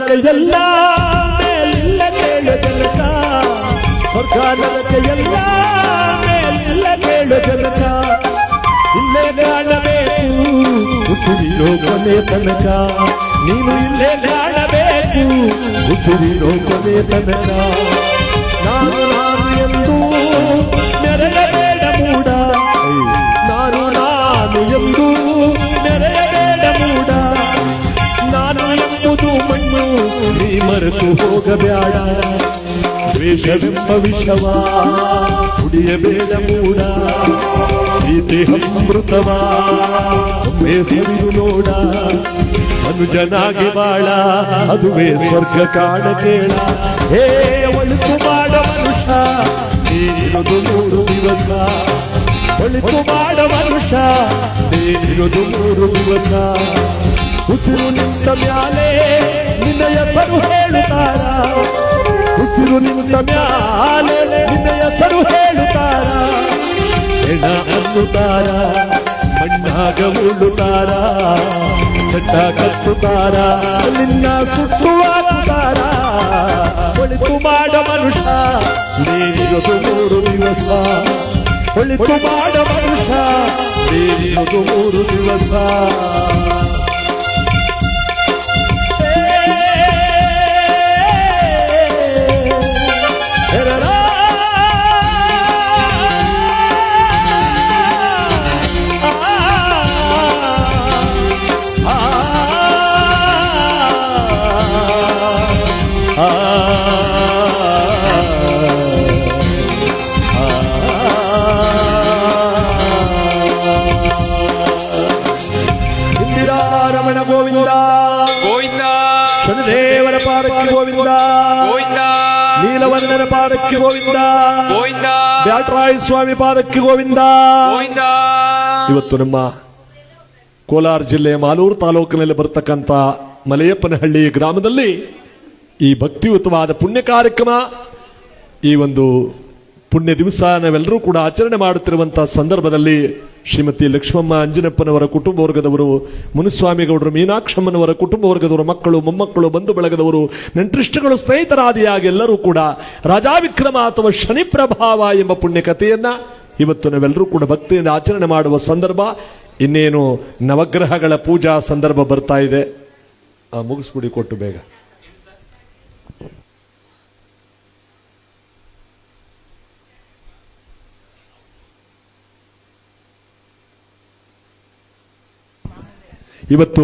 ನರಕ ಎಲ್ಲ ಮೇಲಿಲ್ಲ ಕೇಳು ಜನಕ, ಸ್ವರ್ಗ ನರಕ ಎಲ್ಲ ಮೇಲಿಲ್ಲ ಕೇಳು ಜನಕ. ಇಲ್ಲೇ ಕಾಣಬೇಕು ಉಸಿರಿರೋ ಕೊನೆ ತನಕ, ನೀನು ಇಲ್ಲೇ ಕಾಣಬೇಕು ಉಸಿರಿರೋ ಕೊನೆ ತನಕ. ನಾನು ಎಂದು ನೆರೆಯಬೇಡ ಮೂಡ, ನಾನು ಎಂದು ನೆರೆಯಬೇಡ ಮೂಡ. ನಾನು ಎಂಬುದು ಮಣ್ಣು ನೀ ಮರೆತು ಹೋಗಬೇಡ. ದ್ವೇಷವೆಂಬ ವಿಷವ ಕುಡಿಯಬೇಡ ಮೂಡ, ಪ್ರೀತಿ ಅಮೃತವ ಒಮ್ಮೆ ಸವಿದು ನೋಡ. ಮನುಜನಾಗಿ ಬಾಳ ಅದುವೇ ಸ್ವರ್ಗ ಕಾಣ ಕೇಳ. ಹೇ ಒಳಿತು ಮಾಡ ಮನುಷ್ಯ ನೀನಿರುವುದು 3 ದಿವಸ, ಒಳಿತು ಮಾಡ ಮನುಷ್ಯ ನೀನಿರುವುದು 3 ದಿವಸ. ಉಸಿರು ನಿಂತ ಮ್ಯಾಲೆ ನಿನ್ನ ಹೆಸರು ಹೇಳುತ್ತಾರ, ಉಸಿರು ನಿಂತ ಮ್ಯಾಲೆ ನಿನ್ನ ಹೆಸರು ಹೇಳುತ್ತಾರ. ಹೆಣ ಅನ್ನುತ್ತಾರ, ಮಣ್ಣಾಗ ಉಳ್ಳುತ್ತಾರ, ಚಟ್ಟ ಕಟ್ಟುತ್ತಾರ, ನಿನ್ನ ಸುತ್ತುವಾಗುತ್ತಾರ. ಒಳಿತು ಮಾಡ ಮನುಷ್ಯ ನೀನಿರೋದು 3 ದಿವಸ, ಒಳಿತು ಮಾಡ ಮನುಷ್ಯ ನೀನಿರೋದು 3 ದಿವಸ. ಇಂದಿರಾರಮಣ ಗೋವಿಂದ ಗೋವಿಂದ, ಶನಿದೇವರ ಪಾದಕ್ಕೆ ಗೋವಿಂದ ಗೋವಿಂದ, ನೀಲವರ್ಣನ ಪಾದಕ್ಕೆ ಗೋವಿಂದ ಗೋವಿಂದ, ಬ್ಯಾಟರಾಯ ಸ್ವಾಮಿ ಪಾದಕ್ಕೆ ಗೋವಿಂದ ಗೋವಿಂದ. ಇವತ್ತು ನಮ್ಮ ಕೋಲಾರ ಜಿಲ್ಲೆಯ ಮಾಲೂರು ತಾಲೂಕಿನಲ್ಲಿ ಬರ್ತಕ್ಕಂಥ ಮಲೆಯಪ್ಪನಹಳ್ಳಿ ಗ್ರಾಮದಲ್ಲಿ ಈ ಭಕ್ತಿಯುತವಾದ ಪುಣ್ಯ ಕಾರ್ಯಕ್ರಮ, ಈ ಒಂದು ಪುಣ್ಯ ದಿವಸ ನಾವೆಲ್ಲರೂ ಕೂಡ ಆಚರಣೆ ಮಾಡುತ್ತಿರುವಂತಹ ಸಂದರ್ಭದಲ್ಲಿ ಶ್ರೀಮತಿ ಲಕ್ಷ್ಮಮ್ಮ ಅಂಜನಪ್ಪನವರ ಕುಟುಂಬ ವರ್ಗದವರು, ಮುನಿಸ್ವಾಮಿಗೌಡರು, ಮೀನಾಕ್ಷಮ್ಮನವರ ಕುಟುಂಬ ವರ್ಗದವರು, ಮಕ್ಕಳು, ಮೊಮ್ಮಕ್ಕಳು, ಬಂಧು ಬಳಗದವರು, ನೆಂಟ್ರಿಷ್ಟಗಳು, ಸ್ನೇಹಿತರಾದಿಯಾಗಿ ಎಲ್ಲರೂ ಕೂಡ ರಾಜಾವಿಕ್ರಮ ಅಥವಾ ಶನಿ ಪ್ರಭಾವ ಎಂಬ ಪುಣ್ಯ ಕಥೆಯನ್ನ ಇವತ್ತು ನಾವೆಲ್ಲರೂ ಕೂಡ ಭಕ್ತಿಯಿಂದ ಆಚರಣೆ ಮಾಡುವ ಸಂದರ್ಭ. ಇನ್ನೇನು ನವಗ್ರಹಗಳ ಪೂಜಾ ಸಂದರ್ಭ ಬರ್ತಾ ಇದೆ. ಮುಗಿಸ್ಬಿಡಿ ಕೊಟ್ಟು ಬೇಗ. ಇವತ್ತು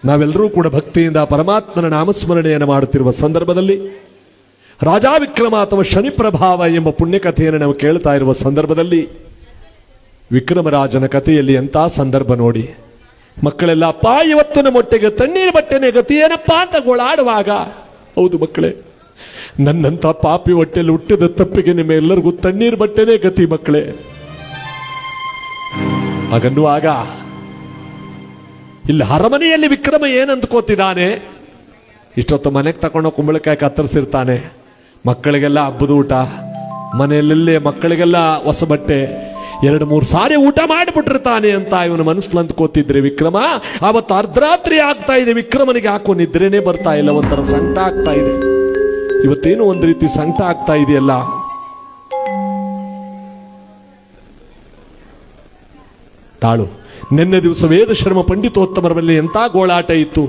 ನಾವೆಲ್ಲರೂ ಕೂಡ ಭಕ್ತಿಯಿಂದ ಪರಮಾತ್ಮನ ನಾಮಸ್ಮರಣೆಯನ್ನು ಮಾಡುತ್ತಿರುವ ಸಂದರ್ಭದಲ್ಲಿ ರಾಜಾವಿಕ್ರಮ ಅಥವಾ ಶನಿ ಪ್ರಭಾವ ಎಂಬ ಪುಣ್ಯಕಥೆಯನ್ನು ನಾವು ಕೇಳ್ತಾ ಇರುವ ಸಂದರ್ಭದಲ್ಲಿ ವಿಕ್ರಮರಾಜನ ಕಥೆಯಲ್ಲಿ ಎಂಥ ಸಂದರ್ಭ ನೋಡಿ. ಮಕ್ಕಳೆಲ್ಲ ಅಪ್ಪ ಇವತ್ತು ನಮ್ಮೊಟ್ಟಿಗೆ ತಣ್ಣೀರು ಬಟ್ಟೆನೆ ಗತಿ ಏನಪ್ಪ ಅಂತ ಗೋಳಾಡುವಾಗ, ಹೌದು ಮಕ್ಕಳೇ, ನನ್ನಂತ ಪಾಪಿ ಹೊಟ್ಟೆಯಲ್ಲಿ ಹುಟ್ಟಿದ ತಪ್ಪಿಗೆ ನಿಮ್ಮ ಎಲ್ಲರಿಗೂ ತಣ್ಣೀರು ಬಟ್ಟೆನೇ ಗತಿ ಮಕ್ಕಳೇ. ಹಾಗನ್ನುವಾಗ ಇಲ್ಲಿ ಅರಮನೆಯಲ್ಲಿ ವಿಕ್ರಮ ಏನಂದ್ಕೋತಿದ್ದಾನೆ, ಇಷ್ಟೊತ್ತು ಮನೆಗೆ ತಗೊಂಡು ಕುಂಬಳಕಾಯಿ ಕತ್ತರಿಸಿರ್ತಾನೆ, ಮಕ್ಕಳಿಗೆಲ್ಲ ಹಬ್ಬದ ಊಟ, ಮನೆಯಲ್ಲೇ ಮಕ್ಕಳಿಗೆಲ್ಲ ಹೊಸ ಬಟ್ಟೆ, 2-3 ಸಾರಿ ಊಟ ಮಾಡಿಬಿಟ್ಟಿರ್ತಾನೆ ಅಂತ ಇವನು ಮನಸ್ಸಲ್ಲಿ ಅಂದ್ಕೋತಿದ್ರೆ ವಿಕ್ರಮ, ಅವತ್ತು ಅರ್ಧರಾತ್ರಿ ಆಗ್ತಾ ಇದೆ, ವಿಕ್ರಮನಿಗೆ ಹಾಕೋ ನಿದ್ರೆನೇ ಬರ್ತಾ ಇಲ್ಲ, ಒಂಥರ ಸಂಕಟ ಆಗ್ತಾ ಇದೆ. ಇವತ್ತೇನು ಒಂದು ರೀತಿ ಸಂಕಟ ಆಗ್ತಾ ಇದೆಯಲ್ಲ. ತಾಳು, ನಿನ್ನೆ ದಿವಸ ವೇದಶರ್ಮ ಪಂಡಿತೋತ್ತಮರ ಮೇಲೆ ಎಂತ ಗೋಳಾಟ ಇತ್ತು,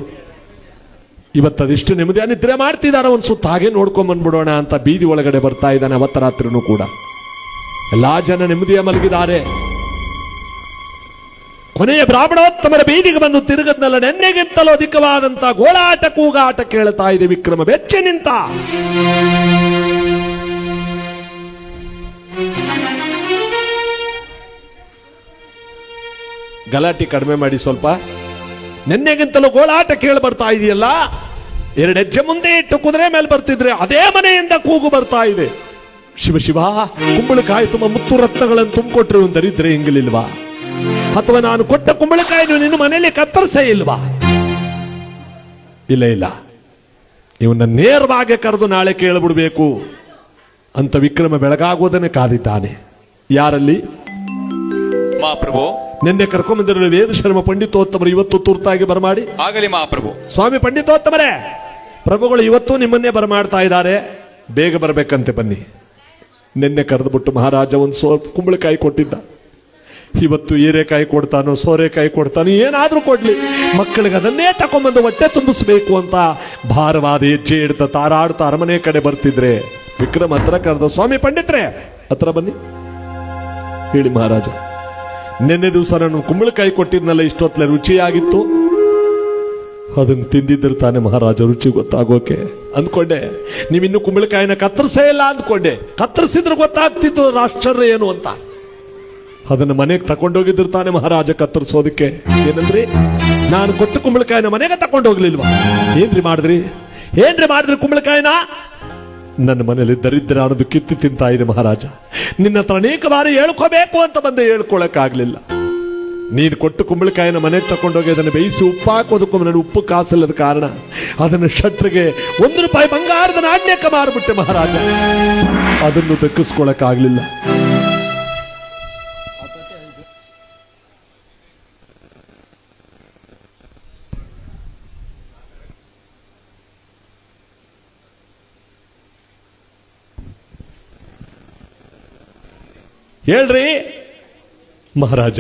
ಇವತ್ತದಿಷ್ಟು ನೆಮ್ಮದಿಯ ನಿದ್ರೆ ಮಾಡ್ತಿದ್ದಾರೆ. ಒಂದು ಸುತ್ತ ಹಾಗೆ ನೋಡ್ಕೊಂಡ್ ಬಂದ್ಬಿಡೋಣ ಅಂತ ಬೀದಿ ಒಳಗಡೆ ಬರ್ತಾ ಇದ್ದಾನೆ. ಅವತ್ತ ರಾತ್ರಿನೂ ಕೂಡ ಎಲ್ಲಾ ಜನ ನೆಮ್ಮದಿಯ ಮಲಗಿದ್ದಾರೆ. ಕೊನೆಯ ಬ್ರಾಹ್ಮಣೋತ್ತಮರ ಬೀದಿಗೆ ಬಂದು ತಿರುಗದ್ನಲ್ಲ, ನೆನ್ನೆಗಿಂತಲೂ ಅಧಿಕವಾದಂತ ಗೋಳಾಟ ಕೂಗಾಟ ಕೇಳ್ತಾ ಇದೆ. ವಿಕ್ರಮ ಬೆಚ್ಚಿ ನಿಂತ. ಗಲಾಟೆ ಕಡಿಮೆ ಮಾಡಿ ಸ್ವಲ್ಪ. ನೆನ್ನೆಗಿಂತಲೂ ಗೋಳಾಟ ಕೇಳಿ ಬರ್ತಾ ಇದೆಯಲ್ಲ, 2 ಹೆಜ್ಜೆ ಮುಂದೆ ಇಟ್ಟು ಕುದುರೆ ಮೇಲೆ ಬರ್ತಿದ್ರೆ ಅದೇ ಮನೆಯಿಂದ ಕೂಗು ಬರ್ತಾ ಇದೆ. ಶಿವ ಶಿವ, ಕುಂಬಳಕಾಯಿ ತುಂಬ ಮುತ್ತು ರತ್ನಗಳನ್ನು ತುಂಬಿಕೊಟ್ರೆ ಒಂದು ದರಿದ್ರೆ ಹಿಂಗಲಿಲ್ವಾ? ಅಥವಾ ನಾನು ಕೊಟ್ಟ ಕುಂಬಳಕಾಯಿನು ನಿನ್ನ ಮನೆಯಲ್ಲಿ ಕತ್ತರಿಸೇ ಇಲ್ವಾ? ಇಲ್ಲ ಇಲ್ಲ, ಇವನ್ನ ನೇರವಾಗಿ ಕರೆದು ನಾಳೆ ಕೇಳಿಬಿಡ್ಬೇಕು ಅಂತ ವಿಕ್ರಮ ಬೆಳಗಾಗುವುದನ್ನೇ ಕಾದಿದ್ದಾನೆ. ಯಾರಲ್ಲಿ? ಮಹಾಪ್ರಭು, ನಿನ್ನೆ ಕರ್ಕೊಂಬಂದಿರೋ ವೇದಶರ್ಮ ಪಂಡಿತೋತ್ತಮರು ಇವತ್ತು ತುರ್ತಾಗಿ ಬರಮಾಡಿ. ಆಗಲಿ ಮಹಾಪ್ರಭು. ಸ್ವಾಮಿ ಪಂಡಿತೋತ್ತಮರೇ, ಪ್ರಭುಗಳು ಇವತ್ತು ನಿಮ್ಮನ್ನೇ ಬರಮಾಡ್ತಾ ಇದ್ದಾರೆ, ಬೇಗ ಬರಬೇಕಂತೆ ಬನ್ನಿ. ನಿನ್ನೆ ಕರೆದುಬಿಟ್ಟು ಮಹಾರಾಜ ಒಂದು ಸ್ವಲ್ಪ ಕುಂಬಳಕಾಯಿ ಕೊಟ್ಟಿದ್ದ, ಇವತ್ತು ಹೀರೆಕಾಯಿ ಕೊಡ್ತಾನೋ ಸೋರೆಕಾಯಿ ಕೊಡ್ತಾನೋ, ಏನಾದ್ರೂ ಕೊಡ್ಲಿ, ಮಕ್ಕಳಿಗೆ ಅದನ್ನೇ ತಕೊಂಡ್ಬಂದು ಹೊಟ್ಟೆ ತುಂಬಿಸ್ಬೇಕು ಅಂತ ಭಾರವಾದ ಹೆಜ್ಜೆ ಇಡ್ತಾ ತಾರಾಡ್ತಾ ಅರಮನೆ ಕಡೆ ಬರ್ತಿದ್ರೆ ವಿಕ್ರಮ್ ಹತ್ರ ಕರೆದ, ಸ್ವಾಮಿ ಪಂಡಿತ್ರೆ ಹತ್ರ ಬನ್ನಿ ಹೇಳಿ ಮಹಾರಾಜ, ನಿನ್ನೆ ದಿವಸ ನಾನು ಕುಂಬಳಕಾಯಿ ಕೊಟ್ಟಿದ್ನಲ್ಲ, ಇಷ್ಟೊತ್ತಲೆ ರುಚಿಯಾಗಿತ್ತು, ಅದನ್ನು ತಿಂದಿದ್ರೆ ತಾನೆ ಮಹಾರಾಜ ರುಚಿ ಗೊತ್ತಾಗೋಕೆ ಅಂದ್ಕೊಂಡೆ. ನೀವಿನ್ನು ಕುಂಬಳಕಾಯಿನ ಕತ್ತರಿಸೇ ಇಲ್ಲ ಅಂದ್ಕೊಂಡೆ, ಕತ್ತರಿಸಿದ್ರೆ ಗೊತ್ತಾಗ್ತಿತ್ತು ಅದ್ರ ಆಶ್ಚರ್ಯ ಏನು ಅಂತ. ಅದನ್ನು ಮನೆಗೆ ತಕೊಂಡೋಗಿದ್ರು ತಾನೆ ಮಹಾರಾಜ ಕತ್ತರಿಸೋದಕ್ಕೆ. ಏನಂದ್ರಿ, ನಾನು ಕೊಟ್ಟು ಕುಂಬಳಕಾಯಿನ ಮನೆಗೆ ತಕೊಂಡೋಗ್ಲಿಲ್ವಾ? ಏನ್ರಿ ಮಾಡಿದ್ರಿ ಕುಂಬಳಕಾಯಿನ? ನನ್ನ ಮನೇಲಿ ದರಿದ್ರ ಅನ್ನೋದು ಕಿತ್ತು ತಿಂತಾ ಇದೆ ಮಹಾರಾಜ. ನಿನ್ನ ಹತ್ರ ಅನೇಕ ಬಾರಿ ಹೇಳ್ಕೋಬೇಕು ಅಂತ ಬಂದೆ, ಹೇಳ್ಕೊಳಕ್ಕಾಗ್ಲಿಲ್ಲ. ನೀನು ಕೊಟ್ಟು ಕುಂಬಳಕಾಯಿನ ಮನೆಗೆ ತಕೊಂಡೋಗಿ ಅದನ್ನು ಬೇಯಿಸಿ ಉಪ್ಪು ಹಾಕೋದಕ್ಕೂ ನನಗೆ ಉಪ್ಪು ಕಾಸಿಲ್ಲದ ಕಾರಣ ಅದನ್ನು ಶಟ್ರಿಗೆ ₹1 ಬಂಗಾರದ ನಾಣ್ಯಕ್ಕೆ ಮಾರ್ಬಿಟ್ಟೆ ಮಹಾರಾಜ. ಅದನ್ನು ದಕ್ಕಿಸ್ಕೊಳಕ್ಕಾಗ್ಲಿಲ್ಲ. ಹೇಳ್ರಿ ಮಹಾರಾಜ,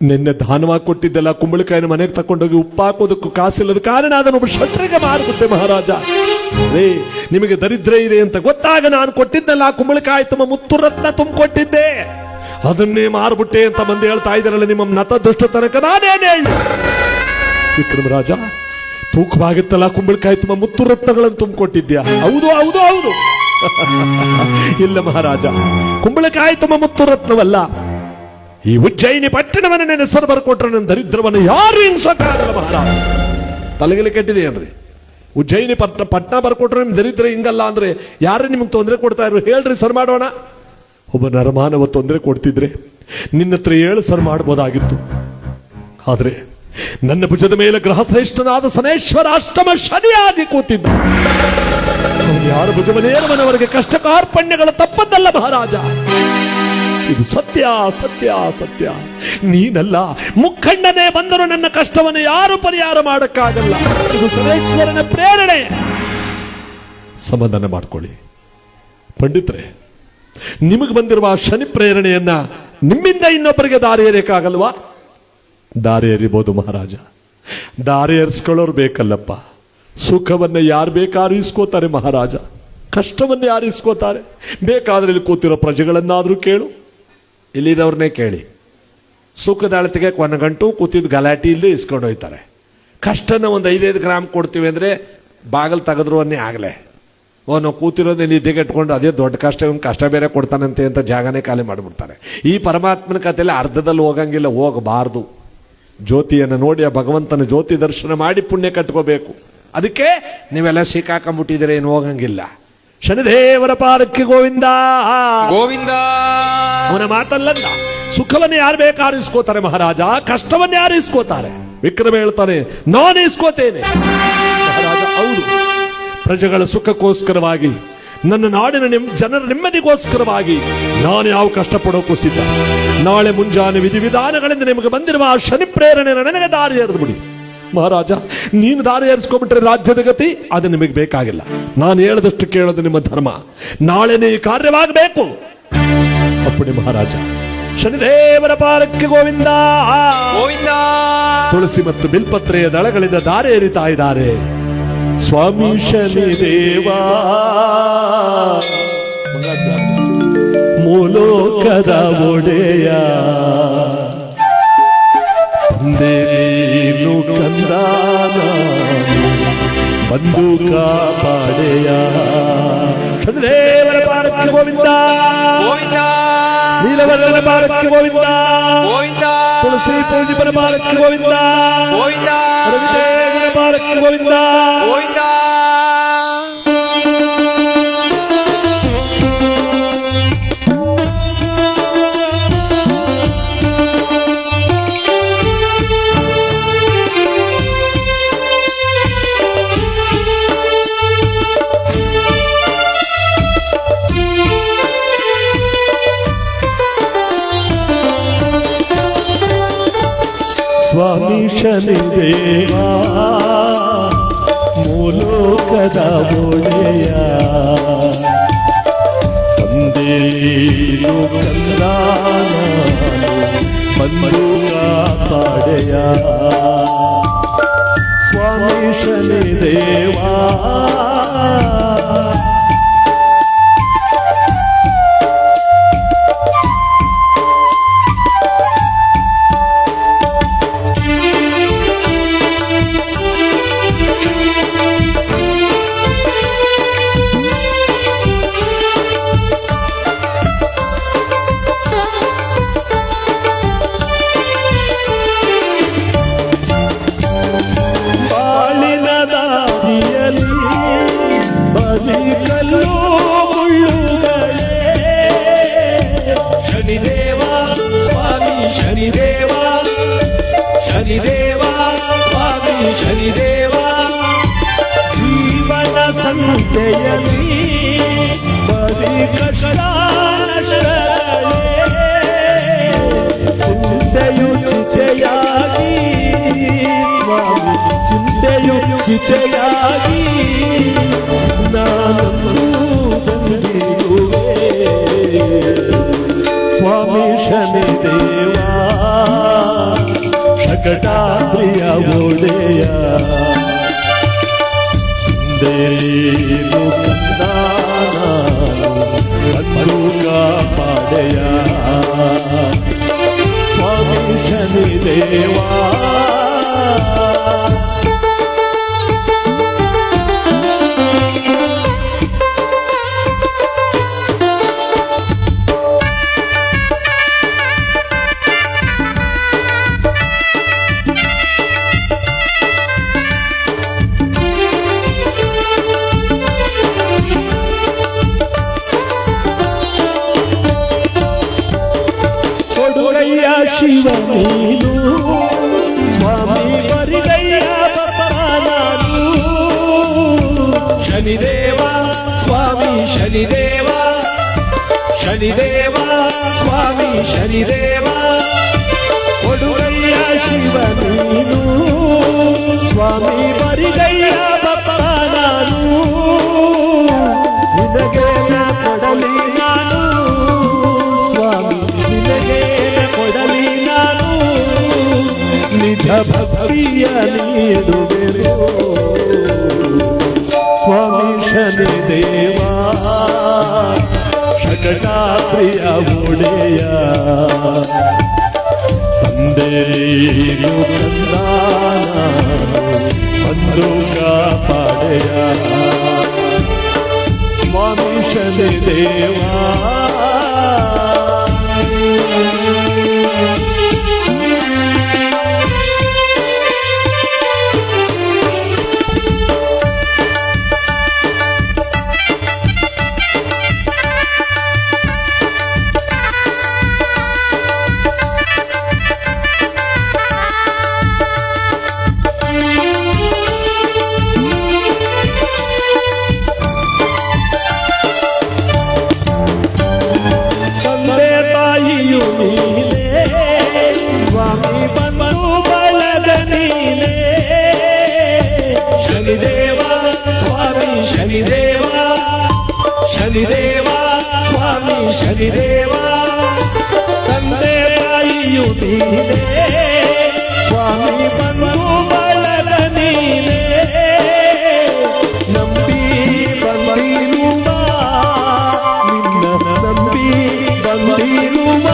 ನಿನ್ನೆ ದಾನವಾಗಿ ಕೊಟ್ಟಿದ್ದೆಲ್ಲ ಕುಂಬಳಕಾಯಿನ ಮನೆಗೆ ತಕೊಂಡೋಗಿ ಉಪ್ಪು ಹಾಕೋದಕ್ಕೂ ಕಾಸಿಲ್ಲದ ಕಾರಣ ಅದನ್ನೊಬ್ಬ ಶಟ್ರಿಗೆ ಮಾರ್ಬಿಟ್ಟೆ ಮಹಾರಾಜ. ರೇ, ನಿಮಗೆ ದರಿದ್ರ ಇದೆ ಅಂತ ಗೊತ್ತಾಗ ನಾನು ಕೊಟ್ಟಿದ್ದೆಲ್ಲ ಕುಂಬಳಕಾಯಿ ತುಂಬ ಮುತ್ತುರತ್ನ ತುಂಬಿಕೊಟ್ಟಿದ್ದೆ, ಅದನ್ನೇ ಮಾರ್ಬಿಟ್ಟೆ ಅಂತ ಬಂದು ಹೇಳ್ತಾ ಇದ್ದಾರಲ್ಲ ನಿಮ್ಮ ನತದೃಷ್ಟ ತನಕ ನಾನೇನು ಹೇಳಿ? ವಿಕ್ರಮ ರಾಜ, ತೂಕವಾಗಿತ್ತಲ್ಲ ಕುಂಬಳಕಾಯಿ ತುಂಬ ಮುತ್ತುರತ್ನಗಳನ್ನು ತುಂಬಿಕೊಟ್ಟಿದ್ಯಾ? ಹೌದು ಹೌದು ಹೌದು. ಇಲ್ಲ ಮಹಾರಾಜ, ಕುಂಬಳಕಾಯಿ ತುಂಬ ಮುತ್ತುರತ್ನವಲ್ಲ, ಈ ಉಜ್ಜಯಿನಿ ಪಟ್ಟಣವನ್ನು ನನ್ನ ಹೆಸರು ಬರ್ಕೊಟ್ರೆ ನನ್ನ ದರಿದ್ರವನ್ನು ಯಾರು ಹಿಂಸಕ್ಕಾಗಲ್ಲ ಮಹಾರಾಜ. ತಲೆಗೆಲೆ ಕೆಟ್ಟಿದೆಯನ್ರಿ? ಉಜ್ಜಯಿನಿ ಪಟ್ಟಣ ಬರ್ಕೊಟ್ರೆ ನಿಮ್ ದರಿದ್ರ ಹಿಂಗಲ್ಲ ಅಂದ್ರೆ ಯಾರು ನಿಮ್ಗೆ ತೊಂದರೆ ಕೊಡ್ತಾ ಇದ್ರು? ಹೇಳ್ರಿ, ಸರ್ ಮಾಡೋಣ. ಒಬ್ಬ ನರಮಾನವ ತೊಂದರೆ ಕೊಡ್ತಿದ್ರೆ ನಿನ್ನ ಹತ್ರ 7 ಸರ್ ಮಾಡ್ಬೋದಾಗಿತ್ತು. ಆದ್ರೆ ನನ್ನ ಭುಜದ ಮೇಲೆ ಗ್ರಹ ಶ್ರೇಷ್ಠನಾದ ಸನೇಶ್ವರ ಅಷ್ಟಮ ಶನಿಯಾಗಿ ಕೂತಿದ್ದ. ಯಾರ ಭುಜವನೇರವನವರಿಗೆ ಕಷ್ಟ ಕಾರ್ಪಣ್ಯಗಳ ತಪ್ಪದ್ದಲ್ಲ ಮಹಾರಾಜ. ಇದು ಸತ್ಯ ಸತ್ಯ ಸತ್ಯ. ನೀನಲ್ಲ, ಮುಖಂಡನೇ ಬಂದರೂ ನನ್ನ ಕಷ್ಟವನ್ನು ಯಾರು ಪರಿಹಾರ ಮಾಡಕ್ಕಾಗಲ್ಲ. ಇದು ಸನೇಶ್ವರನ ಪ್ರೇರಣೆ. ಸಮಾಧಾನ ಮಾಡ್ಕೊಳ್ಳಿ ಪಂಡಿತ್ರೆ. ನಿಮಗೆ ಬಂದಿರುವ ಶನಿ ಪ್ರೇರಣೆಯನ್ನ ನಿಮ್ಮಿಂದ ಇನ್ನೊಬ್ಬರಿಗೆ ದಾರಿ ಎರೆಯಕ್ಕಾಗಲ್ವಾ? ದಾರಿ ಎರಿಬಹುದು ಮಹಾರಾಜ. ದಾರಿ ಎರಿಸ್ಕೊಳ್ಳೋರು ಬೇಕಲ್ಲಪ್ಪ. ಸುಖವನ್ನ ಯಾರು ಬೇಕಾದ್ರೂ ಇಸ್ಕೋತಾರೆ ಮಹಾರಾಜ, ಕಷ್ಟವನ್ನ ಯಾರು ಇಸ್ಕೋತಾರೆ? ಬೇಕಾದ್ರೆ ಇಲ್ಲಿ ಕೂತಿರೋ ಪ್ರಜೆಗಳನ್ನಾದ್ರೂ ಕೇಳು, ಇಲ್ಲಿರೋರ್ನೇ ಕೇಳಿ. ಸುಖದ ಅಳತೆಗೆ ಕೊನೆಗಂಟು ಕೂತಿದ್ ಗಲಾಟಿ ಇಲ್ಲದೆ ಇಸ್ಕೊಂಡು ಹೋಯ್ತಾರೆ. ಕಷ್ಟನ ಒಂದು 5-5 ಗ್ರಾಮ್ ಕೊಡ್ತೀವಿ ಅಂದ್ರೆ ಬಾಗಲ್ ತೆಗೆದ್ರು ಅನ್ನೇ ಆಗ್ಲೇ, ನಾವು ಕೂತಿರೋದೇ ನಿದ್ದೆಗೆಟ್ಕೊಂಡು ಅದೇ ದೊಡ್ಡ ಕಷ್ಟ, ಇವನು ಕಷ್ಟ ಬೇರೆ ಕೊಡ್ತಾನಂತೆ ಅಂತ ಜಾಗನೇ ಖಾಲಿ ಮಾಡಿಬಿಡ್ತಾರೆ. ಈ ಪರಮಾತ್ಮನ ಕಥೆಯಲ್ಲಿ ಅರ್ಧದಲ್ಲಿ ಹೋಗಂಗಿಲ್ಲ, ಹೋಗಬಾರ್ದು. ಜ್ಯೋತಿಯನ್ನು ನೋಡಿ ಆ ಭಗವಂತನ ಜ್ಯೋತಿ ದರ್ಶನ ಮಾಡಿ ಪುಣ್ಯ ಕಟ್ಕೋಬೇಕು. ಅದಕ್ಕೆ ನೀವೆಲ್ಲ ಸಿಕ್ಕಾಕೊಂಡ್ಬಿಟ್ಟಿದ್ರೆ ಏನು ಹೋಗಂಗಿಲ್ಲ. ಶನಿದೇವರ ಪಾದಕ್ಕೆ ಗೋವಿಂದ ಗೋವಿಂದ. ಅವನ ಮಾತಲ್ಲಂದ. ಸುಖವನ್ನು ಯಾರು ಬೇಕಾದ್ರೂ ಇಸ್ಕೋತಾರೆ ಮಹಾರಾಜ, ಕಷ್ಟವನ್ನು ಯಾರು ಇಸ್ಕೋತಾರೆ? ವಿಕ್ರಮ ಹೇಳ್ತಾನೆ, ನಾನು ಇಸ್ಕೋತೇನೆ ಮಹಾರಾಜ. ಹೌದು, ಪ್ರಜೆಗಳ ಸುಖಕ್ಕೋಸ್ಕರವಾಗಿ, ನನ್ನ ನಾಡಿನ ಜನರ ನೆಮ್ಮದಿಗೋಸ್ಕರವಾಗಿ ನಾನು ಯಾವ ಕಷ್ಟ ಪಡೋಕ್ಕೂ ಸಿದ್ಧ. ನಾಳೆ ಮುಂಜಾನೆ ವಿಧಿವಿಧಾನಗಳಿಂದ ನಿಮಗೆ ಬಂದಿರುವ ಆ ಶನಿ ಪ್ರೇರಣೆ ನನಗೆ ದಾರಿ ಎರೆದು ಬಿಡಿ ಮಹಾರಾಜ. ನೀನು ದಾರಿ ಏರಿಸ್ಕೊಂಡ್ಬಿಟ್ರೆ ರಾಜ್ಯದ ಗತಿ ಅದು ನಿಮಗೆ ಬೇಕಾಗಿಲ್ಲ. ನಾನು ಹೇಳದಷ್ಟು ಕೇಳೋದು ನಿಮ್ಮ ಧರ್ಮ. ನಾಳೆನೇ ಈ ಕಾರ್ಯವಾಗಬೇಕು. ಅಪ್ಪಣೆ ಮಹಾರಾಜ. ಶನಿದೇವರ ಪಾದಕ್ಕೆ ಗೋವಿಂದ ಗೋವಿಂದ. ತುಳಸಿ ಮತ್ತು ಬಿಲ್ಪತ್ರೆಯ ದಳಗಳಿಂದ ದಾರಿ ಎರಿತಾ ಇದ್ದಾರೆ. ಸ್ವಾಮಿ ಶನಿದೇವ ಮೂಲೋಕದ ಒಡೆಯ, ನೀನು ಕಂದಾನ ಬಂದು ಕಾಪಾಡೆಯ. ಶನಿದೇವರ ಪಾದಕ್ಕೆ ಗೋವಿಂದ ಗೋವಿಂದ. ನೀಲವರ್ಣನ ಪಾದಕ್ಕೆ ಗೋವಿಂದ ಗೋವಿಂದ. ತುಳಸಿ ಪೂಜಿಪನ ಪಾದಕ್ಕೆ ಗೋವಿಂದ ಗೋವಿಂದ. ರವಿದೇವರ ಪಾದಕ್ಕೆ ಗೋವಿಂದ ಗೋವಿಂದ. ಸ್ವಾಮಿ ಶನಿದೇವ ಲೋಕದ ಒಡೆಯ ತಂದೇನು ಕಂದ ಬಂದು ಕಾಪಾಡೆಯ ಸ್ವಾಮಿ ಶನಿ ದೇವಾ ಬಲಿಕಲ್ಲು ಮುಳ್ಳುಗಳೇ ಶನಿದೇವ ಸ್ವಾಮಿ ಶನಿದೇವ ಶನಿದೇವ ಸ್ವಾಮಿ ಶನಿದೇವ ಜೀವನ ಸಂತೆಯಲ್ಲಿ ಬಲಿ ಕಷ್ಟ ನಷ್ಟಗಳೇ ಚಿಂತೆಯು ಚಿಚೆಯಾಗಿ ಸ್ವಾಮಿ ಚಿಂತೆಯು ಚಿಚೆಯಾಗಿ ಸ್ವಾಮಿ ಶನಿ ದೇವಾ ಶಕಟಾದ್ರಿಯ ಒಡೆಯ ದೇನು ಕಂದಾನ ಬಂದು ಕಾಪಾಡೆಯ ಸ್ವಾಮಿ ಶನಿ ದೇವಾ ಶಿವ ನೀನು ಸ್ವಾಮಿ ಬರಿಗಯ್ಯ ಬಪ್ಪನಾನು ಶನಿದೇವ ಸ್ವಾಮಿ ಶನಿದೇವ ಶನಿದೇವ ಸ್ವಾಮಿ ಶನಿದೇವ ಕೊಡುಗಯ್ಯ ಶಿವ ನೀನು ಸ್ವಾಮಿ ಬರಿಗಯ್ಯ ಬಪ್ಪನಾನು ನಿನಗೆ ಕೊಡಲಿ ನಾನು ಸ್ವಾಮಿ ನಿನಗೆ ಕೊಡಲಿ ನಾನು ನಿಜ ಭಕ್ತಿಯ ನೀಡುವೆನು ಸ್ವಾಮಿ ಶನಿ ದೇವಾ ಶಕಟಾದ್ರಿಯ ಒಡೆಯ ತಂದೇನು ಕಂದಾನ ಬಂದು ಕಾಪಾಡೆಯ ಸ್ವಾಮಿ ಶನಿ ದೇವಾ ಶನಿದೇವ ಸ್ವಾಮಿ ಶನಿದೇವ ತಂದೆ ತಾಯಿಯು ನೀನೇ ಸ್ವಾಮಿ ಬಂದು ಬಳಗ ನೀನೇ ನಂಬಿ ಬಂದಿರುವ ನಿನ್ನ ನಂಬಿ ಬಂದಿರುವ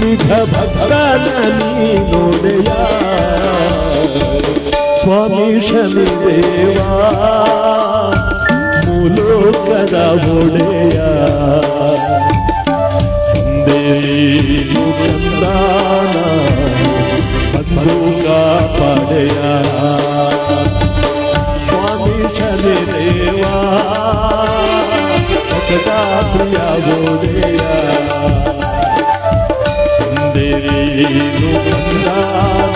ನಿಜ ಭಕ್ತನ ನೀನೊಡೆಯ ಸ್ವಾಮಿ ಶನಿ ದೇವಾ ಲೋಕದ ಒಡೆಯ ತಂದೇನು ಕಂದಾನ ಬಂದು ಕಾಪಾಡೆಯ ಸ್ವಾಮಿ ಶನಿ ದೇವಾ ಶಕಟಾದ್ರಿಯ ಒಡೆಯ ತಂದೇನು ಕಂದಾನ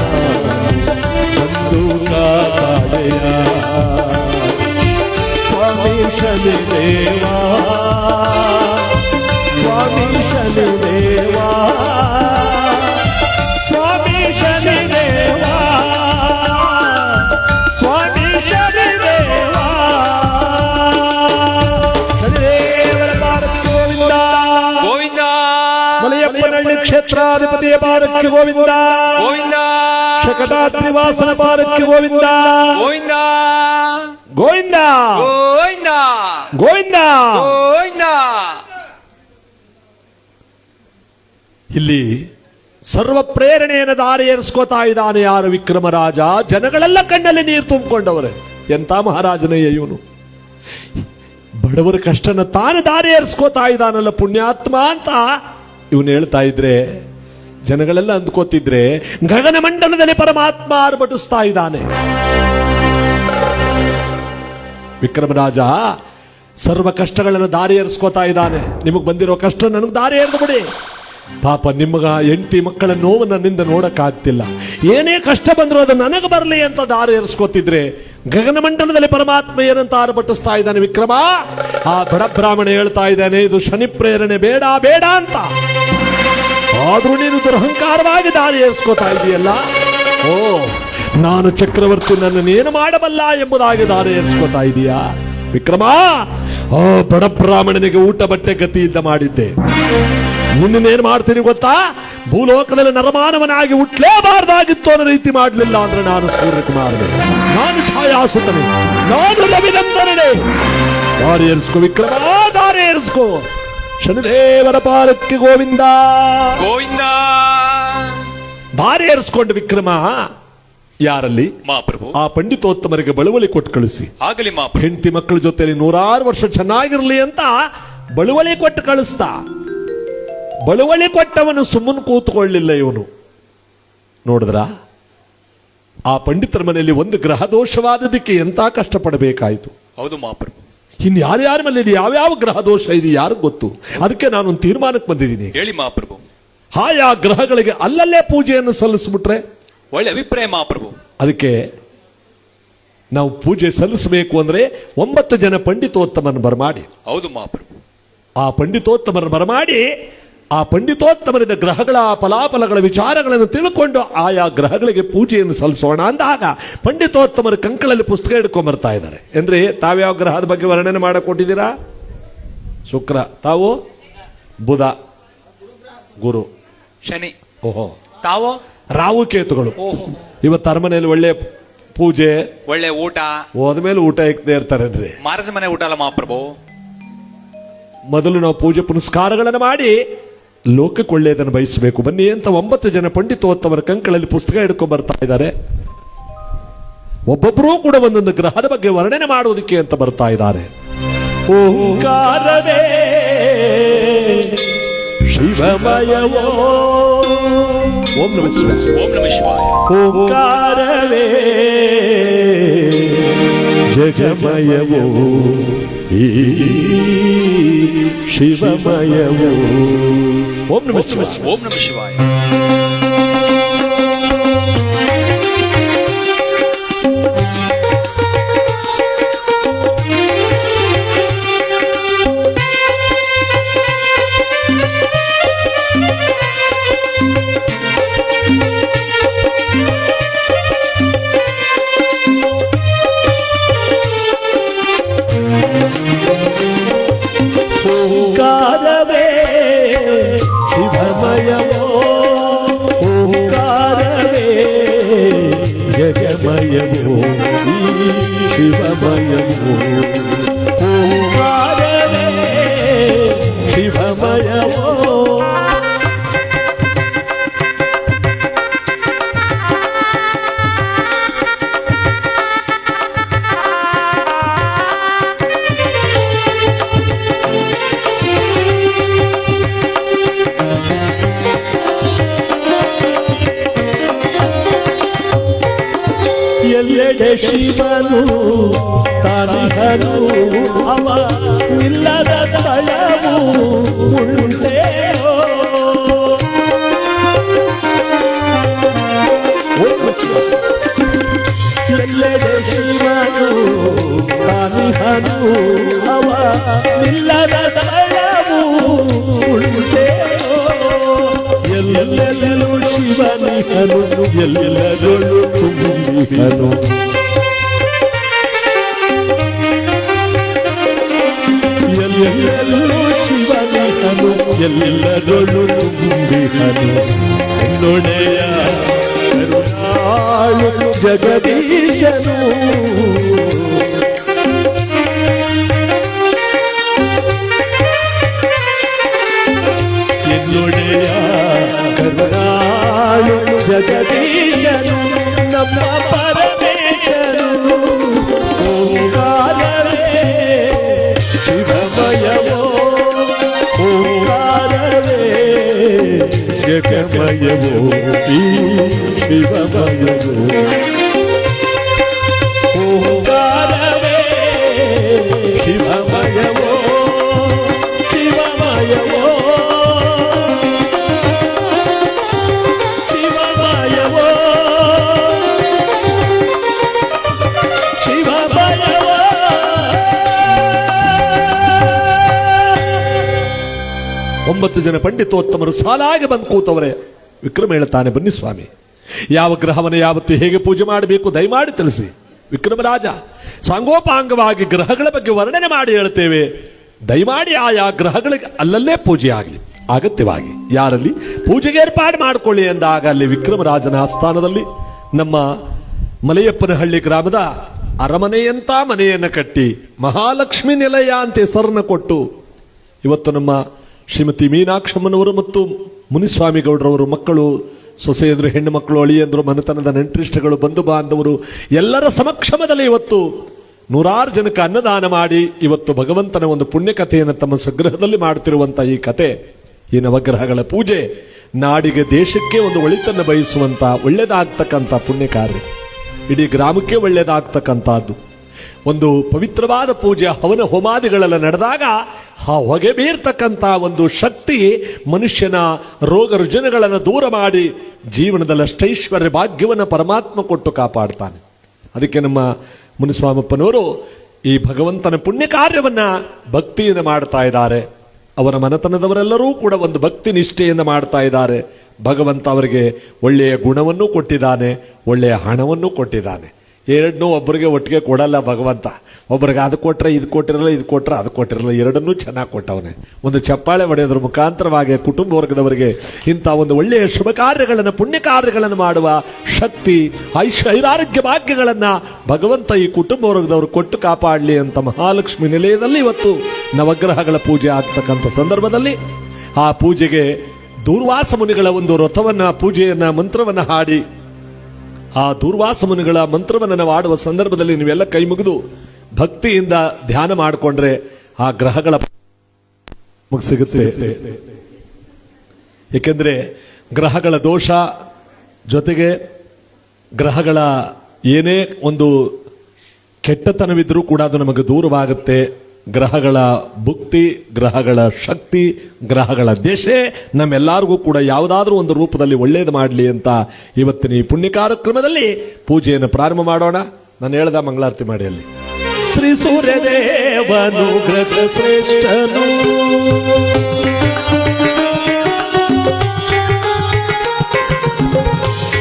ಬಂದು ಕಾಪಾಡೆಯ ಸ್ವಾಮಿ ಶನಿ ದೇವಾ ಸ್ವಾಮಿ ಶನಿ ದೇವಾ ಸ್ವಾಮಿ ಶನಿ ದೇವಾ ಸ್ವಾಮಿ ಶನಿ ದೇವಾ ಕ್ಷೇತ್ರಾಧಿಪತಿಯ ಪಾದಕ್ಕೆ ಗೋವಿಂದ ಗೋವಿಂದ ಶಕಟಾದ್ರಿವಾಸನ ಪಾದಕ್ಕೆ ಗೋವಿಂದ ಗೋವಿಂದ ಗೋವಿಂದ ಗೋವಿಂದ ಗೋವಿಂದ. ಗೋವಿಂದ. ಇಲ್ಲಿ ಸರ್ವ ಪ್ರೇರಣೆಯನ್ನು ದಾರಿ ಏರಿಸ್ಕೋತಾ ಇದ್ದಾನೆ ಯಾರು? ವಿಕ್ರಮರಾಜ. ಜನಗಳೆಲ್ಲ ಕಣ್ಣಲ್ಲಿ ನೀರು ತುಂಬಿಕೊಂಡವರೇ. ಎಂತ ಮಹಾರಾಜನಯ್ಯ ಇವನು! ಬಡವರ ಕಷ್ಟನ ತಾನು ದಾರಿ ಏರಿಸ್ಕೋತಾ ಇದ್ದಾನಲ್ಲ ಪುಣ್ಯಾತ್ಮ ಅಂತ ಇವನು ಹೇಳ್ತಾ ಇದ್ರೆ ಜನಗಳೆಲ್ಲ ಅಂದ್ಕೋತಿದ್ರೆ ಗಗನ ಮಂಡಲದಲ್ಲಿ ಪರಮಾತ್ಮ ಆರ್ಭಟಿಸ್ತಾ ಇದ್ದಾನೆ. ವಿಕ್ರಮರಾಜ ಸರ್ವ ಕಷ್ಟಗಳನ್ನು ದಾರಿ ಏರಿಸ್ಕೋತಾ ಇದ್ದಾನೆ. ನಿಮಗೆ ಬಂದಿರೋ ಕಷ್ಟ ನನಗೆ ದಾರಿ ಎರೆದು ಬಿಡಿ. ಪಾಪ ನಿಮಗ ಹೆಂಡತಿ ಮಕ್ಕಳ ನೋವು ನನ್ನಿಂದ ನೋಡಕ್ಕಾಗ್ತಿಲ್ಲ. ಏನೇ ಕಷ್ಟ ಬಂದರೂ ಅದು ನನಗೆ ಬರಲಿ ಅಂತ ದಾರಿ ಏರಿಸ್ಕೋತಿದ್ರೆ ಗಗನ ಮಂಡಲದಲ್ಲಿ ಪರಮಾತ್ಮ ಏನಂತ ಆರ್ಭಟಿಸ್ತಾ ಇದ್ದಾನೆ ವಿಕ್ರಮ. ಆ ಬಡ ಬ್ರಾಹ್ಮಣ ಹೇಳ್ತಾ ಇದ್ದಾನೆ ಇದು ಶನಿ ಪ್ರೇರಣೆ ಬೇಡ ಬೇಡ ಅಂತ. ಆದ್ರೂ ನೀನು ದುರಹಂಕಾರವಾಗಿ ದಾರಿ ಏರಿಸ್ಕೋತಾ ಇದೆಯಲ್ಲ. ಓ, ನಾನು ಚಕ್ರವರ್ತಿ, ನನ್ನನ್ನೇನು ಮಾಡಬಲ್ಲ ಎಂಬುದಾಗಿ ದಾರಿ ಏರಿಸ್ಕೋತಾ ಇದೀಯಾ ವಿಕ್ರಮ? ಆ ಬಡ ಬ್ರಾಹ್ಮಣನಿಗೆ ಊಟ ಬಟ್ಟೆ ಗತಿಯಿಂದ ಮಾಡಿದ್ದೆ. ನಿನ್ನೇನು ಮಾಡ್ತೀನಿ ಗೊತ್ತಾ? ಭೂಲೋಕದಲ್ಲಿ ನರಮಾನವನಾಗಿ ಹುಟ್ಲೇಬಾರ್ದಾಗಿತ್ತು ಅನ್ನೋ ರೀತಿ ಮಾಡಲಿಲ್ಲ ಅಂದ್ರೆ ನಾನು ಸೂರ್ಯಕುಮಾರನೇ, ನಾನು ಛಾಯಾಸುತನೇ, ನಾನು ರವಿನಂದನೇ. ದಾರಿ ಏರಿಸ್ಕೋ ವಿಕ್ರಮ, ದಾರಿ ಏರಿಸ್ಕೋ. ಶನಿದೇವರ ಪಾದಕ್ಕೆ ಗೋವಿಂದ ಗೋವಿಂದ. ದಾರಿ ಏರಿಸ್ಕೊಂಡು ವಿಕ್ರಮ ಯಾರಲ್ಲಿ? ಮಹಾಪ್ರಭು. ಆ ಪಂಡಿತೋತ್ತಮರಿಗೆ ಬಳುವಳಿ ಕೊಟ್ಟು ಕಳಿಸಿ. ಆಗಲಿ ಮಹಾಪ್ರಭು. ಹೆಂಡತಿ ಮಕ್ಕಳ ಜೊತೆಲಿ 106 ವರ್ಷ ಚೆನ್ನಾಗಿರ್ಲಿ ಅಂತ ಬಳುವಳಿ ಕೊಟ್ಟು ಕಳಿಸ್ತಾ. ಬಳುವಳಿ ಕೊಟ್ಟವನು ಸುಮ್ಮನೆ ಕೂತ್ಕೊಳ್ಳಿಲ್ಲ ಇವನು. ನೋಡಿದ್ರ ಆ ಪಂಡಿತರ ಮನೆಯಲ್ಲಿ ಒಂದು ಗ್ರಹ ದೋಷವಾದದಕ್ಕೆ ಎಂತ ಕಷ್ಟಪಡಬೇಕಾಯಿತು. ಹೌದು ಮಹಾಪ್ರಭು. ಇನ್ನು ಯಾರ್ಯಾರ ಮೇಲೆ ಯಾವ್ಯಾವ ಗ್ರಹ ದೋಷ ಇದೆ ಯಾರಿಗೂ ಗೊತ್ತು. ಅದಕ್ಕೆ ನಾನೊಂದು ತೀರ್ಮಾನಕ್ಕೆ ಬಂದಿದ್ದೀನಿ. ಹೇಳಿ ಮಹಾಪ್ರಭು. ಆಯಾ ಗ್ರಹಗಳಿಗೆ ಅಲ್ಲಲ್ಲೇ ಪೂಜೆಯನ್ನು ಸಲ್ಲಿಸ್ಬಿಟ್ರೆ ಒಳ್ಳೆ ಅಭಿಪ್ರಾಯ ಮಹಾಪ್ರಭು. ಅದಕ್ಕೆ ನಾವು ಪೂಜೆ ಸಲ್ಲಿಸಬೇಕು ಅಂದ್ರೆ 9 ಜನ ಪಂಡಿತೋತ್ತಮರನ್ನು ಬರಮಾಡಿ. ಹೌದು ಮಹಾಪ್ರಭು. ಆ ಪಂಡಿತೋತ್ತಮರನ್ನು ಬರಮಾಡಿ ಆ ಪಂಡಿತೋತ್ತಮರಿದ ಗ್ರಹಗಳ ಫಲಾಫಲಗಳ ವಿಚಾರಗಳನ್ನು ತಿಳ್ಕೊಂಡು ಆಯಾ ಗ್ರಹಗಳಿಗೆ ಪೂಜೆಯನ್ನು ಸಲ್ಲಿಸೋಣ ಅಂದಾಗ ಪಂಡಿತೋತ್ತಮರ ಕಂಕಳಲ್ಲಿ ಪುಸ್ತಕ ಹಿಡ್ಕೊಂಡ್ ಬರ್ತಾ ಇದ್ದಾರೆ. ಏನ್ರಿ, ತಾವ್ಯಾವ ಗ್ರಹದ ಬಗ್ಗೆ ವರ್ಣನೆ ಮಾಡಕ್ ಕೊಟ್ಟಿದ್ದೀರಾ? ಶುಕ್ರ, ತಾವು ಬುಧ, ಗುರು, ಶನಿ. ಓಹೋ, ತಾವು ರಾಹು, ಕೇತುಗಳು. ಓಹೋ. ಇವತ್ತು ಅರಮನೆಯಲ್ಲಿ ಒಳ್ಳೆ ಪೂಜೆ, ಒಳ್ಳೆ ಊಟ, ಹೋದ್ಮೇಲೆ ಊಟ ಇಕ್ಕದೆ ಇರ್ತಾರೇನ್ರಿ. ಮಾರಸ ಮನೆ ಊಟ ಅಲ್ಲ ಮಹಾಪ್ರಭು. ಮೊದಲು ನಾವು ಪೂಜೆ ಪುನಸ್ಕಾರಗಳನ್ನು ಮಾಡಿ ಲೋಕಕ್ಕೆ ಒಳ್ಳೆಯದನ್ನು ಬಯಸಬೇಕು ಬನ್ನಿ ಅಂತ 9 ಜನ ಪಂಡಿತೋತ್ತಮರ ಕಂಕಳಲ್ಲಿ ಪುಸ್ತಕ ಹಿಡ್ಕೊಂಡ್ ಬರ್ತಾ ಇದ್ದಾರೆ. ಒಬ್ಬೊಬ್ಬರೂ ಕೂಡ ಒಂದೊಂದು ಗ್ರಹದ ಬಗ್ಗೆ ವರ್ಣನೆ ಮಾಡುವುದಕ್ಕೆ ಅಂತ ಬರ್ತಾ ಇದ್ದಾರೆ. ಓಂಕಾರವೇ ಶಿವಮಯವೋ, ಓಂ ನಮಃ ಶಿವಾಯ. ಓಂ ನಮಃ ಶಿವಾಯ. ಓಂಕಾರವೇ ಜಗಮಯವೋ, ಈ ಶಿವಮಯವೋ. ಓಂ ನಮಃ ಶಿವಾಯ. ಓಂ ನಮಃ ಶಿವಾಯ. ಓಂಕಾರವೇ ಶಿವಮಯವೋ, ಓಂಕಾರವೇ ಜಗಮಯವೋ, ಈ ಶಿವಮಯವೋ. ಓಂಕಾರವೇ ಶಿವಮಯವೋ. ಎಲ್ಲೆಡೆ ಶಿವನು ತಾನಿಹನು, ಅವ ಇಲ್ಲದ ಸ್ಥಳವು ಉಂಟೇನೋ. ಎಲ್ಲೆಡೆ ಶಿವನು ತಾನಿಹನು, ಅವ ಇಲ್ಲದ ಸ್ಥಳವು ಉಂಟೇನೋ. ಎಲ್ಲೆಲ್ಲೂ ಶಿವನಿಹನು, ಎಲ್ಲೆಲ್ಲದೊಳು ತುಂಬಿಹನು. ಎಲ್ಲೆಲ್ಲೂ ಶಿವನಿಹನು, ಎಲ್ಲದೊಳು ತುಂಬಿಹನು ಎನ್ನೊಡೆಯ ಕರುಣಾಳು ಜಗದೀಶನು ಎನ್ನೊಡೆಯ ಕರುಣಾಳು ಜಗದೀಶನು ನಮ್ಮ ಪರಮೇಶನು ಓಂಕಾರವೇ ಶಿವಮಯವೋ ಓಂಕಾರವೇ ಜಗಮಯವೋ ಈ ಶಿವಮಯವೋ ಓಂಕಾರವೇ ಶಿವಮಯವೋ ಶಿವಮಯವೋ ಶಿವಮಯವೋ ಶಿವಮಯವೋ. ಒಂಬತ್ತು ಜನ ಪಂಡಿತೋತ್ತಮರು ಸಾಲಾಗಿ ಬಂದು ಕೂತವರೇ. ವಿಕ್ರಮ ಹೇಳ್ತಾನೆ, ಬನ್ನಿ ಸ್ವಾಮಿ, ಯಾವ ಗ್ರಹವನ್ನು ಯಾವತ್ತು ಹೇಗೆ ಪೂಜೆ ಮಾಡಬೇಕು ದಯಮಾಡಿ ತಿಳಿಸಿ. ವಿಕ್ರಮರಾಜ, ಸಾಂಗೋಪಾಂಗವಾಗಿ ಗ್ರಹಗಳ ಬಗ್ಗೆ ವರ್ಣನೆ ಮಾಡಿ ಹೇಳ್ತೇವೆ, ದಯಮಾಡಿ ಆಯಾ ಗ್ರಹಗಳಿಗೆ ಅಲ್ಲಲ್ಲೇ ಪೂಜೆ ಆಗಲಿ, ಅಗತ್ಯವಾಗಿ ಯಾರಲ್ಲಿ ಪೂಜೆಗೆ ಏರ್ಪಾಡು ಮಾಡಿಕೊಳ್ಳಿ ಎಂದಾಗ ಅಲ್ಲಿ ವಿಕ್ರಮರಾಜನ ಆಸ್ಥಾನದಲ್ಲಿ ನಮ್ಮ ಮಲೆಯಪ್ಪನಹಳ್ಳಿ ಗ್ರಾಮದ ಅರಮನೆಯಂತ ಮನೆಯನ್ನು ಕಟ್ಟಿ ಮಹಾಲಕ್ಷ್ಮಿ ನಿಲಯ ಅಂತ ಹೆಸರನ್ನು ಕೊಟ್ಟು ಇವತ್ತು ನಮ್ಮ ಶ್ರೀಮತಿ ಮೀನಾಕ್ಷಮ್ಮನವರು ಮತ್ತು ಮುನಿಸ್ವಾಮಿ ಗೌಡ್ರವರು ಮಕ್ಕಳು, ಸೊಸೆಯಂದ್ರು, ಹೆಣ್ಣು ಮಕ್ಕಳು, ಅಳಿಯಂದ್ರು, ಮನೆತನದ ನೆಂಟರಿಷ್ಟಗಳು, ಬಂಧು ಬಾಂಧವರು ಎಲ್ಲರ ಸಮಕ್ಷಮದಲ್ಲಿ ಇವತ್ತು ನೂರಾರು ಜನಕ್ಕೆ ಅನ್ನದಾನ ಮಾಡಿ ಇವತ್ತು ಭಗವಂತನ ಒಂದು ಪುಣ್ಯಕಥೆಯನ್ನು ತಮ್ಮ ಸ್ವಗೃಹದಲ್ಲಿ ಮಾಡುತ್ತಿರುವಂತಹ ಈ ಕತೆ, ಈ ನವಗ್ರಹಗಳ ಪೂಜೆ ನಾಡಿಗೆ ದೇಶಕ್ಕೆ ಒಂದು ಒಳಿತನ್ನು ಬಯಸುವಂತ ಒಳ್ಳೆದಾಗ್ತಕ್ಕಂಥ ಪುಣ್ಯ ಕಾರ್ಯ, ಇಡೀ ಗ್ರಾಮಕ್ಕೆ ಒಳ್ಳೆದಾಗ್ತಕ್ಕಂಥದ್ದು. ಒಂದು ಪವಿತ್ರವಾದ ಪೂಜೆ ಹವನ ಹೋಮಾದಿಗಳೆಲ್ಲ ನಡೆದಾಗ ಆ ಹೊಗೆ ಬೀರ್ತಕ್ಕಂಥ ಒಂದು ಶಕ್ತಿ ಮನುಷ್ಯನ ರೋಗ ರುಜಿನಗಳನ್ನು ದೂರ ಮಾಡಿ ಜೀವನದಲ್ಲಿ ಅಷ್ಟೈಶ್ವರ್ಯ ಭಾಗ್ಯವನ್ನು ಪರಮಾತ್ಮ ಕೊಟ್ಟು ಕಾಪಾಡ್ತಾನೆ. ಅದಕ್ಕೆ ನಮ್ಮ ಮುನಿಸ್ವಾಮಪ್ಪನವರು ಈ ಭಗವಂತನ ಪುಣ್ಯ ಕಾರ್ಯವನ್ನ ಭಕ್ತಿಯಿಂದ ಮಾಡ್ತಾ ಇದ್ದಾರೆ. ಅವರ ಮನೆತನದವರೆಲ್ಲರೂ ಕೂಡ ಒಂದು ಭಕ್ತಿ ನಿಷ್ಠೆಯಿಂದ ಮಾಡ್ತಾ ಇದ್ದಾರೆ. ಭಗವಂತ ಅವರಿಗೆ ಒಳ್ಳೆಯ ಗುಣವನ್ನು ಕೊಟ್ಟಿದ್ದಾನೆ, ಒಳ್ಳೆಯ ಹಣವನ್ನು ಕೊಟ್ಟಿದ್ದಾನೆ. ಎರಡನ್ನೂ ಒಬ್ಬರಿಗೆ ಒಟ್ಟಿಗೆ ಕೊಡಲ್ಲ ಭಗವಂತ. ಒಬ್ಬರಿಗೆ ಅದು ಕೊಟ್ಟರೆ ಇದು ಕೊಟ್ಟಿರಲ್ಲ, ಇದು ಕೊಟ್ಟರೆ ಅದು ಕೊಟ್ಟಿರಲ್ಲ, ಎರಡನ್ನೂ ಚೆನ್ನಾಗಿ ಕೊಟ್ಟವನೇ. ಒಂದು ಚಪ್ಪಾಳೆ ಹೊಡೆಯೋದ್ರ ಮುಖಾಂತರವಾಗಿ ಕುಟುಂಬ ವರ್ಗದವರಿಗೆ ಇಂಥ ಒಂದು ಒಳ್ಳೆಯ ಶುಭ ಕಾರ್ಯಗಳನ್ನು ಪುಣ್ಯ ಕಾರ್ಯಗಳನ್ನು ಮಾಡುವ ಶಕ್ತಿ, ಐರಾರೋಗ್ಯ ಭಾಗ್ಯಗಳನ್ನು ಭಗವಂತ ಈ ಕುಟುಂಬ ವರ್ಗದವರು ಕೊಟ್ಟು ಕಾಪಾಡಲಿ ಅಂತ ಮಹಾಲಕ್ಷ್ಮಿ ನಿಲಯದಲ್ಲಿ ಇವತ್ತು ನವಗ್ರಹಗಳ ಪೂಜೆ ಆಗ್ತಕ್ಕಂಥ ಸಂದರ್ಭದಲ್ಲಿ ಆ ಪೂಜೆಗೆ ದೂರ್ವಾಸ ಮುನಿಗಳ ಒಂದು ರಥವನ್ನ ಪೂಜೆಯನ್ನ ಮಂತ್ರವನ್ನ ಹಾಡಿ ಆ ದೂರ್ವಾಸ ಮುನಿಗಳ ಮಂತ್ರವನ್ನು ನಾವು ಆಡುವ ಸಂದರ್ಭದಲ್ಲಿ ನೀವೆಲ್ಲ ಕೈ ಮುಗಿದು ಭಕ್ತಿಯಿಂದ ಧ್ಯಾನ ಮಾಡಿಕೊಂಡ್ರೆ ಆ ಗ್ರಹಗಳ ಸಿಗುತ್ತೆ. ಏಕೆಂದ್ರೆ ಗ್ರಹಗಳ ದೋಷ ಜೊತೆಗೆ ಗ್ರಹಗಳ ಏನೇ ಒಂದು ಕೆಟ್ಟತನವಿದ್ರೂ ಕೂಡ ಅದು ನಮಗೆ ದೂರವಾಗುತ್ತೆ. ಗ್ರಹಗಳ ಭುಕ್ತಿ, ಗ್ರಹಗಳ ಶಕ್ತಿ, ಗ್ರಹಗಳ ದೇಶೆ ನಮ್ಮೆಲ್ಲರಿಗೂ ಕೂಡ ಯಾವುದಾದ್ರೂ ಒಂದು ರೂಪದಲ್ಲಿ ಒಳ್ಳೆಯದು ಮಾಡಲಿ ಅಂತ ಇವತ್ತಿನ ಈ ಪುಣ್ಯ ಕಾರ್ಯಕ್ರಮದಲ್ಲಿ ಪೂಜೆಯನ್ನು ಪ್ರಾರಂಭ ಮಾಡೋಣ. ನಾನು ಹೇಳ್ದ ಮಂಗಳಾರತಿ ಮಾಡಿ ಅಲ್ಲಿ ಶ್ರೀ ಸೂರ್ಯದೇವನು ಗ್ರಹ ಶ್ರೇಷ್ಠನು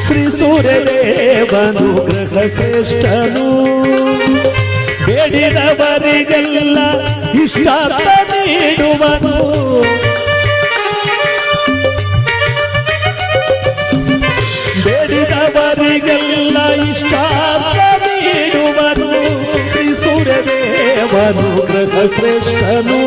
ಶ್ರೀ ಸೂರ್ಯದೇವನು ಗ್ರಹ ಶ್ರೇಷ್ಠನು ಬೇಡಿದವರಿಗೆಲ್ಲ ಇಷ್ಟಾರ್ಥ ನೀಡುವನು ಬೇಡಿದವರಿಗೆಲ್ಲ ಇಷ್ಟಾರ್ಥ ನೀಡುವನು ಶ್ರೀ ಸೂರ್ಯದೇವನು ಗ್ರಹ ಶ್ರೇಷ್ಠನು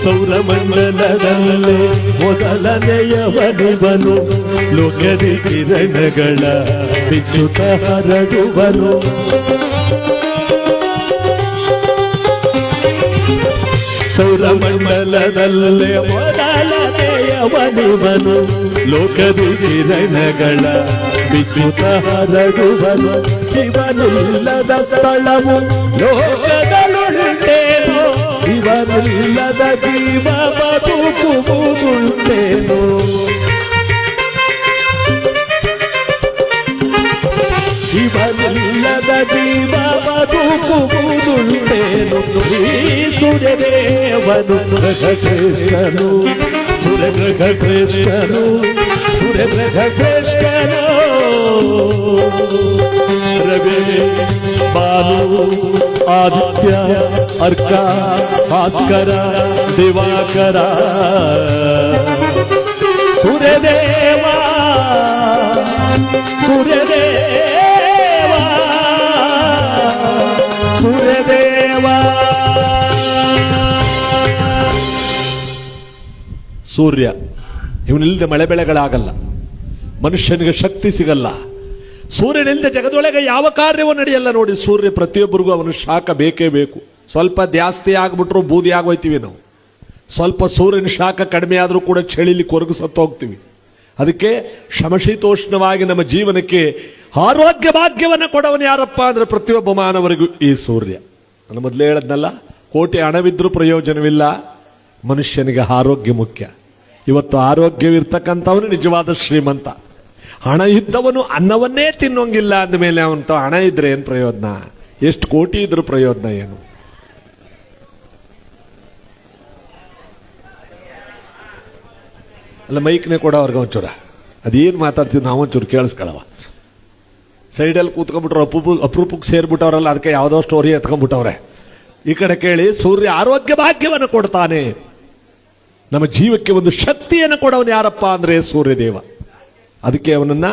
ಸೌರಮಂಡಲದಲ್ಲೇ ಮೊದಲನೆಯವನಿವನು ಲೋಕದಿ ಕಿರಣಗಳ ಬಿಚ್ಚುತ ಹರಡುವನು ಸೌರಮಂಡಲದಲ್ಲೇ ಮೊದಲನೆಯವನಿವನು ಲೋಕದಿ ಕಿರಣಗಳ ಬಿಚ್ಚುತ ಹರಡುವನು ಇವನಿಲ್ಲದ ಸ್ಥಳವು ಲೋಕದಲ್ಲುಂಟೇನೋ ಇವನಿಲ್ಲದ ಜೀವ ಬದುಕುವುದುಂಟೇನೋ ಇವನಿಲ್ಲದ ಜೀವ ಬದುಕುವುದುಂಟೇನೋ ಈ ಸೂರ್ಯದೇವನು ಗ್ರಹಶ್ರೇಷ್ಠನು ಸುರಗೃಹ ಶ್ರೇಷ್ಠನು ಸುರಗೃಹ ಶ್ರೇಷ್ಠನು ರವಿ ಬಾಲು ಆದಿತ್ಯ ಅರ್ಕ ಭಾಸ್ಕರ ದಿವಾಕರ ಸೂರ್ಯದೇವ ಸೂರ್ಯದೇವ ಸೂರ್ಯದೇವ ಸೂರ್ಯ ಇವನಿಲ್ಲದೆ ಮಳೆ ಬೆಳೆಗಳಾಗಲ್ಲ, ಮನುಷ್ಯನಿಗೆ ಶಕ್ತಿ ಸಿಗಲ್ಲ. ಸೂರ್ಯನಿಲ್ಲದೆ ಜಗದೊಳಗೆ ಯಾವ ಕಾರ್ಯವೂ ನಡೆಯಲ್ಲ. ನೋಡಿ, ಸೂರ್ಯ ಪ್ರತಿಯೊಬ್ಬರಿಗೂ ಅವನು ಶಾಖ ಬೇಕೇ ಬೇಕು. ಸ್ವಲ್ಪ ಜಾಸ್ತಿ ಆಗ್ಬಿಟ್ರು ಬೂದಿ ಆಗೋಯ್ತೀವಿ ನಾವು. ಸ್ವಲ್ಪ ಸೂರ್ಯನ ಶಾಖ ಕಡಿಮೆ ಆದರೂ ಕೂಡ ಚಳಿಲಿ ಕೊರಗು ಸತ್ತು ಹೋಗ್ತೀವಿ. ಅದಕ್ಕೆ ಶಮಶೀತೋಷ್ಣವಾಗಿ ನಮ್ಮ ಜೀವನಕ್ಕೆ ಆರೋಗ್ಯ ಭಾಗ್ಯವನ್ನು ಕೊಡವನು ಯಾರಪ್ಪ ಅಂದ್ರೆ ಪ್ರತಿಯೊಬ್ಬ ಮಾನವರಿಗೂ ಈ ಸೂರ್ಯ. ನಾನು ಮೊದಲೇ ಹೇಳದ್ನಲ್ಲ, ಕೋಟಿ ಹಣವಿದ್ರೂ ಪ್ರಯೋಜನವಿಲ್ಲ, ಮನುಷ್ಯನಿಗೆ ಆರೋಗ್ಯ ಮುಖ್ಯ. ಇವತ್ತು ಆರೋಗ್ಯವಿರ್ತಕ್ಕಂಥವನು ನಿಜವಾದ ಶ್ರೀಮಂತ. ಹಣ ಇದ್ದವನು ಅನ್ನವನ್ನೇ ತಿನ್ನೋಂಗಿಲ್ಲ ಅಂದಮೇಲೆ ಅವನ ಹಣ ಇದ್ರೆ ಏನು ಪ್ರಯೋಜನ? ಎಷ್ಟು ಕೋಟಿ ಇದ್ರೂ ಪ್ರಯೋಜನ ಏನು? ಅಲ್ಲ, ಮೈಕ್ನೇ ಕೊಡ ಅವ್ರಿಗೆ ಒಂಚೂರ, ಅದೇನು ಮಾತಾಡ್ತೀವಿ ನಾವು ಒಂಚೂರು ಕೇಳಿಸ್ಕೊಳವ. ಸೈಡಲ್ಲಿ ಕೂತ್ಕೊಂಡ್ಬಿಟ್ರು, ಅಪರೂಪಕ್ಕೆ ಸೇರ್ಬಿಟ್ಟವ್ರಲ್ಲ, ಅದಕ್ಕೆ ಯಾವುದೋ ಸ್ಟೋರಿ ಎತ್ಕೊಂಡ್ಬಿಟ್ಟವ್ರೆ. ಈ ಕಡೆ ಕೇಳಿ, ಸೂರ್ಯ ಆರೋಗ್ಯ ಭಾಗ್ಯವನ್ನು ಕೊಡ್ತಾನೆ. ನಮ್ಮ ಜೀವಕ್ಕೆ ಒಂದು ಶಕ್ತಿಯನ್ನು ಕೊಡವನು ಯಾರಪ್ಪ ಅಂದ್ರೆ ಸೂರ್ಯದೇವ. ಅದಕ್ಕೆ ಅವನನ್ನ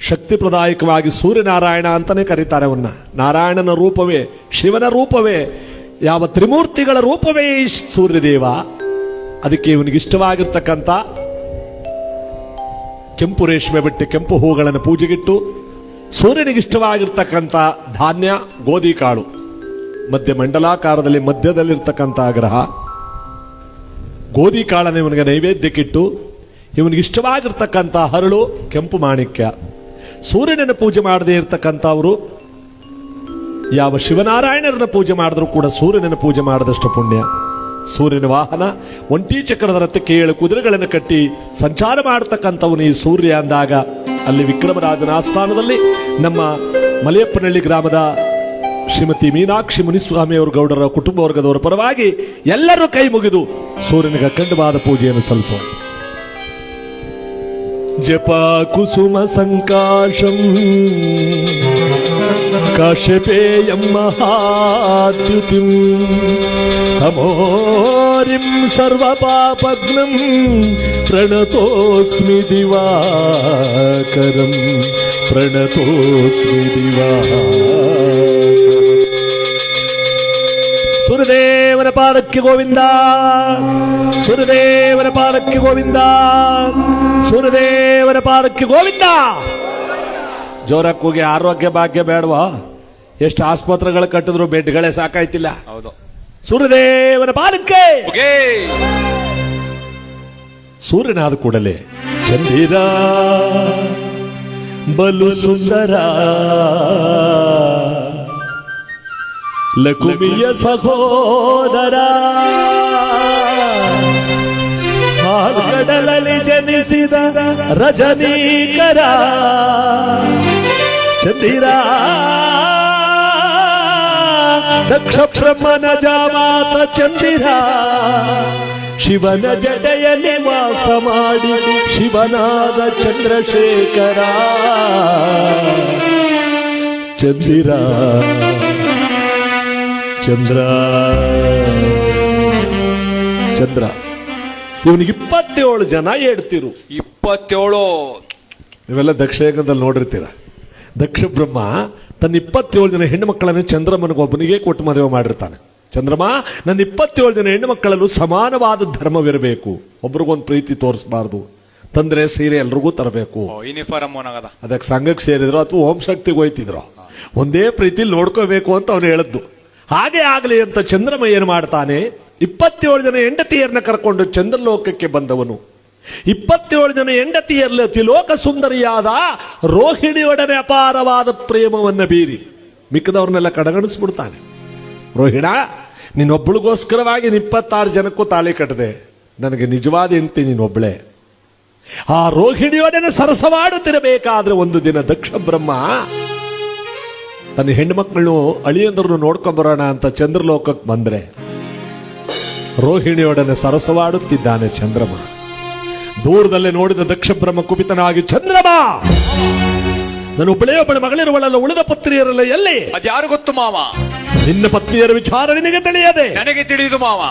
ಶಕ್ತಿ ಪ್ರದಾಯಕವಾಗಿ ಸೂರ್ಯನಾರಾಯಣ ಅಂತಾನೆ ಕರೀತಾರೆ. ಅವನ್ನ ನಾರಾಯಣನ ರೂಪವೇ, ಶಿವನ ರೂಪವೇ, ಯಾವ ತ್ರಿಮೂರ್ತಿಗಳ ರೂಪವೇ ಈ ಸೂರ್ಯದೇವ. ಅದಕ್ಕೆ ಇವನಿಗೆ ಇಷ್ಟವಾಗಿರ್ತಕ್ಕಂಥ ಕೆಂಪು ರೇಷ್ಮೆ ಬಟ್ಟೆ, ಕೆಂಪು ಹೂಗಳನ್ನು ಪೂಜೆಗಿಟ್ಟು, ಸೂರ್ಯನಿಗೆ ಇಷ್ಟವಾಗಿರ್ತಕ್ಕಂಥ ಧಾನ್ಯ ಗೋಧಿ ಕಾಳು, ಮಧ್ಯ ಮಂಡಲಾಕಾರದಲ್ಲಿ ಮಧ್ಯದಲ್ಲಿರ್ತಕ್ಕಂಥ ಗ್ರಹ ಗೋಧಿ ಕಾಳನ್ನು ಇವನಿಗೆ ನೈವೇದ್ಯಕ್ಕಿಟ್ಟು, ಇವನಿಗೆ ಇಷ್ಟವಾಗಿರ್ತಕ್ಕಂಥ ಹರಳು ಕೆಂಪು ಮಾಣಿಕ್ಯ. ಸೂರ್ಯನನ್ನು ಪೂಜೆ ಮಾಡದೇ ಇರ್ತಕ್ಕಂಥವರು ಯಾವ ಶಿವನಾರಾಯಣರನ್ನ ಪೂಜೆ ಮಾಡಿದ್ರು ಕೂಡ ಸೂರ್ಯನನ್ನು ಪೂಜೆ ಮಾಡಿದಷ್ಟು ಪುಣ್ಯ. ಸೂರ್ಯನ ವಾಹನ ಒಂಟಿ ಚಕ್ರದ ರಥಕ್ಕೆ 7 ಕುದುರೆಗಳನ್ನು ಕಟ್ಟಿ ಸಂಚಾರ ಮಾಡತಕ್ಕಂಥವನು ಈ ಸೂರ್ಯ ಅಂದಾಗ, ಅಲ್ಲಿ ವಿಕ್ರಮರಾಜನ ಆಸ್ಥಾನದಲ್ಲಿ ನಮ್ಮ ಮಲೆಯಪ್ಪನಹಳ್ಳಿ ಗ್ರಾಮದ ಶ್ರೀಮತಿ ಮೀನಾಕ್ಷಿ ಮುನಿಸ್ವಾಮಿಯವರು ಗೌಡರ ಕುಟುಂಬ ವರ್ಗದವರ ಪರವಾಗಿ ಎಲ್ಲರೂ ಕೈ ಮುಗಿದು ಸೂರ್ಯನಿಗೆ ಅಖಂಡವಾದ ಪೂಜೆಯನ್ನು ಸಲ್ಲಿಸೋಣ. ಜಪ ಕುಸುಮ ಸಂಕಾಶಂ ಕಾಶ್ಯಪೇಯಂ ಮಹಾದ್ಯುತಿಂ ತಮೋರಿಂ ಸರ್ವಪಾಪಗ್ನಂ ಪ್ರಣತೋಸ್ಮಿ ದಿವಾಕರಂ ಪ್ರಣತೋಸ್ಮಿ ದಿವಾಕರಂ. ಸೂರ್ಯದೇವನ ಪಾದಕ್ಕೆ ಗೋವಿಂದ, ಸೂರ್ಯದೇವನ ಪಾದಕ್ಕೆ ಗೋವಿಂದ, ಸೂರ್ಯದೇವನ ಪಾದಕ್ಕೆ ಗೋವಿಂದ. ಜೋರಕ್ಕೆ ಹೋಗಿ ಆರೋಗ್ಯ ಭಾಗ್ಯ ಬೇಡವಾ? ಎಷ್ಟು ಆಸ್ಪತ್ರೆಗಳು ಕಟ್ಟಿದ್ರು ಬೆಡ್ಗಳೇ ಸಾಕಾಯ್ತಿಲ್ಲ. ಹೌದು. ಸೂರ್ಯದೇವನ ಪಾದಕ್ಕೆ. ಓಕೆ. ಸೂರ್ಯನಾದ ಕೂಡಲೇ ಚಂದಿರ ಬಲು ಸುಂದರ ಲಕುಮಿಯ ಸಹೋದರ ಹಾಲ್ಗಡಲಲ್ಲಿ ಜನಿಸಿದ ರಜನೀಕರ ಚಂದಿರ ದಕ್ಷ ಬ್ರಹ್ಮನ ಜಾಮಾತ ಚಂದಿರ ಶಿವನ ಜಡೆಯಲ್ಲಿ ವಾಸ ಮಾಡಿ ಶಿವನಾದ ಚಂದ್ರಶೇಖರ ಚಂದಿರ ಚಂದ್ರ ಚಂದ್ರ ಇವನಿಗೆ 27 ಜನ ಹೇಳ್ತಿರು. 27. ನೀವೆಲ್ಲ ದಕ್ಷಯಜ್ಞದಲ್ಲಿ ನೋಡಿರ್ತೀರ. ದಕ್ಷ ಬ್ರಹ್ಮ ತನ್ನ 27 ಜನ ಹೆಣ್ಣು ಮಕ್ಕಳನ್ನು ಚಂದ್ರಮನಿಗೊಬ್ಬನಿಗೆ ಕೊಟ್ಟು ಮದುವೆ ಮಾಡಿರ್ತಾನೆ. ಚಂದ್ರಮ, ನನ್ನ 27 ಜನ ಹೆಣ್ಣು ಮಕ್ಕಳಲ್ಲೂ ಸಮಾನವಾದ ಧರ್ಮವಿರಬೇಕು, ಒಬ್ರಿಗೊಂದು ಪ್ರೀತಿ ತೋರಿಸಬಾರ್ದು, ತಂದ್ರೆ ಸೀರೆ ಎಲ್ರಿಗೂ ತರಬೇಕು. ಯೂನಿಫಾರ್ಮ್ ಆಗದ. ಅದಕ್ಕೆ ಸಂಘಕ್ಕೆ ಸೇರಿದ್ರು ಅಥವಾ ಓಂ ಶಕ್ತಿಗೆ ಹೋಯ್ತಿದ್ರು, ಒಂದೇ ಪ್ರೀತಿಲಿ ನೋಡ್ಕೋಬೇಕು ಅಂತ ಅವನು ಹೇಳದ್ದು. ಹಾಗೆ ಆಗಲಿ ಅಂತ ಚಂದ್ರಮ ಏನು ಮಾಡ್ತಾನೆ, 27 ಜನ ಹೆಂಡತಿಯರನ್ನ ಕರ್ಕೊಂಡು ಚಂದ್ರಲೋಕಕ್ಕೆ ಬಂದವನು. 27 ಜನ ಹೆಂಡತಿಯರಲ್ಲಿ ಅತಿಲೋಕ ಸುಂದರಿಯಾದ ರೋಹಿಣಿಯೊಡನೆ ಅಪಾರವಾದ ಪ್ರೇಮವನ್ನ ಬೀರಿ ಮಿಕ್ಕದವ್ರನ್ನೆಲ್ಲ ಕಡೆಗಣಿಸ್ಬಿಡ್ತಾನೆ. ರೋಹಿಣ, ನೀನೊಬ್ಬಳಿಗೋಸ್ಕರವಾಗಿ 26 ಜನಕ್ಕೂ ತಾಳಿ ಕಟ್ಟದೆ, ನನಗೆ ನಿಜವಾದ ಹೆಂಡತಿ ನೀನೊಬ್ಬಳೆ. ಆ ರೋಹಿಣಿಯೊಡನೆ ಸರಸವಾಡುತ್ತಿರಬೇಕಾದ್ರೆ ಒಂದು ದಿನ ದಕ್ಷ ಬ್ರಹ್ಮ ತನ್ನ ಹೆಣ್ಣುಮಕ್ಕಳನ್ನು ಅಳಿಯಂದ್ರನ್ನು ನೋಡ್ಕೊಂಬರೋಣ ಅಂತ ಚಂದ್ರಲೋಕಕ್ಕೆ ಬಂದ್ರೆ ರೋಹಿಣಿಯೊಡನೆ ಸರಸವಾಡುತ್ತಿದ್ದಾನೆ ಚಂದ್ರಮ. ದೂರದಲ್ಲೇ ನೋಡಿದ ದಕ್ಷ ಬ್ರಹ್ಮ ಕುಪಿತನಾಗಿ, ಚಂದ್ರಮ, ನಾನು ಒಬ್ಬಳೇ ಒಬ್ಬಳ ಮಗಳಿರುವಳಲ್ಲ, ಉಳಿದ ಪತ್ನಿಯರಲ್ಲ ಎಲ್ಲಿ? ಅದ್ಯಾರು ಗೊತ್ತು ಮಾವ? ನಿನ್ನ ಪತ್ನಿಯರ ವಿಚಾರ ನಿನಗೆ ತಿಳಿಯದೆ? ನನಗೆ ತಿಳಿಯುದು ಮಾವ.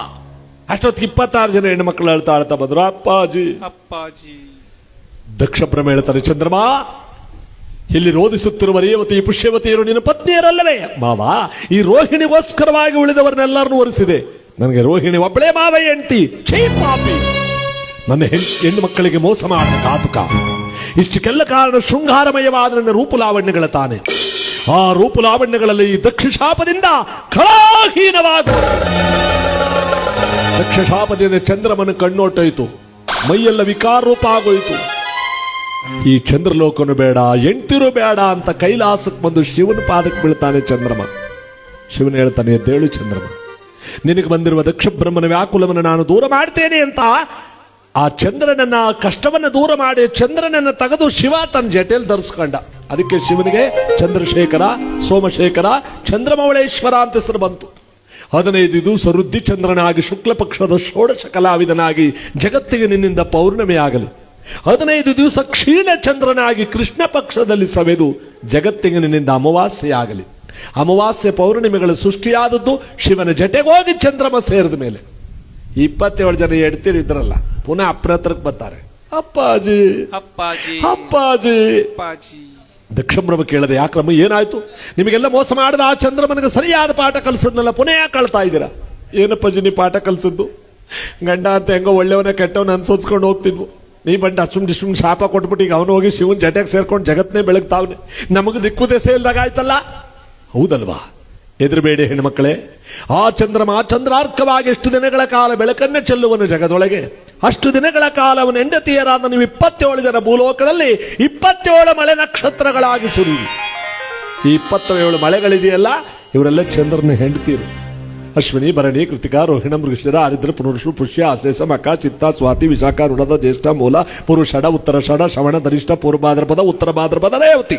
ಅಷ್ಟೊತ್ತಿಗೆ 26 ಜನ ಹೆಣ್ಣು ಮಕ್ಕಳು ಅಳ್ತಾ ಬಂದ್ರು. ಅಪ್ಪಾಜಿ ಅಪ್ಪಾಜಿ. ದಕ್ಷ ಬ್ರಹ್ಮ ಹೇಳ್ತಾರೆ, ಚಂದ್ರಮ, ಇಲ್ಲಿ ರೋಧಿಸುತ್ತಿರುವ ರೇವತಿ ಪುಷ್ಯವತಿಯರು ನಿನ್ನ ಪತ್ನಿಯರಲ್ಲವೇ? ಮಾವ, ಈ ರೋಹಿಣಿಗೋಸ್ಕರವಾಗಿ ಉಳಿದವರನ್ನೆಲ್ಲರನ್ನೂ ಒರೆಸಿದೆ. ನನಗೆ ರೋಹಿಣಿ ಒಬ್ಬಳೇ ಮಾವ ಹೆಂಡತಿ. ಛೀ ಪಾಪಿ, ನನ್ನ ಹೆಣ್ಣು ಮಕ್ಕಳಿಗೆ ಮೋಸ ಮಾಡಿದ ಕಾತುಕ. ಇಷ್ಟಕ್ಕೆಲ್ಲ ಕಾರಣ ಶೃಂಗಾರಮಯವಾದ ನನ್ನ ರೂಪುಲಾವಣ್ಯಗಳ ತಾನೆ. ಆ ರೂಪುಲಾವಣ್ಯಗಳಲ್ಲಿ ಈ ದಕ್ಷ ಶಾಪದಿಂದ ಕಲಾಹೀನವಾದ ದಕ್ಷ ಶಾಪದಿಂದ ಚಂದ್ರಮನ ಕಣ್ಣೋಟೋಯ್ತು, ಮೈಯೆಲ್ಲ ವಿಕಾರ ರೂಪ ಆಗೋಯ್ತು. ಈ ಚಂದ್ರಲೋಕನು ಬೇಡ, ಹೆಂಡ್ತಿರು ಬೇಡ ಅಂತ ಕೈಲಾಸಕ್ಕೆ ಬಂದು ಶಿವನ ಪಾದಕ್ಕೆ ಬೀಳ್ತಾನೆ ಚಂದ್ರಮ. ಶಿವನ ಹೇಳ್ತಾನೆ, ಎದ್ದೇಳು ಚಂದ್ರಮ, ನಿನಗೆ ಬಂದಿರುವ ದಕ್ಷ ಬ್ರಹ್ಮನ ವ್ಯಾಕುಲವನ್ನು ನಾನು ದೂರ ಮಾಡ್ತೇನೆ ಅಂತ ಆ ಚಂದ್ರನನ್ನ ಕಷ್ಟವನ್ನು ದೂರ ಮಾಡಿ ಚಂದ್ರನನ್ನ ತೆಗೆದು ಶಿವ ತನ್ನ ಜಟೆಯಲ್ಲಿ ಧರಿಸ್ಕೊಂಡ. ಅದಕ್ಕೆ ಶಿವನಿಗೆ ಚಂದ್ರಶೇಖರ, ಸೋಮಶೇಖರ, ಚಂದ್ರಮೌಳೇಶ್ವರ ಅಂತ ಹೆಸರು ಬಂತು. 15 ದಿವಸ ವೃದ್ಧಿ ಚಂದ್ರನಾಗಿ ಶುಕ್ಲ ಪಕ್ಷದ ಷೋಡಶ ಕಲಾವಿದನಾಗಿ ಜಗತ್ತಿಗೆ ನಿನ್ನಿಂದ ಪೌರ್ಣಮಿ ಆಗಲಿ. 15 ದಿವಸ ಕ್ಷೀಣ ಚಂದ್ರನಾಗಿ ಕೃಷ್ಣ ಪಕ್ಷದಲ್ಲಿ ಸವೆದು ಜಗತ್ತಿಗೆ ನಿನ್ನಿಂದ ಅಮಾವಾಸ್ಯೆ ಆಗಲಿ. ಅಮಾವಾಸ್ಯೆ ಪೌರ್ಣಿಮೆಗಳ ಸೃಷ್ಟಿಯಾದದ್ದು ಶಿವನ ಜಟೆಗೋಗಿ ಚಂದ್ರಮ ಸೇರಿದ ಮೇಲೆ. 27 ಜನ ಹೆಡ್ತಿರಿದ್ರಲ್ಲ, ಪುನಃ ಅಪ್ಪನ ಹತ್ರಕ್ಕೆ ಬರ್ತಾರೆ. ಅಪ್ಪಾಜಿ ಅಪ್ಪಾಜಿ ಅಪ್ಪಾಜಿ. ಅಪ್ಪಾಜಿ. ದಕ್ಷಬ್ರಹ್ಮ ಕೇಳದೆ, ಯಾಕ್ರಮ್ಮ ಏನಾಯ್ತು? ನಿಮಗೆಲ್ಲ ಮೋಸ ಮಾಡಿದ ಆ ಚಂದ್ರಮನಿಗೆ ಸರಿಯಾದ ಪಾಠ ಕಲಿಸದ್ನಲ್ಲ, ಪುನಃ ಯಾಕೆ ಕಳ್ತಾ ಇದ್ದೀರಾ? ಏನಪ್ಪಾಜಿ ನೀ ಪಾಠ ಕಲಿಸಿದ್ದು? ಗಂಡ ಅಂತ ಹೆಂಗೋ ಒಳ್ಳೆಯವನೇ ಕೆಟ್ಟವನ್ನ ಅನ್ಸೋಸ್ಕೊಂಡು ಹೋಗ್ತಿದ್ವು. ನೀ ಬಂಡ ಸುಮ್ ಶಾಪ ಕೊಟ್ಬಿಟ್ಟು ಈಗ ಅವನು ಹೋಗಿ ಶಿವನ್ ಜಟೆಗೆ ಸೇರ್ಕೊಂಡು ಜಗತ್ನೇ ಬೆಳಗ್ತಾವನೆ. ನಮಗೆ ದಿಕ್ಕು ದೆಸೆ ಇಲ್ದಾಗ ಆಯ್ತಲ್ಲ. ಹೌದಲ್ವಾ? ಎದುರುಬೇಡಿ ಹೆಣ್ಮಕ್ಕಳೇ, ಆ ಚಂದ್ರಮ ಚಂದ್ರಾರ್ಕವಾಗಿ ಎಷ್ಟು ದಿನಗಳ ಕಾಲ ಬೆಳಕನ್ನೇ ಚೆಲ್ಲುವನು ಜಗದೊಳಗೆ. ಅಷ್ಟು ದಿನಗಳ ಕಾಲ ಅವನ ಹೆಂಡತಿಯರಾದ ನೀವು 27 ಜನ ಭೂಲೋಕದಲ್ಲಿ 27 ಮಳೆ ನಕ್ಷತ್ರಗಳಾಗಿ ಸುರಿಯಿ. ಈ 27 ಮಳೆಗಳಿದೆಯಲ್ಲ, ಇವರೆಲ್ಲ ಚಂದ್ರನ ಹೆಂಡತಿಯರು. ಅಶ್ವಿನಿ, ಭರಣಿ, ಕೃತಿಕಾ, ರೋಹಿಣ, ಮೃಗಶಿರ, ಆರಿದ್ರ, ಪುನರ್ಷು, ಪುಷ್ಯ, ಆಶ್ಲೇಷ, ಮಕ, ಚಿತ್ತ, ಸ್ವಾತಿ, ವಿಶಾಖ, ಋಣದ, ಜ್ಯೇಷ್ಠ, ಮೂಲ, ಪುರುಷಡ, ಉತ್ತರ ಷಡ, ಶ್ರವಣ, ಧನಿಷ್ಠ, ಪೂರ್ವ ಭಾದ್ರಪದ, ಉತ್ತರ ಭಾದ್ರಪದ, ರೇವತಿ.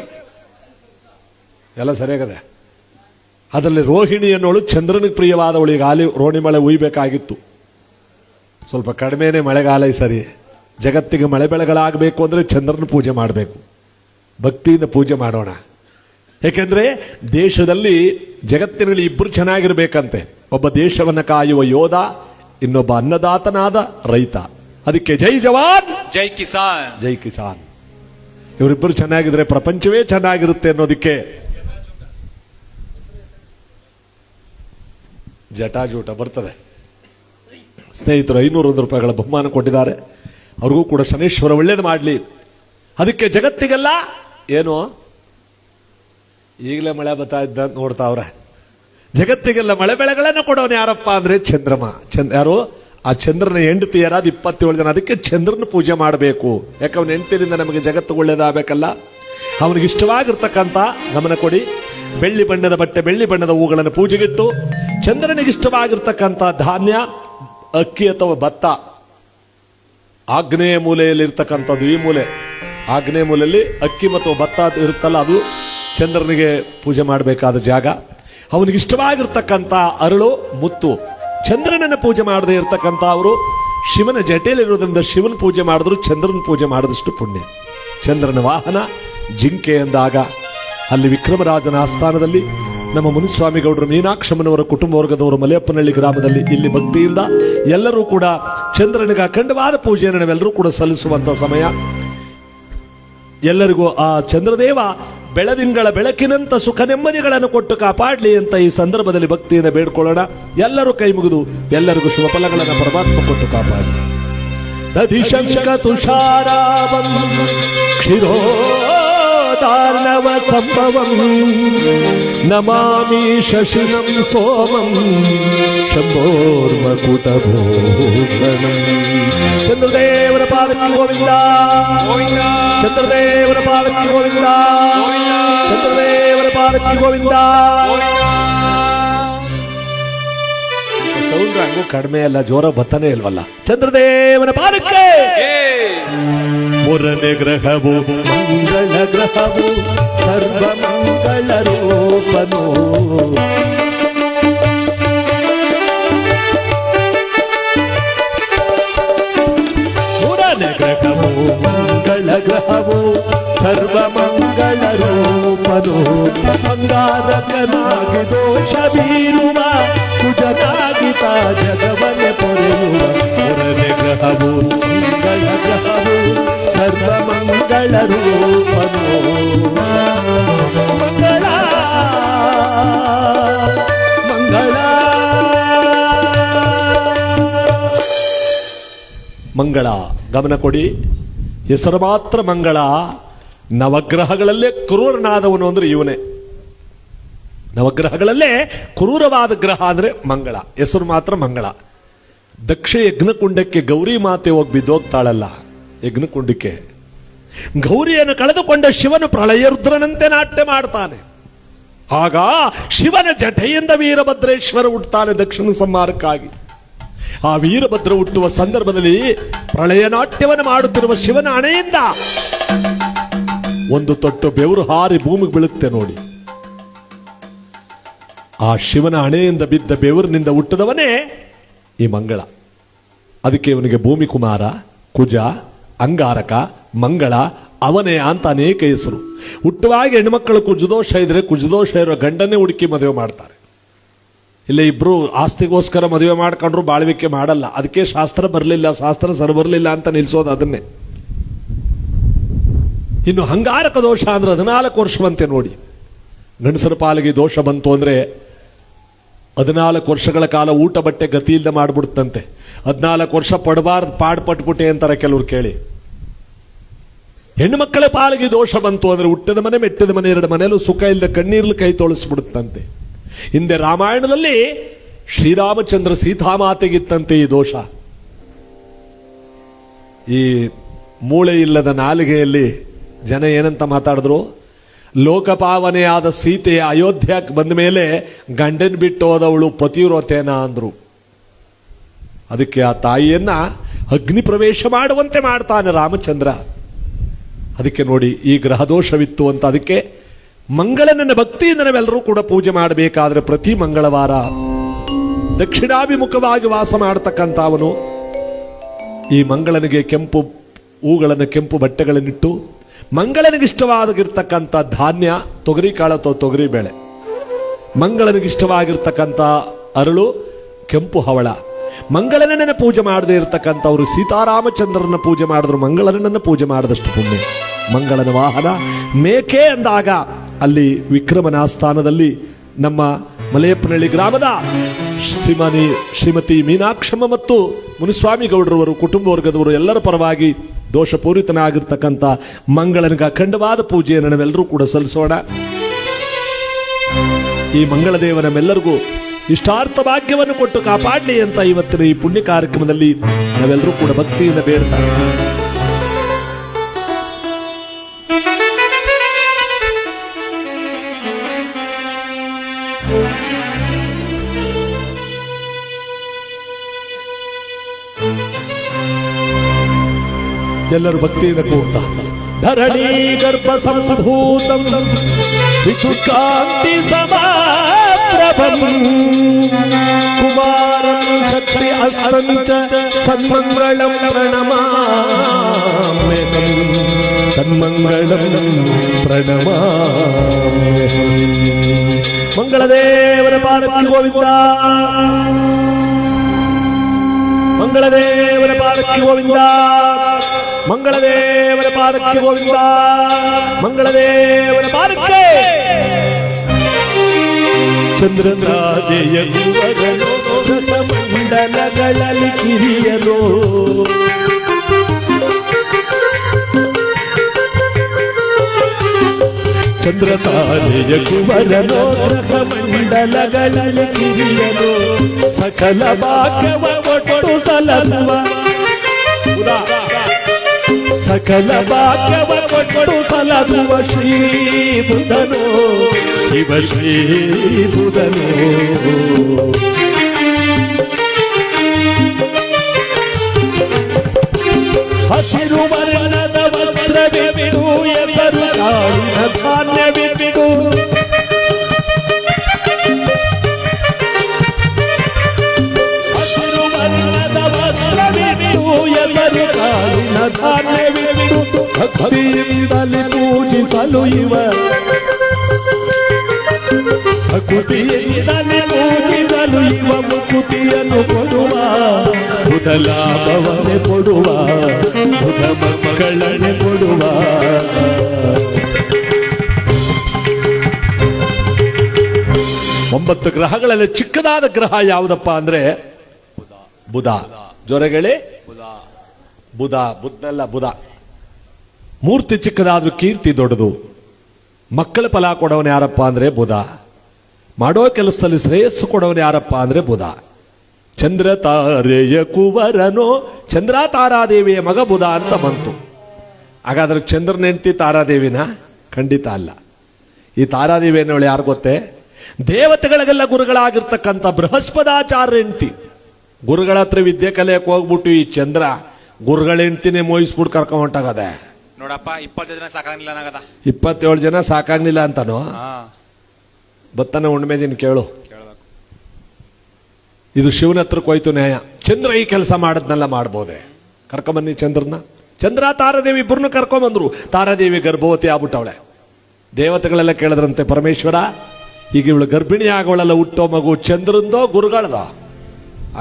ಎಲ್ಲ ಸರಿಯಾಗದೆ. ಅದರಲ್ಲಿ ರೋಹಿಣಿ ಅನ್ನೋಳು ಚಂದ್ರನಿಗೆ ಪ್ರಿಯವಾದವಳು. ಈಗ ರೋಣಿ ಮಳೆ ಉಯ್ಬೇಕಾಗಿತ್ತು, ಸ್ವಲ್ಪ ಕಡಿಮೆನೆ ಮಳೆಗಾಲ ಈ ಸರಿ. ಜಗತ್ತಿಗೆ ಮಳೆ ಬೆಳೆಗಳಾಗಬೇಕು ಅಂದ್ರೆ ಚಂದ್ರನ ಪೂಜೆ ಮಾಡಬೇಕು, ಭಕ್ತಿಯಿಂದ ಪೂಜೆ ಮಾಡೋಣ. ಯಾಕೆಂದ್ರೆ ದೇಶದಲ್ಲಿ ಜಗತ್ತಿನಲ್ಲಿ ಇಬ್ಬರು ಚೆನ್ನಾಗಿರ್ಬೇಕಂತೆ. ಒಬ್ಬ ದೇಶವನ್ನ ಕಾಯುವ ಯೋಧ, ಇನ್ನೊಬ್ಬ ಅನ್ನದಾತನಾದ ರೈತ. ಅದಕ್ಕೆ ಜೈ ಜವಾನ್ ಜೈ ಕಿಸಾನ್. ಜೈ ಕಿಸಾನ್. ಇವರಿಬ್ಬರು ಚೆನ್ನಾಗಿದ್ರೆ ಪ್ರಪಂಚವೇ ಚೆನ್ನಾಗಿರುತ್ತೆ ಅನ್ನೋದಕ್ಕೆ ಜಟಾಜೂಟ ಬರ್ತದೆ. ಸ್ನೇಹಿತರು 501 ರೂಪಾಯಿಗಳ ಬಹುಮಾನ ಕೊಟ್ಟಿದ್ದಾರೆ. ಅವ್ರಿಗೂ ಕೂಡ ಶನೇಶ್ವರ ಒಳ್ಳೇದು ಮಾಡಲಿ. ಅದಕ್ಕೆ ಜಗತ್ತಿಗೆಲ್ಲ ಏನು ಈಗಲೇ ಮಳೆ ಬರ್ತಾ ಇದ್ದ ನೋಡ್ತಾವ್ರೆ. ಜಗತ್ತಿಗೆಲ್ಲ ಮಳೆ ಬೆಳೆಗಳನ್ನು ಕೊಡೋನು ಯಾರಪ್ಪ ಅಂದ್ರೆ ಚಂದ್ರಮ. ಯಾರು? ಆ ಚಂದ್ರನ ಹೆಂಡತಿಯರಾದ 27 ಜನ. ಅದಕ್ಕೆ ಚಂದ್ರನ ಪೂಜೆ ಮಾಡಬೇಕು. ಯಾಕೆ ಅವನ ಹೆಂಡತಿಯಿಂದ ನಮಗೆ ಜಗತ್ತು ಒಳ್ಳೇದಾಗಬೇಕಲ್ಲ. ಅವನಿಗೆ ಇಷ್ಟವಾಗಿರ್ತಕ್ಕಂಥ ಗಮನ ಕೊಡಿ. ಬೆಳ್ಳಿ ಬಣ್ಣದ ಬಟ್ಟೆ, ಬೆಳ್ಳಿ ಬಣ್ಣದ ಹೂಗಳನ್ನು ಪೂಜೆಗಿಟ್ಟು, ಚಂದ್ರನಿಗೆ ಇಷ್ಟವಾಗಿರ್ತಕ್ಕಂಥ ಧಾನ್ಯ, ಅಕ್ಕಿ ಅಥವಾ ಭತ್ತ, ಆಗ್ನೇಯ ಮೂಲೆಯಲ್ಲಿ ಇರ್ತಕ್ಕಂಥದ್ದು. ಈ ಮೂಲೆ ಆಗ್ನೇಯ ಮೂಲೆಯಲ್ಲಿ ಅಕ್ಕಿ ಮತ್ತು ಭತ್ತ ಇರುತ್ತಲ್ಲ, ಅದು ಚಂದ್ರನಿಗೆ ಪೂಜೆ ಮಾಡಬೇಕಾದ ಜಾಗ. ಅವನಿಗೆ ಇಷ್ಟವಾಗಿರ್ತಕ್ಕಂಥ ಅರಳು, ಮುತ್ತು. ಚಂದ್ರನನ್ನ ಪೂಜೆ ಮಾಡದೇ ಇರ್ತಕ್ಕಂಥ ಅವರು ಶಿವನ ಜಟೆಯಲ್ಲಿರೋದ್ರಿಂದ ಶಿವನ ಪೂಜೆ ಮಾಡಿದ್ರು ಚಂದ್ರನ ಪೂಜೆ ಮಾಡಿದಷ್ಟು ಪುಣ್ಯ. ಚಂದ್ರನ ವಾಹನ ಜಿಂಕೆ ಎಂದಾಗ ಅಲ್ಲಿ ವಿಕ್ರಮರಾಜನ ಆಸ್ಥಾನದಲ್ಲಿ ನಮ್ಮ ಮುನಿಸ್ವಾಮಿ ಗೌಡರು, ಮೀನಾಕ್ಷಮ್ಮನವರ ಕುಟುಂಬ ವರ್ಗದವರು ಮಲೆಯಪ್ಪನಹಳ್ಳಿ ಗ್ರಾಮದಲ್ಲಿ ಇಲ್ಲಿ ಭಕ್ತಿಯಿಂದ ಎಲ್ಲರೂ ಕೂಡ ಚಂದ್ರನಿಗೆ ಅಖಂಡವಾದ ಪೂಜೆಯನ್ನು ನಾವೆಲ್ಲರೂ ಕೂಡ ಸಲ್ಲಿಸುವಂತ ಸಮಯ. ಎಲ್ಲರಿಗೂ ಆ ಚಂದ್ರದೇವ ಬೆಳದಿಂಗಳ ಬೆಳಕಿನಂತ ಸುಖ ನೆಮ್ಮದಿಗಳನ್ನು ಕೊಟ್ಟು ಕಾಪಾಡಲಿ ಅಂತ ಈ ಸಂದರ್ಭದಲ್ಲಿ ಭಕ್ತಿಯಿಂದ ಬೇಡ್ಕೊಳ್ಳೋಣ. ಎಲ್ಲರೂ ಕೈ ಮುಗಿದು ಎಲ್ಲರಿಗೂ ಶುಭ ಫಲಗಳನ್ನು ಪರಮಾತ್ಮ ಕೊಟ್ಟು ಕಾಪಾಡಲಿ. ದಧಿಶಂಕ ತುಷಾರಾವಂ ಕ್ಷೀರೋದಾರ್ಣವ ಸಂಭವಂ ನಮಾಮಿ ಶಶಿನಂ ಸೋಮಂ ಶಂಭೋರ್ಮಕುಟಭೂಷಣಂ. ಚಂದ್ರದೇವರ ಪಾದಕ್ಕೆ ಗೋವಿಂದ, ಚಂದ್ರದೇವರ ಪಾದಕ್ಕೆ ಗೋವಿಂದ, ಚಂದ್ರದೇವರ ಪಾದಕ್ಕೆ ಗೋವಿಂದ. ಸೌಂಡ್ ಹಂಗೂ ಕಡಿಮೆ ಅಲ್ಲ, ಜೋರ ಬತ್ತನೇ ಇಲ್ವಲ್ಲ. ಚಂದ್ರದೇವನ ಪಾದಕ್ಕೆ. ಮೂರನೇ ಗ್ರಹವು ಮಂಗಳ ಗ್ರಹವು, ಸರ್ವ ಮಂಗಳ ರೂಪನು. ಮೂರನೇ ಗ್ರಹವು ಮಂಗಳ ಗ್ರಹವು ಸರ್ವಮಂಗಳ ರೂಪನು ಅಂಗಾರಕನಾಗಿ ದೋಷ ಬೀರುವ ಕುಜನಾಗಿತ ಜಗವನ್ನೇ ಪೊರೆಯುವ ಮೂರನೇ ಗ್ರಹವು ಮಂಗಳ ಗ್ರಹವು ಸರ್ವಮಂಗಳ ರೂಪನು ಮಂಗಳ ಮಂಗಳ ಮಂಗಳ. ಗಮನ ಕೊಡಿ, ಹೆಸರು ಮಾತ್ರ ಮಂಗಳ. ನವಗ್ರಹಗಳಲ್ಲೇ ಕ್ರೂರನಾದವನು ಅಂದ್ರೆ ಇವನೇ. ನವಗ್ರಹಗಳಲ್ಲೇ ಕ್ರೂರವಾದ ಗ್ರಹ ಅಂದ್ರೆ ಮಂಗಳ. ಹೆಸರು ಮಾತ್ರ ಮಂಗಳ. ದಕ್ಷ ಯಜ್ಞಕುಂಡಕ್ಕೆ ಗೌರಿ ಮಾತೆ ಹೋಗಿ ಬಿದ್ದೋಗ್ತಾಳಲ್ಲ, ಯಜ್ಞಕುಂಡಕ್ಕೆ ಗೌರಿಯನ್ನು ಕಳೆದುಕೊಂಡ ಶಿವನು ಪ್ರಳಯ ರುದ್ರನಂತೆ ನಾಟ್ಯ ಮಾಡ್ತಾನೆ. ಆಗ ಶಿವನ ಜಟೆಯಿಂದ ವೀರಭದ್ರೇಶ್ವರ ಹುಟ್ಟುತ್ತಾನೆ ದಕ್ಷಿಣ ಸಂಹಾರಕ್ಕಾಗಿ. ಆ ವೀರಭದ್ರ ಹುಟ್ಟುವ ಸಂದರ್ಭದಲ್ಲಿ ಪ್ರಳಯ ನಾಟ್ಯವನ್ನು ಮಾಡುತ್ತಿರುವ ಶಿವನ ಹಣೆಯಿಂದ ಒಂದು ತೊಟ್ಟು ಬೆವರು ಹಾರಿ ಭೂಮಿಗೆ ಬೀಳುತ್ತೆ ನೋಡಿ. ಆ ಶಿವನ ಹಣೆಯಿಂದ ಬಿದ್ದ ಬೆವರಿನಿಂದ ಹುಟ್ಟದವನೇ ಈ ಮಂಗಳ. ಅದಕ್ಕೆ ಇವನಿಗೆ ಭೂಮಿ ಕುಮಾರ, ಕುಜ, ಅಂಗಾರಕ, ಮಂಗಳ, ಅವನೇ ಅಂತ ಅನೇಕ ಹೆಸರು. ಹುಟ್ಟುವಾಗ ಹೆಣ್ಮಕ್ಕಳು ಕುಜದೋಷ ಇದ್ರೆ ಕುಜದೋಷ ಇರೋ ಗಂಡನ್ನೇ ಹುಡುಕಿ ಮದುವೆ ಮಾಡ್ತಾರೆ. ಇಲ್ಲ ಇಬ್ರು ಆಸ್ತಿಗೋಸ್ಕರ ಮದುವೆ ಮಾಡ್ಕೊಂಡ್ರು ಬಾಳ್ವಿಕೆ ಮಾಡಲ್ಲ. ಅದಕ್ಕೆ ಶಾಸ್ತ್ರ ಬರಲಿಲ್ಲ, ಶಾಸ್ತ್ರ ಸರ್ ಬರಲಿಲ್ಲ ಅಂತ ನಿಲ್ಸೋದು ಅದನ್ನೇ. ಇನ್ನು ಅಂಗಾರಕ ದೋಷ ಅಂದ್ರೆ 14 ವರ್ಷವಂತೆ ನೋಡಿ. ಗಂಡಸರ ಪಾಲಿಗೆ ದೋಷ ಬಂತು ಅಂದ್ರೆ 14 ವರ್ಷಗಳ ಕಾಲ ಊಟ ಬಟ್ಟೆ ಗತಿ ಇಲ್ಲದೆ ಮಾಡ್ಬಿಡುತ್ತಂತೆ. 14 ವರ್ಷ ಪಡಬಾರ್ದು ಪಾಡ್ ಪಟ್ಬಿಟ್ಟೆ ಅಂತಾರೆ ಕೆಲವ್ರು ಕೇಳಿ. ಹೆಣ್ಣು ಮಕ್ಕಳ ಪಾಲಿಗೆ ದೋಷ ಬಂತು ಅಂದ್ರೆ ಹುಟ್ಟಿದ ಮನೆ ಮೆಟ್ಟಿದ ಮನೆ 2 ಮನೆಯಲ್ಲೂ ಸುಖ ಇಲ್ಲದೆ ಕಣ್ಣೀರ್ಲು ಕೈ ತೊಳಸ್ಬಿಡುತ್ತಂತೆ. ಹಿಂದೆ ರಾಮಾಯಣದಲ್ಲಿ ಶ್ರೀರಾಮಚಂದ್ರ ಸೀತಾಮಾತೆಗಿತ್ತಂತೆ ಈ ದೋಷ. ಈ ಮೂಳೆ ಇಲ್ಲದ ನಾಲಿಗೆಯಲ್ಲಿ ಜನ ಏನಂತ ಮಾತಾಡಿದ್ರು, ಲೋಕಪಾವನೆಯಾದ ಸೀತೆಯ ಅಯೋಧ್ಯಕ್ಕೆ ಬಂದ ಮೇಲೆ ಗಂಡನ್ ಬಿಟ್ಟು ಹೋದವಳು ಪತಿವ್ರತೇನ ಅಂದ್ರು. ಅದಕ್ಕೆ ಆ ತಾಯಿಯನ್ನ ಅಗ್ನಿ ಪ್ರವೇಶ ಮಾಡುವಂತೆ ಮಾಡ್ತಾನೆ ರಾಮಚಂದ್ರ. ಅದಕ್ಕೆ ನೋಡಿ ಈ ಗ್ರಹ ದೋಷವಿತ್ತು ಅಂತ. ಅದಕ್ಕೆ ಮಂಗಳನನ್ನ ಭಕ್ತಿಯಿಂದ ನಾವೆಲ್ಲರೂ ಕೂಡ ಪೂಜೆ ಮಾಡಬೇಕಾದ್ರೆ ಪ್ರತಿ ಮಂಗಳವಾರ ದಕ್ಷಿಣಾಭಿಮುಖವಾಗಿ ವಾಸ ಮಾಡತಕ್ಕಂಥ ಅವನು ಈ ಮಂಗಳನಿಗೆ ಕೆಂಪು ಹೂಗಳನ್ನು, ಕೆಂಪು ಬಟ್ಟೆಗಳನ್ನಿಟ್ಟು ಮಂಗಳನಿಗಿಷ್ಟವಾಗಿರ್ತಕ್ಕಂಥ ಧಾನ್ಯ ತೊಗರಿ ಕಾಳು ಅಥವಾ ತೊಗರಿ ಬೇಳೆ, ಮಂಗಳನಿಗಿಷ್ಟವಾಗಿರ್ತಕ್ಕಂಥ ಅರಳು, ಕೆಂಪು ಹವಳ. ಮಂಗಳನನ್ನ ಪೂಜೆ ಮಾಡದೇ ಇರತಕ್ಕಂಥವ್ರು ಸೀತಾರಾಮಚಂದ್ರನ ಪೂಜೆ ಮಾಡಿದ್ರು ಮಂಗಳನನ್ನ ಪೂಜೆ ಮಾಡಿದಷ್ಟು ಪುಣ್ಯ. ಮಂಗಳನ ವಾಹನ ಮೇಕೆ ಅಂದಾಗ ಅಲ್ಲಿ ವಿಕ್ರಮನ ಆಸ್ಥಾನದಲ್ಲಿ ನಮ್ಮ ಮಲೆಯಪ್ಪನಹಳ್ಳಿ ಗ್ರಾಮದ ಶ್ರೀಮತಿ ಮೀನಾಕ್ಷಮ್ಮ ಮತ್ತು ಮುನಿಸ್ವಾಮಿ ಗೌಡರವರು ಕುಟುಂಬ ವರ್ಗದವರು ಎಲ್ಲರ ಪರವಾಗಿ ದೋಷಪೂರಿತನಾಗಿರ್ತಕ್ಕಂಥ ಮಂಗಳನಿಗೆ ಅಖಂಡವಾದ ಪೂಜೆಯನ್ನು ನಾವೆಲ್ಲರೂ ಕೂಡ ಸಲ್ಲಿಸೋಣ. ಈ ಮಂಗಳದೇವ ನಮ್ಮೆಲ್ಲರಿಗೂ ಇಷ್ಟಾರ್ಥ ಭಾಗ್ಯವನ್ನು ಕೊಟ್ಟು ಕಾಪಾಡಲಿ ಅಂತ ಇವತ್ತಿನ ಈ ಪುಣ್ಯ ಕಾರ್ಯಕ್ರಮದಲ್ಲಿ ನಾವೆಲ್ಲರೂ ಕೂಡ ಭಕ್ತಿಯಿಂದ ಬೇಡ್ತಾ ಎಲ್ಲರೂ ಭಕ್ತಿಯಿಂದ ಕೂಡ್ತಾ ಧರಣಿ ಗರ್ಭ ಸಂಭೂತಂ ವಿದ್ಯುತ್ಕಾಂತಿ ಸಮಾಪ್ರಭಂ ಕುಮಾರಂ ಶಕ್ತಿ ಅಸ್ತಂಚ ಸನ್ಮಂಗಳಂ ಪ್ರಣಮಾಮ್ಯಹಂ ಸನ್ಮಂಗಳಂ ಪ್ರಣಮಾಮ್ಯಹಂ. ಮಂಗಳದೇವರ ಪಾದಕ್ಕೆ ಗೋವಿಂದ, ಮಂಗಳದೇವರ ಪಾದಕ್ಕೆ ಗೋವಿಂದ, ಮಂಗಳದೇವರ ಪಾದಕ್ಕೆ ಗೋವಿಂದ, ಮಂಗಳದೇವರ ಪಾದಕ್ಕೆ. ಚಂದ್ರನಾದೆಯ ಯುವಗಳು ಮಂಡಲಗಳಲ್ಲಿ ಕಿರಿಯಲು ಚಂದ್ರತಾರೆಯ ಕುವರನೋ ಮಂಡಲಗಳಲ್ಲಿ ಕಿರಿಯಲು ಸಕಲ ಭಾಗ್ಯವ ಒಟ್ಟು ಸಲಸುವ ಸಕಲ ಭಾಗ್ಯವ ಒಟ್ಟು ಸಲಸುವ ಶ್ರೀ ಬುಧನೋ ಶಿವ ಶ್ರೀ ಬುಧನೋ. ಹಸಿರು ವರ್ಣದ ವಸ್ತ್ರವಿದು ಎಸರು ಕಾಳಿನ ಧಾನ್ಯವಿದು ಹಸಿರು ವರ್ಣದ ವಸ್ತ್ರವಿದು ಎಸರು ಕಾಳಿನ ಭಕ್ತಿಯಿಂದಲೇ ಪೂಜಿಸಲು ಇವ ಭಕ್ತಿಯಿಂದಲೇ ಪೂಜಿಸಲು ಇವ ಮುಕುತಿಯನ್ನು ಕೊಡುವ ಬುಧ ಲಾಭವನ್ನೇ ಕೊಡುವ ಬುಧ ಮಕ್ಕಳನ್ನೇ ಕೊಡುವ. ಒಂಬತ್ತು ಗ್ರಹಗಳಲ್ಲಿ ಚಿಕ್ಕದಾದ ಗ್ರಹ ಯಾವುದಪ್ಪ ಅಂದ್ರೆ ಬುಧ. ಜೊರೆಗಳೇ ಬುಧ. ಬುದ್ಧಲ್ಲ ಬುಧ. ಮೂರ್ತಿ ಚಿಕ್ಕದಾದ್ರೂ ಕೀರ್ತಿ ದೊಡ್ಡದು. ಮಕ್ಕಳ ಫಲ ಕೊಡವನು ಯಾರಪ್ಪ ಅಂದ್ರೆ ಬುಧ. ಮಾಡೋ ಕೆಲಸದಲ್ಲಿ ಶ್ರೇಯಸ್ಸು ಕೊಡವನು ಯಾರಪ್ಪ ಅಂದ್ರೆ ಬುಧ. ಚಂದ್ರ ತಾರೆಯ ಕುವರನೋ, ಚಂದ್ರ ತಾರಾದೇವಿಯ ಮಗ ಬುಧ ಅಂತ ಬಂತು. ಹಾಗಾದ್ರೆ ಚಂದ್ರನ ಹೆಂಡತಿ ತಾರಾದೇವಿನ? ಖಂಡಿತ ಅಲ್ಲ. ಈ ತಾರಾದೇವಿ ಅನ್ನೋಳು ಯಾರು ಗೊತ್ತೇ? ದೇವತೆಗಳಿಗೆಲ್ಲ ಗುರುಗಳಾಗಿರ್ತಕ್ಕಂಥ ಬೃಹಸ್ಪದಾಚಾರ್ಯ ಹೆಂಡತಿ. ಗುರುಗಳ ಹತ್ರ ವಿದ್ಯೆ ಕಲಿಯಕ್ಕೆ ಹೋಗ್ಬಿಟ್ಟು ಈ ಚಂದ್ರ ಗುರುಗಳ ಹೆಂಡತಿನೇ ಮೋಯಿಸ್ಬಿಟ್ಟು ಕರ್ಕೊಂಡ್ ಹೊಂಟಾಗದೆ. ನೋಡಪ್ಪ 20 ಜನ ಸಾಕಾಗಿಲ್ಲ ನಾಗದ. 27 ಜನ ಸಾಕಾಗ್ಲಿಲ್ಲ ಅಂತಾನು ಬತ್ತನ ಉಣ್ಮೆ ದಿನ ಕೇಳು. ಇದು ಶಿವನ ಹತ್ರಕ್ಕೆ ಹೋಯ್ತು ನ್ಯಾಯ. ಚಂದ್ರ ಈ ಕೆಲಸ ಮಾಡದ್ನೆಲ್ಲ ಮಾಡ್ಬೋದೆ? ಕರ್ಕೊಂಬನ್ನಿ ಚಂದ್ರನ. ಚಂದ್ರ ತಾರಾದೇವಿ ಇಬ್ಬರನ್ನು ಕರ್ಕೊಂಬಂದ್ರು. ತಾರಾದೇವಿ ಗರ್ಭವತಿ ಆಗ್ಬಿಟ್ಟವಳೆ. ದೇವತೆಗಳೆಲ್ಲ ಕೇಳಿದ್ರಂತೆ, ಪರಮೇಶ್ವರ ಈಗ ಇವಳು ಗರ್ಭಿಣಿ ಆಗೋಳಲ್ಲ, ಹುಟ್ಟೋ ಮಗು ಚಂದ್ರಂದೋ ಗುರುಗಳದೋ?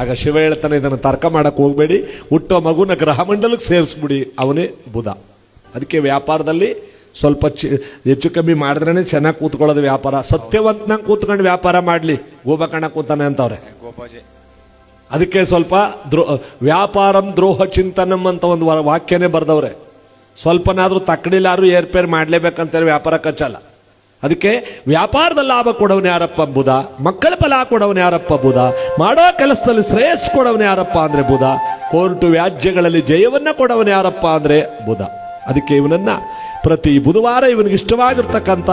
ಆಗ ಶಿವ ಹೇಳ್ತಾನೆ, ಇದನ್ನು ತರ್ಕ ಮಾಡಕ್ ಹೋಗ್ಬೇಡಿ, ಹುಟ್ಟೋ ಮಗುನ ಗ್ರಹ ಮಂಡಲಕ್ಕೆ ಸೇರಿಸ್ಬಿಡಿ, ಅವನೇ ಬುಧ. ಅದಕ್ಕೆ ವ್ಯಾಪಾರದಲ್ಲಿ ಸ್ವಲ್ಪ ಹೆಚ್ಚು ಕಮ್ಮಿ ಮಾಡಿದ್ರೇನೆ ಚೆನ್ನಾಗಿ ಕೂತ್ಕೊಳ್ಳೋದು ವ್ಯಾಪಾರ. ಸತ್ಯವಂತನಾಗ ಕೂತ್ಕೊಂಡು ವ್ಯಾಪಾರ ಮಾಡ್ಲಿ, ಗೋಬಕಣ ಕೂತಾನೆ ಅಂತವ್ರೆ. ಅದಕ್ಕೆ ಸ್ವಲ್ಪ ವ್ಯಾಪಾರಂ ದ್ರೋಹ ಚಿಂತನಂ ಅಂತ ಒಂದು ವಾಕ್ಯನೇ ಬರ್ದವ್ರೆ. ಸ್ವಲ್ಪನಾದ್ರೂ ತಕ್ಕಡಿಲಾದ್ರೂ ಏರ್ಪೇರ್ ಮಾಡ್ಲೇಬೇಕಂತ ವ್ಯಾಪಾರ ಕಚ್ಚಲ್ಲ. ಅದಕ್ಕೆ ವ್ಯಾಪಾರದಲ್ಲಿ ಲಾಭ ಕೊಡವನು ಯಾರಪ್ಪ? ಬುಧ. ಮಕ್ಕಳ ಫಲ ಕೊಡವನು ಯಾರಪ್ಪ? ಬುಧ. ಮಾಡೋ ಕೆಲಸದಲ್ಲಿ ಶ್ರೇಯಸ್ ಕೊಡವನು ಯಾರಪ್ಪ ಅಂದ್ರೆ ಬುಧ. ಕೋರ್ಟು ವ್ಯಾಜ್ಯಗಳಲ್ಲಿ ಜಯವನ್ನ ಕೊಡವನು ಯಾರಪ್ಪ ಅಂದ್ರೆ ಬುಧ. ಅದಕ್ಕೆ ಇವನನ್ನ ಪ್ರತಿ ಬುಧವಾರ ಇವನಿಗೆ ಇಷ್ಟವಾಗಿರ್ತಕ್ಕಂಥ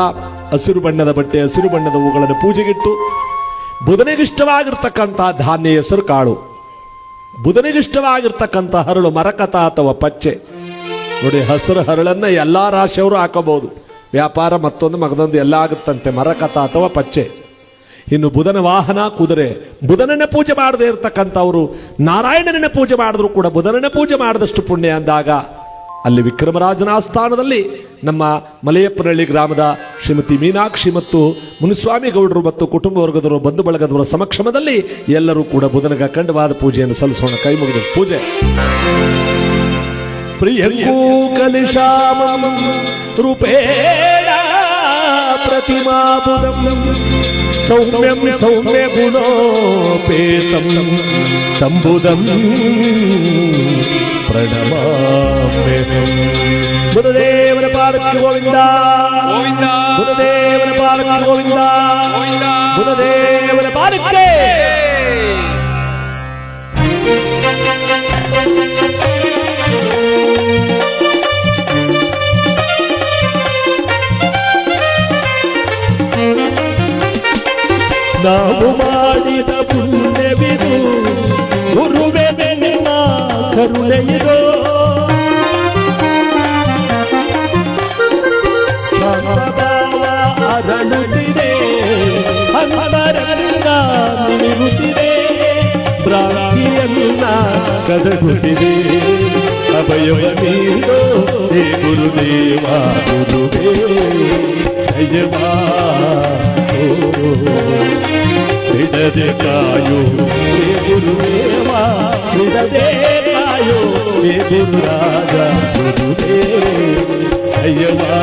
ಹಸಿರು ಬಣ್ಣದ ಬಟ್ಟೆ, ಹಸಿರು ಬಣ್ಣದ ಹೂಗಳನ್ನು ಪೂಜೆಗಿಟ್ಟು, ಬುಧನಿಗಿಷ್ಟವಾಗಿರ್ತಕ್ಕಂಥ ಧಾನ್ಯ ಹೆಸರು ಕಾಳು, ಬುಧನಿಗಿಷ್ಟವಾಗಿರ್ತಕ್ಕಂಥ ಹರಳು ಮರಕತ ಅಥವಾ ಪಚ್ಚೆ. ನೋಡಿ, ಹಸಿರು ಹರಳನ್ನ ಎಲ್ಲಾ ರಾಶಿಯವರು ಹಾಕಬಹುದು. ವ್ಯಾಪಾರ ಮತ್ತೊಂದು ಮಗದೊಂದು ಎಲ್ಲ ಆಗುತ್ತಂತೆ, ಮರಕತ ಅಥವಾ ಪಚ್ಚೆ. ಇನ್ನು ಬುಧನ ವಾಹನ ಕುದುರೆ. ಬುಧನನ್ನ ಪೂಜೆ ಮಾಡದೇ ಇರತಕ್ಕಂಥವರು ನಾರಾಯಣನನ್ನ ಪೂಜೆ ಮಾಡಿದ್ರು ಕೂಡ ಬುಧನನ್ನ ಪೂಜೆ ಮಾಡಿದಷ್ಟು ಪುಣ್ಯ ಅಂದಾಗ ಅಲ್ಲಿ ವಿಕ್ರಮರಾಜನ ಆಸ್ಥಾನದಲ್ಲಿ ನಮ್ಮ ಮಲೆಯಪ್ಪನಹಳ್ಳಿ ಗ್ರಾಮದ ಶ್ರೀಮತಿ ಮೀನಾಕ್ಷಿ ಮತ್ತು ಮುನಿಸ್ವಾಮಿ ಗೌಡರು ಮತ್ತು ಕುಟುಂಬ ವರ್ಗದವರು, ಬಂಧು ಬಳಗದವರ ಸಮಕ್ಷಮದಲ್ಲಿ ಎಲ್ಲರೂ ಕೂಡ ಬುಧನಿಗೆ ಅಖಂಡವಾದ ಪೂಜೆಯನ್ನು ಸಲ್ಲಿಸೋಣ. ಕೈ ಮುಗಿದ ಪೂಜೆ. ಪ್ರಿಯಂಗೂ ಕಲಿಶಾಮಂ ರೂಪೇಣ ಪ್ರತಿಮಾ ಬುಧಂ ಸೌಮ್ಯಂ ಸೌಮ್ಯ ಗುಣೋಪೇತಂ ಸಂಬುಧಂ ಪ್ರಣಮಾಮ್ಯಹಂ. ಬುಧದೇವನ ಪಾದಕ್ಕೆ ಗೋವಿಂದ ಗೋವಿಂದ. ಬುಧದೇವನ ಪಾದಕ್ಕೆ ಗೋವಿಂದ ಗೋವಿಂದ. ಬುಧದೇವನ ಪಾದಕ್ಕೆ. ನಾವು ಮಾಡಿದ ಪುಣ್ಯವಿದು, ಗುರುವೆ ನಿನ್ನ ಕರುಣೆಯಿದೋ. ಕ್ಷಮಭಾವ ಅರಳುತ್ತಿದೆ, ಅಂತರಂಗ ಮಿಡಿಯುತ್ತಿದೆ, ಭ್ರಾಂತಿಯನ್ನ ಕದಗುತ್ತಿದೆ. ಅಭಯವ ನೀಡೋ ಹೇ ಗುರುದೇವ, ಗುರುವೇ ಜಯವಾ. ಬಿಡದೆ ಕಾಯೋ ಹೇ ಗುರುದೇವ, ಬಿಡದೆ ಕಾಯೋ ಹೇ ಗುರುರಾಜ, ಗುರುದೇ ಜಯವಾ.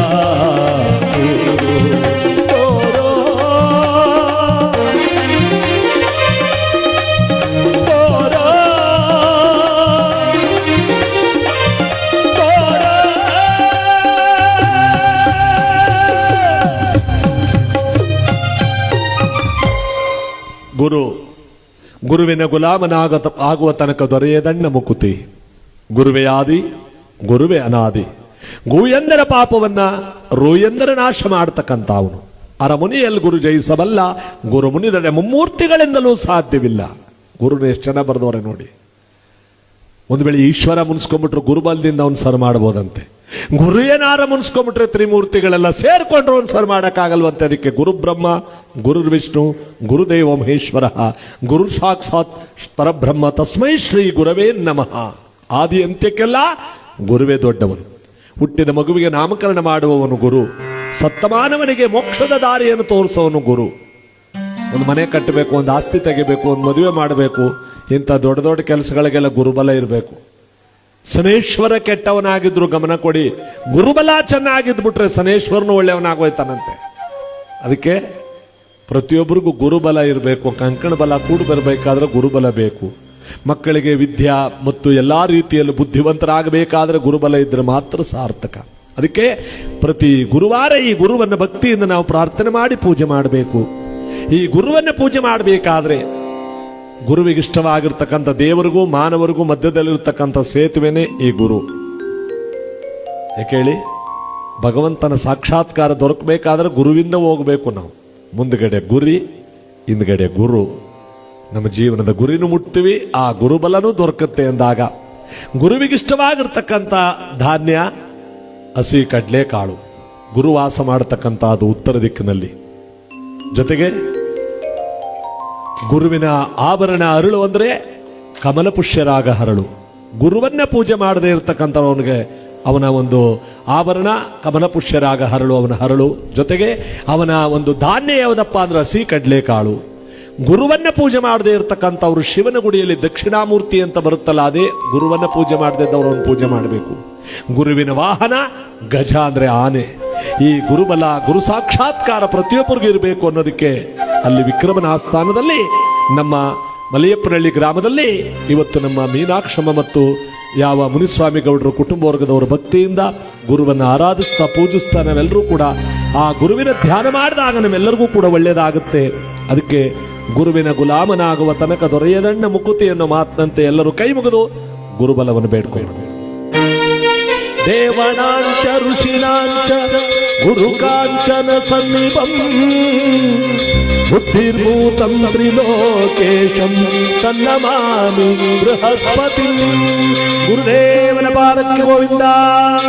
ಗುರುವಿನ ಗುಲಾಮನಾಗುವ ತನಕ ದೊರೆಯದಣ್ಣ ಮುಕುತಿ. ಗುರುವೇ ಆದಿ, ಗುರುವೇ ಅನಾದಿ. ಗು ಎಂದರ ಪಾಪವನ್ನ ರು ಎಂದರ ನಾಶ ಮಾಡತಕ್ಕಂಥ ಅವನು. ಅರಮುನಿಯಲ್ಲಿ ಗುರು ಜಯಿಸಬಲ್ಲ, ಗುರು ಮುನಿದಡೆ ಮುಮ್ಮೂರ್ತಿಗಳಿಂದಲೂ ಸಾಧ್ಯವಿಲ್ಲ. ಗುರುನ ಎಷ್ಟು ಜನ ಬರೆದವರೆ ನೋಡಿ. ಒಂದು ವೇಳೆ ಈಶ್ವರ ಮುನ್ಸ್ಕೊಂಡ್ಬಿಟ್ರು ಗುರುಬಲದಿಂದ ಅವನು ಸರ್ ಮಾಡ್ಬೋದಂತೆ. ಗುರು ಏನಾರ ಮುನ್ಸ್ಕೊಂಡ್ಬಿಟ್ರೆ ತ್ರಿಮೂರ್ತಿಗಳೆಲ್ಲ ಸೇರ್ಕೊಂಡ್ರು ಅವನು ಸರ್ ಮಾಡಕ್ಕಾಗಲ್ವಂತೆ. ಅದಕ್ಕೆ ಗುರು ಬ್ರಹ್ಮ, ಗುರು ವಿಷ್ಣು, ಗುರುದೇವ ಮಹೇಶ್ವರ, ಗುರು ಸಾಕ್ಷಾತ್ ಪರಬ್ರಹ್ಮ, ತಸ್ಮೈ ಶ್ರೀ ಗುರವೇ ನಮಃ. ಆದಿ ಅಂತ್ಯಕ್ಕೆಲ್ಲ ಗುರುವೇ ದೊಡ್ಡವನು. ಹುಟ್ಟಿದ ಮಗುವಿಗೆ ನಾಮಕರಣ ಮಾಡುವವನು ಗುರು, ಸತ್ತ ಮಾನವನಿಗೆ ಮೋಕ್ಷದ ದಾರಿಯನ್ನು ತೋರಿಸುವವನು ಗುರು. ಒಂದು ಮನೆ ಕಟ್ಟಬೇಕು, ಒಂದು ಆಸ್ತಿ ತೆಗಿಬೇಕು, ಒಂದು ಮದುವೆ ಮಾಡಬೇಕು, ಇಂಥ ದೊಡ್ಡ ದೊಡ್ಡ ಕೆಲಸಗಳಿಗೆಲ್ಲ ಗುರುಬಲ ಇರಬೇಕು. ಶನೇಶ್ವರ ಕೆಟ್ಟವನಾಗಿದ್ರು ಗಮನ ಕೊಡಿ, ಗುರುಬಲ ಚೆನ್ನಾಗಿದ್ಬಿಟ್ರೆ ಶನೇಶ್ವರನು ಒಳ್ಳೆಯವನಾಗೋಯ್ತಾನಂತೆ. ಅದಕ್ಕೆ ಪ್ರತಿಯೊಬ್ಬರಿಗೂ ಗುರುಬಲ ಇರಬೇಕು. ಕಂಕಣ ಬಲ ಕೂಡ ಬರಬೇಕಾದ್ರೆ ಗುರುಬಲ ಬೇಕು. ಮಕ್ಕಳಿಗೆ ವಿದ್ಯಾ ಮತ್ತು ಎಲ್ಲಾ ರೀತಿಯಲ್ಲೂ ಬುದ್ಧಿವಂತರಾಗಬೇಕಾದ್ರೆ ಗುರುಬಲ ಇದ್ರೆ ಮಾತ್ರ ಸಾರ್ಥಕ. ಅದಕ್ಕೆ ಪ್ರತಿ ಗುರುವಾರ ಈ ಗುರುವನ್ನ ಭಕ್ತಿಯಿಂದ ನಾವು ಪ್ರಾರ್ಥನೆ ಮಾಡಿ ಪೂಜೆ ಮಾಡಬೇಕು. ಈ ಗುರುವನ್ನ ಪೂಜೆ ಮಾಡಬೇಕಾದ್ರೆ ಗುರುವಿಗಿಷ್ಟವಾಗಿರ್ತಕ್ಕಂಥ ದೇವರಿಗೂ ಮಾನವರಿಗೂ ಮಧ್ಯದಲ್ಲಿರ್ತಕ್ಕಂಥ ಸೇತುವೆನೇ ಈ ಗುರು. ಯಾಕೆ ಹೇಳಿ, ಭಗವಂತನ ಸಾಕ್ಷಾತ್ಕಾರ ದೊರಕಬೇಕಾದ್ರೆ ಗುರುವಿಂದ ಹೋಗಬೇಕು. ನಾವು ಮುಂದ್ಗಡೆ ಗುರಿ, ಹಿಂದ್ಗಡೆ ಗುರು. ನಮ್ಮ ಜೀವನದ ಗುರಿನೂ ಮುಟ್ತೀವಿ, ಆ ಗುರುಬಲನೂ ದೊರಕುತ್ತೆ ಅಂದಾಗ ಗುರುವಿಗಿಷ್ಟವಾಗಿರ್ತಕ್ಕಂಥ ಧಾನ್ಯ ಹಸಿ ಕಡಲೆ ಕಾಳು. ಗುರುವಾಸ ಮಾಡತಕ್ಕಂಥ ಅದು ಉತ್ತರ ದಿಕ್ಕಿನಲ್ಲಿ. ಜೊತೆಗೆ ಗುರುವಿನ ಆಭರಣ ಅರಳು ಅಂದ್ರೆ ಕಮಲ ಪುಷ್ಯರಾಗ ಹರಳು. ಗುರುವನ್ನ ಪೂಜೆ ಮಾಡದೇ ಇರತಕ್ಕಂಥವನಿಗೆ ಅವನ ಒಂದು ಆಭರಣ ಕಮಲ ಪುಷ್ಯರಾಗ ಹರಳು, ಅವನ ಹರಳು. ಜೊತೆಗೆ ಅವನ ಒಂದು ಧಾನ್ಯ ಯಾವುದಪ್ಪ ಅಂದ್ರೆ ಹಸಿ ಕಡಲೆ ಕಾಳು. ಗುರುವನ್ನ ಪೂಜೆ ಮಾಡದೇ ಇರತಕ್ಕಂಥವ್ರು ಶಿವನ ಗುಡಿಯಲ್ಲಿ ದಕ್ಷಿಣಾಮೂರ್ತಿ ಅಂತ ಬರುತ್ತಲ್ಲ, ಅದೇ ಗುರುವನ್ನ ಪೂಜೆ ಮಾಡದಿದ್ದವರನ್ನು ಪೂಜೆ ಮಾಡಬೇಕು. ಗುರುವಿನ ವಾಹನ ಗಜ ಅಂದ್ರೆ ಆನೆ. ಈ ಗುರುಬಲ ಗುರು ಸಾಕ್ಷಾತ್ಕಾರ ಪ್ರತಿಯೊಬ್ಬರಿಗೂ ಇರಬೇಕು ಅನ್ನೋದಕ್ಕೆ ಅಲ್ಲಿ ವಿಕ್ರಮನ ಆಸ್ಥಾನದಲ್ಲಿ ನಮ್ಮ ಮಲೆಯಪ್ಪನಹಳ್ಳಿ ಗ್ರಾಮದಲ್ಲಿ ಇವತ್ತು ನಮ್ಮ ಮೀನಾಕ್ಷಮ್ಮ ಮತ್ತು ಯಾವ ಮುನಿಸ್ವಾಮಿ ಗೌಡರು ಕುಟುಂಬ ವರ್ಗದವರ ಭಕ್ತಿಯಿಂದ ಗುರುವನ್ನು ಆರಾಧಿಸ್ತಾ ಪೂಜಿಸ್ತಾ ನಾವೆಲ್ಲರೂ ಕೂಡ ಆ ಗುರುವಿನ ಧ್ಯಾನ ಮಾಡಿದಾಗ ನಮ್ಮೆಲ್ಲರಿಗೂ ಕೂಡ ಒಳ್ಳೆಯದಾಗುತ್ತೆ. ಅದಕ್ಕೆ ಗುರುವಿನ ಗುಲಾಮನಾಗುವ ತನಕ ದೊರೆಯದಣ್ಣ ಮುಕುತಿ ಅನ್ನೋ ಮಾತಿನಂತೆ ಎಲ್ಲರೂ ಕೈ ಮುಗಿದು ಗುರುಬಲವನ್ನು ಬೇಡ್ಕೊಂಡು ದೇವನಾಂಚ ಋಷಿನಾಂಚ ಗುರುಕಾಂಚನ ಸನ್ನಿಭಂ ಬುದ್ಧಿರ್ಭೂತಂ ತ್ರಿಲೋಕೇಶಂ ತನ್ನಮಾಮಿ ಬೃಹಸ್ಪತಿ. ಗುರುದೇವನ ಪಾದಕ್ಕೆ ಗೋವಿಂದ,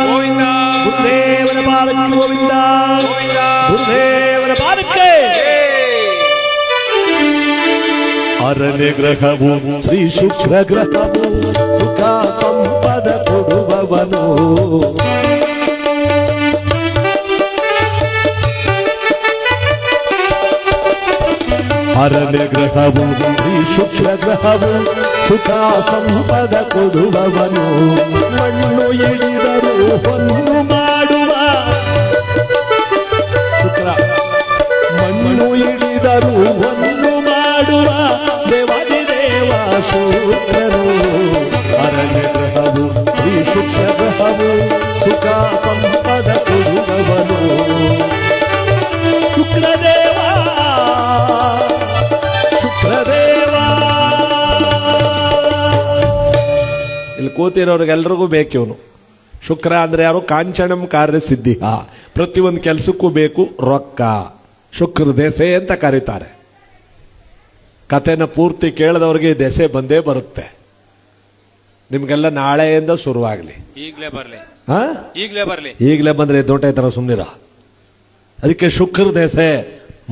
ಗೋವಿಂದ ಗುರುದೇವನ ಪಾದಕ್ಕೆ ಗೋವಿಂದ, ಗೋವಿಂದ ಗುರುದೇವನ ಪಾದಕ್ಕೆ. ಅರಣ್ಯ ಗ್ರಹವು ಶ್ರೀ ಶುಕ್ರ ಗ್ರಹವು ಸುಖ ಸಂಪದ ಕೊಡುವವನು. ಅರಣ್ಯ ಗ್ರಹವು ಶ್ರೀ ಶುಕ್ರ ಗ್ರಹವು ಸುಖ ಸಂಪದ ಕೊಡುವವನು. ಮಣ್ಣು ಇಳಿದರು ಹೊನ್ನು ಮಾಡುವ ಶುಕ್ರ, ಮಣ್ಣು ಇಳಿದರು ಹೊನ್ನು ಮಾಡುವ ದೇವಾದಿ ದೇವ ಶುಕ್ರನು. ಅರಣ್ಯ ಗ್ರಹವು ಶ್ರೀ ಶುಕ್ರ ಗ್ರಹವು ಸುಖ ಸಂಪದ ಕೊಡುವವನು. ಶುಕ್ರದೇವ ಶುಕ್ರದೇವ. ಇಲ್ಲಿ ಕೂತಿರೋರಿಗೆಲ್ರಿಗೂ ಬೇಕಿವನು. ಶುಕ್ರ ಅಂದ್ರೆ ಯಾರು? ಕಾಂಚನಂ ಕಾರ್ಯ ಸಿದ್ಧಿ. ಪ್ರತಿಯೊಂದು ಕೆಲಸಕ್ಕೂ ಬೇಕು ರೊಕ್ಕ. ಶುಕ್ರ ದೆಸೆ ಅಂತ ಕರೀತಾರೆ. ಕಥೆನ ಪೂರ್ತಿ ಕೇಳಿದವ್ರಿಗೆ ದೆಸೆ ಬಂದೇ ಬರುತ್ತೆ. ನಿಮ್ಗೆಲ್ಲ ನಾಳೆಯಿಂದ ಶುರುವಾಗ್ಲಿ. ಈಗ್ಲೇ ಬರ್ಲಿ, ಹಾ ಈಗ್ಲೇ ಬರ್ಲಿ. ಈಗಲೇ ಬಂದ್ರೆ ದೊಡ್ಡ ತರ ಸುಮ್ನಿರ. ಅದಕ್ಕೆ ಶುಕ್ರ ದೆಸೆ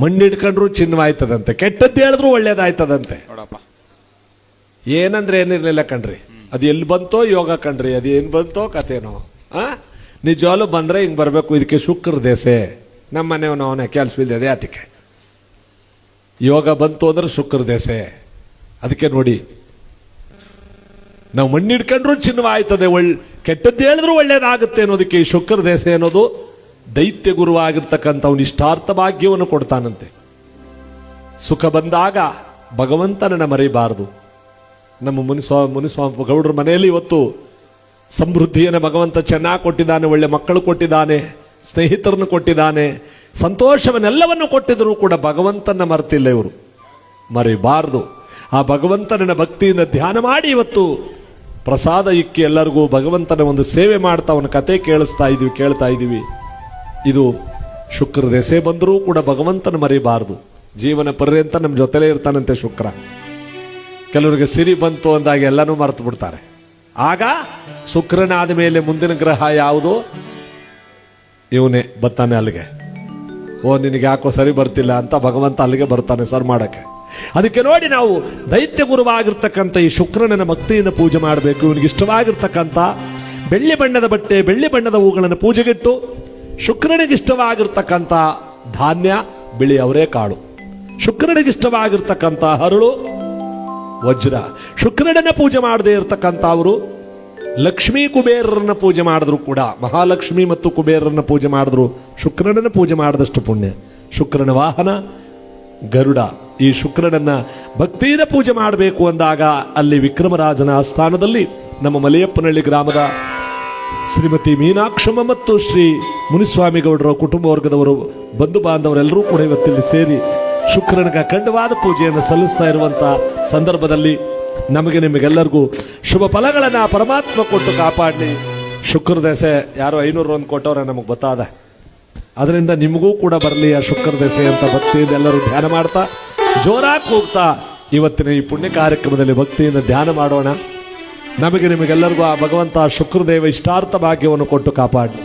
ಮಣ್ಣಿಡ್ಕೊಂಡ್ರು ಚಿನ್ನವಾಯ್ತದಂತೆ, ಕೆಟ್ಟದ್ದು ಹೇಳಿದ್ರು ಒಳ್ಳೇದಾಯ್ತದಂತೆ. ನೋಡಪ್ಪ, ಏನಂದ್ರೆ ಏನಿರ್ಲಿಲ್ಲ ಕಣ್ರಿ. ಅದು ಎಲ್ಲಿ ಬಂತೋ ಯೋಗ ಕಣ್ರಿ, ಅದು ಏನ್ ಬಂತೋ ಕಥೆನೋ. ನಿಜವಾಗ್ಲೂ ಬಂದ್ರೆ ಹಿಂಗ್ ಬರ್ಬೇಕು. ಇದಕ್ಕೆ ಶುಕ್ರ ದೆಸೆ. ನಮ್ಮ ಮನೆಯವನು ಅವನೇ ಕೆಲಸವಿಲ್ಲದೆ ಅದಕ್ಕೆ ಯೋಗ ಬಂತು ಅಂದ್ರೆ ಶುಕ್ರ ದೆಸೆ. ಅದಕ್ಕೆ ನೋಡಿ, ನಾವು ಮಣ್ಣಿಡ್ಕೊಂಡ್ರು ಚಿನ್ನವಾಯ್ತದೆ, ಕೆಟ್ಟದ್ದು ಹೇಳಿದ್ರು ಒಳ್ಳೇದಾಗುತ್ತೆ ಅನ್ನೋದಕ್ಕೆ ಈ ಶುಕ್ರ ದೆಸೆ ಅನ್ನೋದು ದೈತ್ಯ ಗುರುವಾಗಿರ್ತಕ್ಕಂಥವನು ಇಷ್ಟಾರ್ಥ ಭಾಗ್ಯವನ್ನು ಕೊಡ್ತಾನಂತೆ. ಸುಖ ಬಂದಾಗ ಭಗವಂತನನ್ನ ಮರೆಯಬಾರದು. ನಮ್ಮ ಮುನಿಸ್ವಾಮಿ ಗೌಡ್ರ ಮನೆಯಲ್ಲಿ ಇವತ್ತು ಸಮೃದ್ಧಿಯನ್ನು ಭಗವಂತ ಚೆನ್ನಾಗಿ ಕೊಟ್ಟಿದ್ದಾನೆ, ಒಳ್ಳೆ ಮಕ್ಕಳು ಕೊಟ್ಟಿದ್ದಾನೆ, ಸ್ನೇಹಿತರನ್ನು ಕೊಟ್ಟಿದ್ದಾನೆ, ಸಂತೋಷವನ್ನೆಲ್ಲವನ್ನು ಕೊಟ್ಟಿದ್ರು ಕೂಡ ಭಗವಂತನ ಮರೆತಿಲ್ಲ ಇವರು. ಮರೆಯಬಾರದು. ಆ ಭಗವಂತನ ಭಕ್ತಿಯಿಂದ ಧ್ಯಾನ ಮಾಡಿ ಇವತ್ತು ಪ್ರಸಾದ ಇಕ್ಕಿ ಎಲ್ಲರಿಗೂ ಭಗವಂತನ ಒಂದು ಸೇವೆ ಮಾಡ್ತಾ ಅವನ ಕತೆ ಕೇಳ್ತಾ ಇದೀವಿ. ಇದು ಶುಕ್ರ ದೆಸೆ ಬಂದರೂ ಕೂಡ ಭಗವಂತನ ಮರೆಯಬಾರದು. ಜೀವನ ಪರ್ಯಂತ ನಮ್ಮ ಜೊತೆಲೇ ಇರ್ತಾನಂತೆ ಶುಕ್ರ. ಕೆಲವರಿಗೆ ಸಿರಿ ಬಂತು ಅಂದಾಗ ಎಲ್ಲನೂ ಮರೆತು ಬಿಡ್ತಾರೆ. ಆಗ ಶುಕ್ರನಾದ ಮೇಲೆ ಮುಂದಿನ ಗ್ರಹ ಯಾವುದು? ಇವನೇ ಬರ್ತಾನೆ ಅಲ್ಲಿಗೆ. ಓ ನಿನಗೆ ಯಾಕೋ ಸರಿ ಬರ್ತಿಲ್ಲ ಅಂತ ಭಗವಂತ ಅಲ್ಲಿಗೆ ಬರ್ತಾನೆ ಸರ್ ಮಾಡಕ್ಕೆ. ಅದಕ್ಕೆ ನೋಡಿ, ನಾವು ದೈತ್ಯ ಗುರುವಾಗಿರ್ತಕ್ಕಂಥ ಈ ಶುಕ್ರನ ಭಕ್ತಿಯಿಂದ ಪೂಜೆ ಮಾಡಬೇಕು. ಇವನಿಗೆ ಇಷ್ಟವಾಗಿರ್ತಕ್ಕಂಥ ಬೆಳ್ಳಿ ಬಣ್ಣದ ಬಟ್ಟೆ, ಬೆಳ್ಳಿ ಬಣ್ಣದ ಹೂಗಳನ್ನು ಪೂಜೆಗಿಟ್ಟು, ಶುಕ್ರನಿಗಿಷ್ಟವಾಗಿರ್ತಕ್ಕಂಥ ಧಾನ್ಯ ಬಿಳಿ ಅವರೆಕಾಳು, ಶುಕ್ರನಿಗಿಷ್ಟವಾಗಿರ್ತಕ್ಕಂಥ ಹರಳು, ವಜ್ರ. ಶುಕ್ರನನ್ನ ಪೂಜೆ ಮಾಡದೇ ಇರತಕ್ಕಂಥವರು ಲಕ್ಷ್ಮೀ ಕುಬೇರರನ್ನ ಪೂಜೆ ಮಾಡಿದ್ರು ಕೂಡ, ಮಹಾಲಕ್ಷ್ಮಿ ಮತ್ತು ಕುಬೇರರನ್ನ ಪೂಜೆ ಮಾಡಿದ್ರು ಶುಕ್ರನನ್ನ ಪೂಜೆ ಮಾಡಿದಷ್ಟು ಪುಣ್ಯ. ಶುಕ್ರನ ವಾಹನ ಗರುಡ. ಈ ಶುಕ್ರನನ್ನ ಭಕ್ತಿಯಿಂದ ಪೂಜೆ ಮಾಡಬೇಕು ಅಂದಾಗ ಅಲ್ಲಿ ವಿಕ್ರಮರಾಜನ ಆಸ್ಥಾನದಲ್ಲಿ ನಮ್ಮ ಮಲೆಯಪ್ಪನಹಳ್ಳಿ ಗ್ರಾಮದ ಶ್ರೀಮತಿ ಮೀನಾಕ್ಷಮ್ಮ ಮತ್ತು ಶ್ರೀ ಮುನಿಸ್ವಾಮಿ ಗೌಡರ ಕುಟುಂಬ ವರ್ಗದವರು, ಬಂಧು ಬಾಂಧವರೆಲ್ಲರೂ ಕೂಡ ಇವತ್ತಿಲ್ಲಿ ಸೇರಿ ಶುಕ್ರನಿಗೆ ಅಖಂಡವಾದ ಪೂಜೆಯನ್ನು ಸಲ್ಲಿಸ್ತಾ ಇರುವಂತಹ ಸಂದರ್ಭದಲ್ಲಿ ನಮಗೆ ನಿಮಗೆಲ್ಲರಿಗೂ ಶುಭ ಫಲಗಳನ್ನ ಪರಮಾತ್ಮ ಕೊಟ್ಟು ಕಾಪಾಡಲಿ. ಶುಕ್ರ ದೆಸೆ ಯಾರೋ 500 ಕೊಟ್ಟವ್ರೆ ನಮಗೆ ಗೊತ್ತಾದ, ಅದರಿಂದ ನಿಮಗೂ ಕೂಡ ಬರಲಿ ಆ ಶುಕ್ರ ದೆಸೆ ಅಂತ ಭಕ್ತಿಯಿಂದ ಎಲ್ಲರೂ ಧ್ಯಾನ ಮಾಡ್ತಾ ಜೋರಾಗಿ ಹೋಗ್ತಾ ಇವತ್ತಿನ ಈ ಪುಣ್ಯ ಕಾರ್ಯಕ್ರಮದಲ್ಲಿ ಭಕ್ತಿಯಿಂದ ಧ್ಯಾನ ಮಾಡೋಣ. ನಮಗೆ ನಿಮಗೆಲ್ಲರಿಗೂ ಆ ಭಗವಂತ ಶುಕ್ರದೇವ ಇಷ್ಟಾರ್ಥ ಭಾಗ್ಯವನ್ನು ಕೊಟ್ಟು ಕಾಪಾಡಲಿ.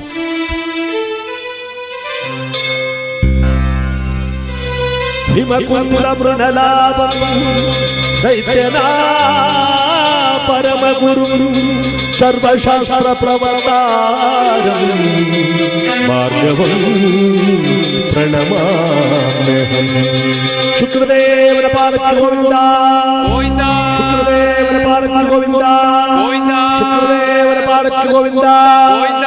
ಹಿಮಕುಂಡ ಮೃಣಲಾಭ ದೈತ್ಯನಾ ಪರಮ ಗುರು ಸರ್ವಶಾಸ್ತ್ರ ಪ್ರವರ್ತಾರ ಮಾರ್ಗವಂ ಪ್ರಣಮಾಮ್ಯಹಂ. ಶುಕ್ರದೇವನ ಪಾದಕ್ಕೆ ಗೋವಿಂದ ಗೋವಿಂದ ಶುಕ್ರದೇವನ ಪಾದಕ್ಕೆ ಗೋವಿಂದ ಗೋವಿಂದ ಶುಕ್ರದೇವನ ಪಾದಕ್ಕೆ ಗೋವಿಂದ. ಗೋವಿಂದ.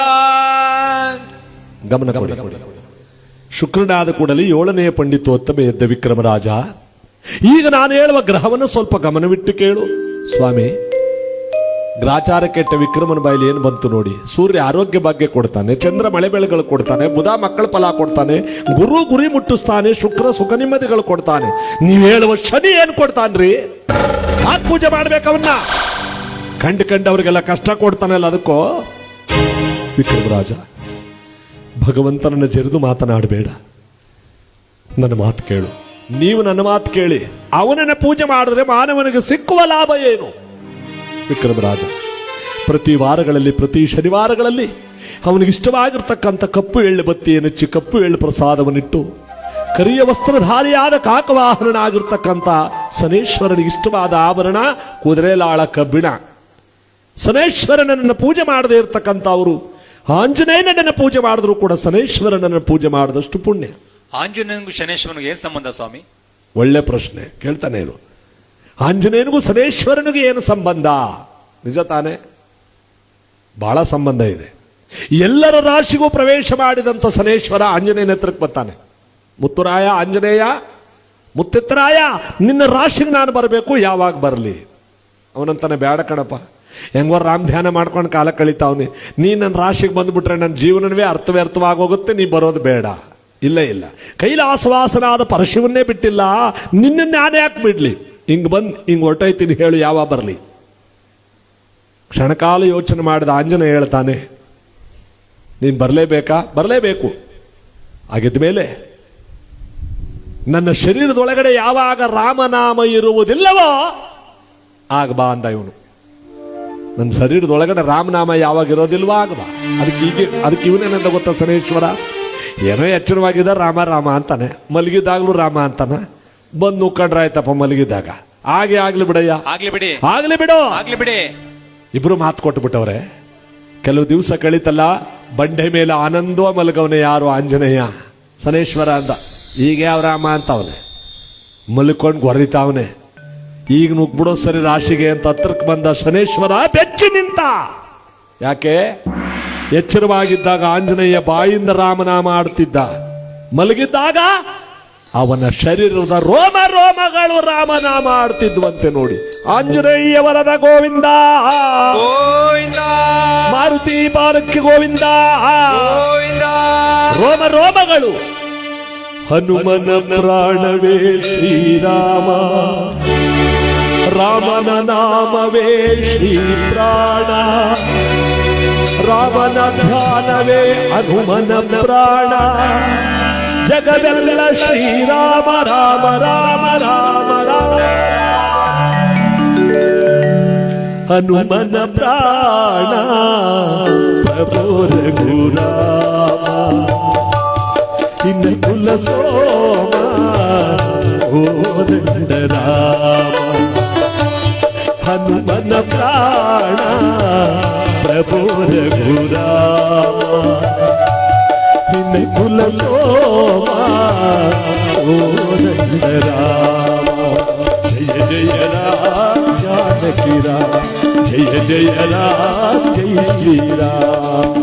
ಗಮನ ಕೊಡಿ. ಶುಕ್ರನಾದ ಕೂಡಲೇ 7ನೇ ಪಂಡಿತೋತ್ತಮ ಎದ್ದ ವಿಕ್ರಮರಾಜ, ಈಗ ನಾನು ಹೇಳುವ ಗ್ರಹವನ್ನು ಸ್ವಲ್ಪ ಗಮನವಿಟ್ಟು ಕೇಳು ಸ್ವಾಮಿ. ಗ್ರಾಚಾರ ಕೆಟ್ಟ ವಿಕ್ರಮನ ಬಾಯಲ್ಲಿ ಏನು ಬಂತು ನೋಡಿ. ಸೂರ್ಯ ಆರೋಗ್ಯ ಭಾಗ್ಯ ಕೊಡ್ತಾನೆ, ಚಂದ್ರ ಮಳೆ ಬೆಳೆಗಳು ಕೊಡ್ತಾನೆ, ಬುಧ ಮಕ್ಕಳ ಫಲ ಕೊಡ್ತಾನೆ, ಗುರು ಗುರಿ ಮುಟ್ಟಿಸ್ತಾನೆ, ಶುಕ್ರ ಸುಖ ನೆಮ್ಮದಿಗಳು ಕೊಡ್ತಾನೆ. ನೀವು ಹೇಳುವ ಶನಿ ಏನು ಕೊಡ್ತಾನ್ರಿ? ಯಾಕೆ ಪೂಜೆ ಮಾಡ್ಬೇಕವನ್ನ? ಕಂಡವ್ರಿಗೆಲ್ಲ ಕಷ್ಟ ಕೊಡ್ತಾನಲ್ಲ. ಅದಕ್ಕೋ ವಿಕ್ರಮರಾಜ, ಭಗವಂತನನ್ನು ಜರಿದು ಮಾತನಾಡಬೇಡ, ನನ್ನ ಮಾತು ಕೇಳು. ನೀವು ನನ್ನ ಮಾತು ಕೇಳಿ ಅವನನ್ನ ಪೂಜೆ ಮಾಡಿದ್ರೆ ಮಾನವನಿಗೆ ಸಿಕ್ಕುವ ಲಾಭ ಏನು? ವಿಕ್ರಮರಾಜ, ಪ್ರತಿ ವಾರಗಳಲ್ಲಿ, ಪ್ರತಿ ಶನಿವಾರಗಳಲ್ಲಿ ಅವನಿಗೆ ಇಷ್ಟವಾಗಿರ್ತಕ್ಕಂಥ ಕಪ್ಪು ಎಳ್ಳು ಬತ್ತಿಯನ್ನು ಹಚ್ಚಿ, ಕಪ್ಪು ಎಳ್ಳು ಪ್ರಸಾದವನ್ನಿಟ್ಟು, ಕರಿಯ ವಸ್ತ್ರಧಾರಿಯಾದ ಕಾಕವಾಹನನಾಗಿರ್ತಕ್ಕಂಥ ಶನೇಶ್ವರನಿಗೆ ಇಷ್ಟವಾದ ಆಭರಣ ಕುದುರೆಲಾಳ ಕಬ್ಬಿಣ. ಶನೇಶ್ವರನನ್ನು ಪೂಜೆ ಮಾಡದೇ ಇರತಕ್ಕಂಥವರು ಆಂಜನೇಯನನ್ನ ಪೂಜೆ ಮಾಡಿದ್ರು ಕೂಡ ಶನೇಶ್ವರನನ್ನ ಪೂಜೆ ಮಾಡಿದಷ್ಟು ಪುಣ್ಯ. ಆಂಜನೇಯನಿಗೂ ಶನೇಶ್ವರನಿಗೂ ಏನ್ ಸಂಬಂಧ ಸ್ವಾಮಿ? ಒಳ್ಳೆ ಪ್ರಶ್ನೆ ಕೇಳ್ತಾನೆ ಇರು. ಆಂಜನೇಯನಿಗೂ ಶನೇಶ್ವರನಿಗೂ ಏನು ಸಂಬಂಧ? ನಿಜ ತಾನೆ, ಬಹಳ ಸಂಬಂಧ ಇದೆ. ಎಲ್ಲರ ರಾಶಿಗೂ ಪ್ರವೇಶ ಮಾಡಿದಂಥ ಶನೇಶ್ವರ ಆಂಜನೇಯನ ಹತ್ರಕ್ಕೆ ಬರ್ತಾನೆ. ಮುತ್ತುರಾಯ, ಆಂಜನೇಯ, ಮುತ್ತಿತ್ತರಾಯ, ನಿನ್ನ ರಾಶಿಗೆ ನಾನು ಬರಬೇಕು, ಯಾವಾಗ ಬರಲಿ? ಅವನಂತಾನೆ, ಬೇಡ ಕಣಪ್ಪ, ಹೆಂಗೋ ರಾಮ್ ಧ್ಯಾನ ಮಾಡ್ಕೊಂಡು ಕಾಲ ಕಳೀತಾವ್ನಿ, ನೀ ನನ್ನ ರಾಶಿಗೆ ಬಂದ್ಬಿಟ್ರೆ ನನ್ನ ಜೀವನವೇ ಅರ್ಥವ್ಯರ್ಥವಾಗೋಗುತ್ತೆ, ನೀ ಬರೋದು ಬೇಡ. ಇಲ್ಲ ಇಲ್ಲ, ಕೈಲಾಸವಾಸನಾದ ಪರಶಿವನ್ನೇ ಬಿಟ್ಟಿಲ್ಲ, ನಿನ್ನ ನಾನೇ ಯಾಕೆ ಬಿಡ್ಲಿ? ಹಿಂಗ್ ಹೊರಟೈತೀನಿ, ಹೇಳು, ಯಾವ ಬರಲಿ? ಕ್ಷಣಕಾಲ ಯೋಚನೆ ಮಾಡಿದ ಆಂಜನೇಯ ಹೇಳ್ತಾನೆ, ನೀನ್ ಬರಲೇಬೇಕಾ? ಬರಲೇಬೇಕು. ಹಾಗಿದ್ಮೇಲೆ ನನ್ನ ಶರೀರದೊಳಗಡೆ ಯಾವಾಗ ರಾಮನಾಮ ಇರುವುದಿಲ್ಲವೋ ಆಗ ಬಾ ಅಂದ ಇವನು. ನನ್ನ ಶರೀರದೊಳಗಡೆ ರಾಮನಾಮ ಯಾವಾಗ ಇರೋದಿಲ್ವೋ ಆಗ ಬಾ. ಅದಕ್ಕೆ ಇವನೇನಂದ ಗೊತ್ತಾ ಶನೇಶ್ವರ? ಏನೋ ಎಚ್ಚರವಾಗಿದ್ದ ರಾಮ ರಾಮ ಅಂತಾನೆ, ಮಲಗಿದಾಗ್ಲೂ ರಾಮ ಅಂತಾನ. ಬಂದು ನುಕ್ಕಂಡ್ರಾಯ್ತಪ್ಪ ಮಲಗಿದಾಗ. ಹಾಗೆ ಆಗ್ಲಿ ಬಿಡಯ್ಯ, ಆಗ್ಲಿ ಬಿಡಿ, ಆಗ್ಲಿ ಬಿಡು, ಆಗ್ಲಿ ಬಿಡಿ. ಇಬ್ರು ಮಾತು ಕೊಟ್ಟು ಬಿಟ್ಟವ್ರೆ. ಕೆಲವು ದಿವಸ ಕಳೀತಲ್ಲ, ಬಂಡೆ ಮೇಲೆ ಆನಂದವ ಮಲಗವನೆ ಯಾರು? ಆಂಜನೇಯ. ಶನೇಶ್ವರ ಅಂದ, ಈಗ ಯಾವ ರಾಮ ಅಂತವನೆ, ಮಲ್ಕೊಂಡು ಗೊರಿತಾವನೆ. ಈಗ ನುಗ್ಬಿಡೋ ಸರಿ ರಾಶಿಗೆ ಅಂತ ಹತ್ರಕ್ಕೆ ಬಂದ ಶನೇಶ್ವರ ಬೆಚ್ಚಿ ನಿಂತ. ಯಾಕೆ? ಎಚ್ಚರವಾಗಿದ್ದಾಗ ಆಂಜನೇಯ ಬಾಯಿಂದ ರಾಮನಾಮ ಆಡ್ತಿದ್ದ, ಮಲಗಿದ್ದಾಗ ಅವನ ಶರೀರದ ರೋಮ ರೋಮಗಳು ರಾಮನಾಮ ಆಡ್ತಿದ್ವಂತೆ. ನೋಡಿ, ಆಂಜನೇಯವರನ ಗೋವಿಂದ ಗೋವಿಂದ, ಮಾರುತಿ ಪಾಲಕ್ಕೆ ಗೋವಿಂದ ಗೋವಿಂದ. ರೋಮ ರೋಮಗಳು. ಹನುಮನ ಪ್ರಾಣವೇ ಶ್ರೀರಾಮ, ರಾಮನ ನಾಮವೇ ಶ್ರೀ ಪ್ರಾಣ, ರಾಮನ ಧ್ಯಾನವೇ ಹನುಮನ ಪ್ರಾಣ, ಜಗವೆಲ್ಲ ಶ್ರೀರಾಮ ರಾಮ ರಾಮ ರಾಮ ರಾಮ. ಹನುಮನ ಪ್ರಾಣ ಪ್ರಭೋ ರಘುರಾಮ, ಇನ್ನ ಕುಲ ಸೋಮ ಓ ದಂಡರಾಮ. ಹನುಮನ ಪ್ರಾಣ ಪ್ರಭು ರಘುರಾಮ ನಿನ್ನ ಕುಲ ಸೋಮ ಓ ರಂಗರಾಮ ಜಯ ಜಯ ರಾಮ ಜಾನಕಿ ರಾಮ ಜಯ ಜಯ ರಾಮ ಜಯ ಶ್ರೀರಾಮ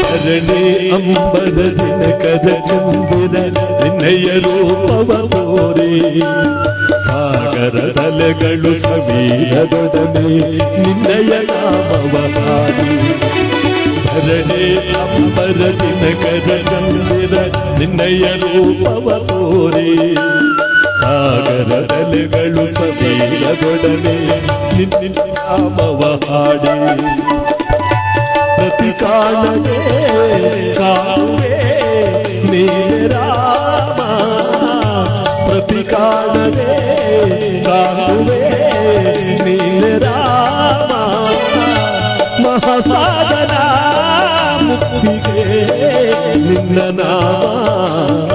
ಧರಣಿ ಅಂಬರ ದಿನಕದ ಚಂದಿರ ನಿನ್ನಯ ರೂಪವ ತೋರಿ ಸಾಗರದಲೆಗಳು ಸಮೀರದೊಡನೆ ನಿನ್ನಯ ನಾಮವ ಹಾಡಿ ಧರಣಿ ಅಂಬರ ದಿನಕದ ಚಂದಿರ ನಿನ್ನಯ ರೂಪವ ತೋರಿ ಸಾಗರದಲೆಗಳು ಸಮೀರದೊಡನೆ ನಿನ್ನ ನಾಮವ ಹಾಡಿ ಪ್ರತಿ ಕಾಣದೆ ಕಾಣುವೆ ನೀನೆ ರಾಮ ಪ್ರತಿ ಕಾಣದೆ ಕಾಣುವೆ ನೀನೆ ರಾಮ ಮಹಾಸಾಧನ ಮುಕ್ತಿಗೆ ನಿನ್ನ ನಾಮ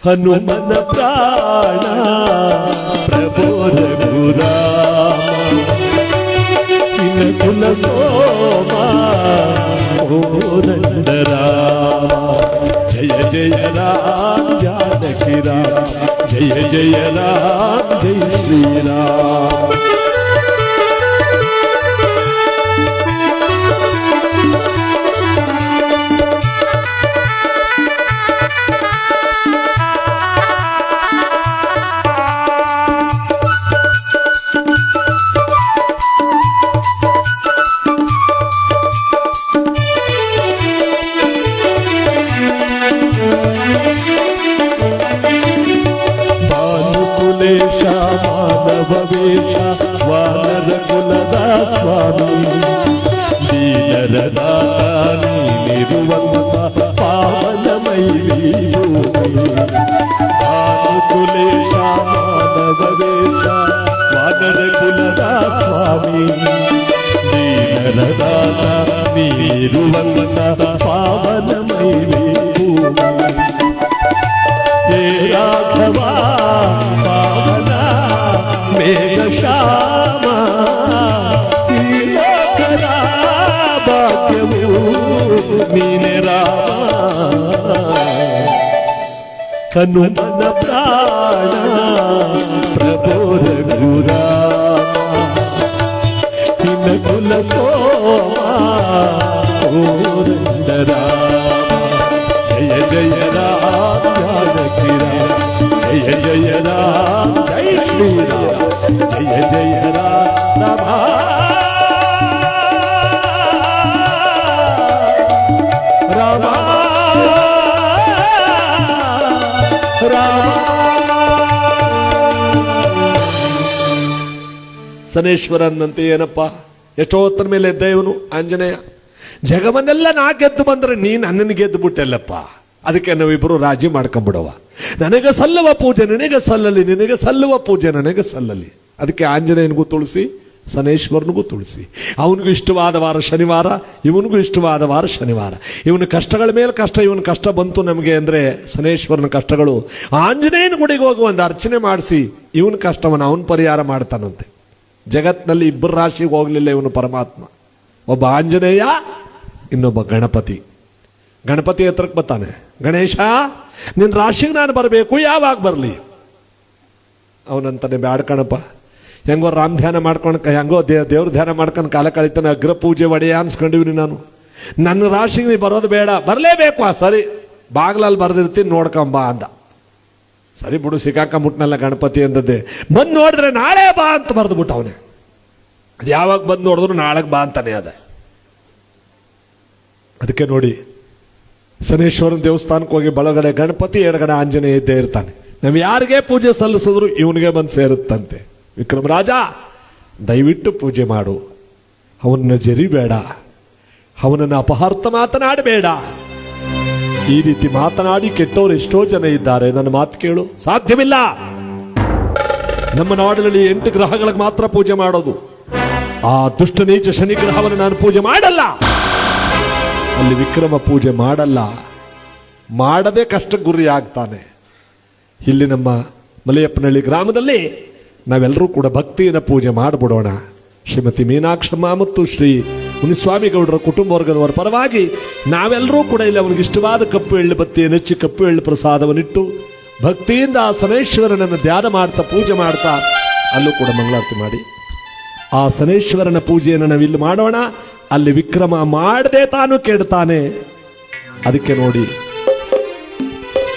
ಹನುಮನ ಪ್ರಾಣ ಪ್ರಭೋ ರಘುರಾಮ ಕುಲ ಸೋಮ ಓ ರಂಗರಾಮ ಜಯ ಜಯ ರಾಮ ಜಾನಕಿ ರಾಮ ಜಯ ಜಯ ರಾಮ ಜಯ ಶ್ರೀರಾಮ ಭಾನುಕುಲೇಶ ಮಾನವವೇಶ ವಾನರ ಕುಲದ ಸ್ವಾಮಿ ದೀನರ ದಾತ ನೀನಿರುವಂತ ಪಾವನಮೈಲಿ ಭೂಮಿ ಭಾನುಕುಲೇಶ ಮಾನವವೇಶ ವಾನರ ಕುಲದ ಸ್ವಾಮಿ ದೀನರ ದಾತ ನೀನಿರುವಂತ ಪಾವನಮೈಲಿ ಭೂಮಿ ಹೇ ರಾಘವ ಪಾವನ ಮೇಘ ಶ್ಯಾಮ ಈ ಲೋಕದ ಭಾಗ್ಯವು ನೀನೆ ರಾಮ ಹನುಮನ ಪ್ರಾಣ ಪ್ರಭೋ ರಘುರಾಮ ನಿನ್ನ ಕುಲ ಸೋಮ ಓ ರಂಗರಾಮ ಜಯ ಜಯ ರಾಮ ಜಾನಕಿ ರಾಮ ಜಯ ಜಯ ರಾಮ ಜಯ ಶ್ರೀರಾಮ ಜಯ ಜಯ ರಾಮ ರಾಮ ರಾಮ ಸನೇಶ್ವರನ್ನಂತೆ ಏನಪ್ಪ ಎಷ್ಟೋ ಹೊತ್ತನ ಮೇಲೆ ಎದ್ದ ಇವನು ಆಂಜನೇಯ ಜಗವನ್ನೆಲ್ಲ ನಾ ಗೆದ್ದು ಬಂದ್ರೆ ನೀನು ನನ್ನನ್ನು ಗೆದ್ದು ಬಿಟ್ಟೆಲ್ಲಪ್ಪ ಅದಕ್ಕೆ ನಾವಿಬ್ಬರು ರಾಜಿ ಮಾಡ್ಕೊಂಡ್ಬಿಡವ ನನಗೆ ಸಲ್ಲುವ ಪೂಜೆ ನಿನಗೆ ಸಲ್ಲಲಿ ನಿನಗೆ ಸಲ್ಲುವ ಪೂಜೆ ನನಗೆ ಸಲ್ಲಲಿ ಅದಕ್ಕೆ ಆಂಜನೇಯನಿಗೂ ತುಳಸಿ ಸನೇಶ್ವರನಿಗೂ ತುಳಸಿ ಅವನಿಗೂ ಇಷ್ಟವಾದ ವಾರ ಶನಿವಾರ ಇವನಿಗೂ ಇಷ್ಟವಾದ ವಾರ ಶನಿವಾರ ಇವನ ಕಷ್ಟಗಳ ಮೇಲೆ ಕಷ್ಟ ಇವನ ಕಷ್ಟ ಬಂತು ನಮಗೆ ಅಂದ್ರೆ ಸನೇಶ್ವರನ ಕಷ್ಟಗಳು ಆಂಜನೇಯನ ಗುಡಿಗೆ ಹೋಗಿ ಒಂದು ಅರ್ಚನೆ ಮಾಡಿಸಿ ಇವನ ಕಷ್ಟವನ್ನು ಅವನು ಪರಿಹಾರ ಮಾಡ್ತಾನಂತೆ ಜಗತ್ನಲ್ಲಿ ಇಬ್ಬರು ರಾಶಿಗೆ ಹೋಗ್ಲಿಲ್ಲ ಇವನು ಪರಮಾತ್ಮ ಒಬ್ಬ ಆಂಜನೇಯ ಇನ್ನೊಬ್ಬ ಗಣಪತಿ ಗಣಪತಿ ಹತ್ರಕ್ಕೆ ಬರ್ತಾನೆ ಗಣೇಶ ನಿನ್ನ ರಾಶಿಗೆ ನಾನು ಬರಬೇಕು ಯಾವಾಗ ಬರಲಿ ಅವನಂತಾನೆ ಬ್ಯಾಡ ಕಣಪ್ಪ ಹೆಂಗೋ ರಾಮ್ ಧ್ಯಾನ ಮಾಡ್ಕೊಂಡು ಹೆಂಗೋ ದೇವ್ರ ಧ್ಯಾನ ಮಾಡ್ಕೊಂಡು ಕಾಲ ಕಳೀತಾನೆ ಅಗ್ರ ಪೂಜೆ ಒಡೆಯ ಅನ್ಸ್ಕೊಂಡಿವ್ನಿ ನಾನು ನನ್ನ ರಾಶಿಗೆ ನೀ ಬರೋದು ಬೇಡ ಬರಲೇಬೇಕು ಸರಿ ಬಾಗ್ಲಲ್ಲಿ ಬರ್ದಿರ್ತೀನಿ ನೋಡ್ಕೊಂಬ ಅಂದ ಸರಿ ಬಿಡು ಸಿಕ್ಕಾಕೊಂಬಿಟ್ನಲ್ಲ ಗಣಪತಿ ಅಂದದ್ದೇ ಬಂದು ನೋಡಿದ್ರೆ ನಾಳೆ ಬಾ ಅಂತ ಬರೆದು ಬಿಟ್ಟು ಅವನೇ ಅದು ಯಾವಾಗ ಬಂದು ನೋಡಿದ್ರು ನಾಳೆಗೆ ಬಾ ಅಂತಾನೆ ಅದ ಅದಕ್ಕೆ ನೋಡಿ ಶನೇಶ್ವರನ ದೇವಸ್ಥಾನಕ್ಕೆ ಹೋಗಿ ಬಳಗಡೆ ಗಣಪತಿ ಎಡಗಡೆ ಆಂಜನೇಯ ಇದ್ದೇ ಇರ್ತಾನೆ ನಾವು ಯಾರಿಗೆ ಪೂಜೆ ಸಲ್ಲಿಸಿದ್ರು ಇವನಿಗೆ ಬಂದು ಸೇರುತ್ತಂತೆ ವಿಕ್ರಮ ರಾಜ ದಯವಿಟ್ಟು ಪೂಜೆ ಮಾಡು ಅವನ್ನ ಜರಿಬೇಡ ಅವನನ್ನು ಅಪಹಾರ್ಥ ಮಾತನಾಡಬೇಡ. ಈ ರೀತಿ ಮಾತನಾಡಿ ಕೆಟ್ಟವರು ಎಷ್ಟೋ ಜನ ಇದ್ದಾರೆ. ನನ್ನ ಮಾತು ಕೇಳು, ಸಾಧ್ಯವಿಲ್ಲ. ನಮ್ಮ ನಾಡಿನಲ್ಲಿ 8 ಗ್ರಹಗಳಿಗೆ ಮಾತ್ರ ಪೂಜೆ ಮಾಡೋದು. ಆ ದುಷ್ಟ ನೀಚ ಶನಿ ಗ್ರಹವನ್ನು ನಾನು ಪೂಜೆ ಮಾಡಲ್ಲ. ಅಲ್ಲಿ ವಿಕ್ರಮ ಪೂಜೆ ಮಾಡಲ್ಲ. ಮಾಡದೆ ಕಷ್ಟಕ್ಕೆ ಗುರಿ ಆಗ್ತಾನೆ. ಇಲ್ಲಿ ನಮ್ಮ ಮಲೆಯಪ್ಪನಹಳ್ಳಿ ಗ್ರಾಮದಲ್ಲಿ ನಾವೆಲ್ಲರೂ ಕೂಡ ಭಕ್ತಿಯಿಂದ ಪೂಜೆ ಮಾಡಿಬಿಡೋಣ. ಶ್ರೀಮತಿ ಮೀನಾಕ್ಷಮ್ಮ ಮತ್ತು ಶ್ರೀ ಮುನಿಸ್ವಾಮಿ ಗೌಡರ ಕುಟುಂಬ ವರ್ಗದವರ ಪರವಾಗಿ ನಾವೆಲ್ಲರೂ ಕೂಡ ಇಲ್ಲಿ ಅವನಿಗೆ ಇಷ್ಟವಾದ ಕಪ್ಪು ಎಳ್ಳು ಬತ್ತಿಯನ್ನು ಹಚ್ಚಿ ಕಪ್ಪು ಎಳ್ಳು ಪ್ರಸಾದವನ್ನಿಟ್ಟು ಭಕ್ತಿಯಿಂದ ಆ ಶನೇಶ್ವರನನ್ನು ಧ್ಯಾನ ಮಾಡ್ತಾ ಪೂಜೆ ಮಾಡ್ತಾ ಅಲ್ಲೂ ಕೂಡ ಮಂಗಳಾರತಿ ಮಾಡಿ ಆ ಶನೇಶ್ವರನ ಪೂಜೆಯನ್ನು ನಾವಿಲ್ಲಿ ಮಾಡೋಣ. ಅಲ್ಲಿ ವಿಕ್ರಮ ಮಾಡದೆ ತಾನು ಕೆಡ್ತಾನೆ. ಅದಕ್ಕೆ ನೋಡಿ,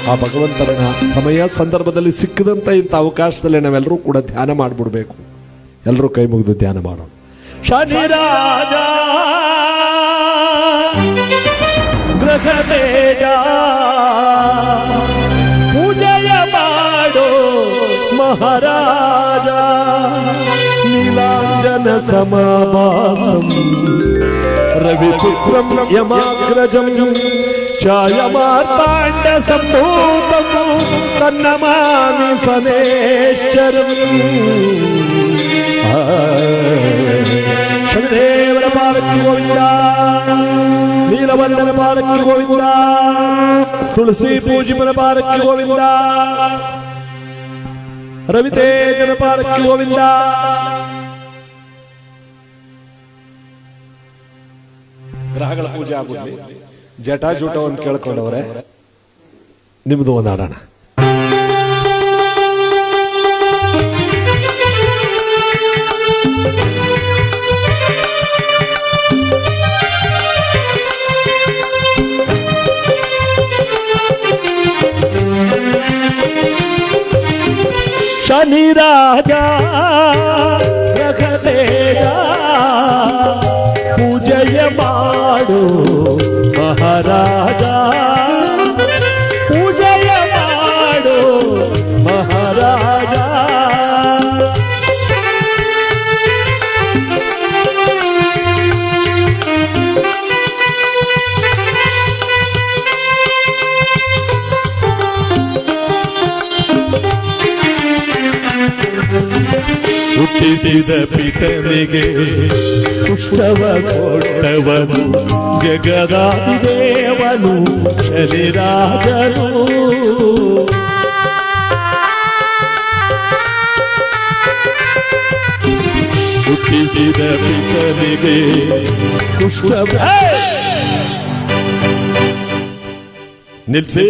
ಆ ಭಗವಂತನ ಸಮಯ ಸಂದರ್ಭದಲ್ಲಿ ಸಿಕ್ಕಿದಂತ ಇಂಥ ಅವಕಾಶದಲ್ಲಿ ನಾವೆಲ್ಲರೂ ಕೂಡ ಧ್ಯಾನ ಮಾಡಿಬಿಡ್ಬೇಕು. ಎಲ್ಲರೂ ಕೈ ಮುಗಿದು ಧ್ಯಾನ ಮಾಡೋಣ. ಶನಿ ರಾಜ ಗ್ರಹ ತೇಜ ಪೂಜೆಯ ಮಾಡೋ ಮಹಾರಾಜ ನೀಲಾಂಜನ ಸಮಾಭಾಸಂ ರವಿಪುತ್ರಂ ಯಮಾಗ್ರಜಂ ಛಾಯಮಾರ್ತಾಂಡ ಸಂಭೂತಂ ತನ್ನಮಾಮಿ ಶನೇಶ್ವರಂ. ಶನಿದೇವರ ಪಾಲಕಿ ಗೋವಿಂದ, ನೀಲವಂದನ ಪಾಲಕಿ ಗೋವಿಂದ, ತುಳಸಿ ಪೂಜಿಮನ ಪಾಲಕಿ ಗೋವಿಂದ, ರವಿತೇಜನ ಪಾಲಕಿ ಗೋವಿಂದ. ಗ್ರಹಗಳ ಪೂಜೆ ಆಗುತ್ತದೆ. ಜಟಾಜೂಟವನ್ನು ಕೇಳ್ಕೊಂಡವ್ರೆ, ನಿಮ್ದು ಒಂದು ಆಡೋಣ. ಶನಿ ರಾಜ ಜಗದೇಜ ಪೂಜೆಯ ಮಾಡು ಮಹಾರಾಜ, ಪೂಜೆಯ ಮಾಡು ಮಹಾರಾಜ. ಹುಟ್ಟಿಸಿದ ಪಿತನಿಗೆ ಪುಷ್ಟವ ಕೊಟ್ಟವನು ಜಗದಾದಿದೇವನು ಶನಿರಾಜನು. ಹುಟ್ಟಿಸಿದ ಪಿತನಿಗೆ ಪುಷ್ಟವ ನಿಲ್ಸಿ.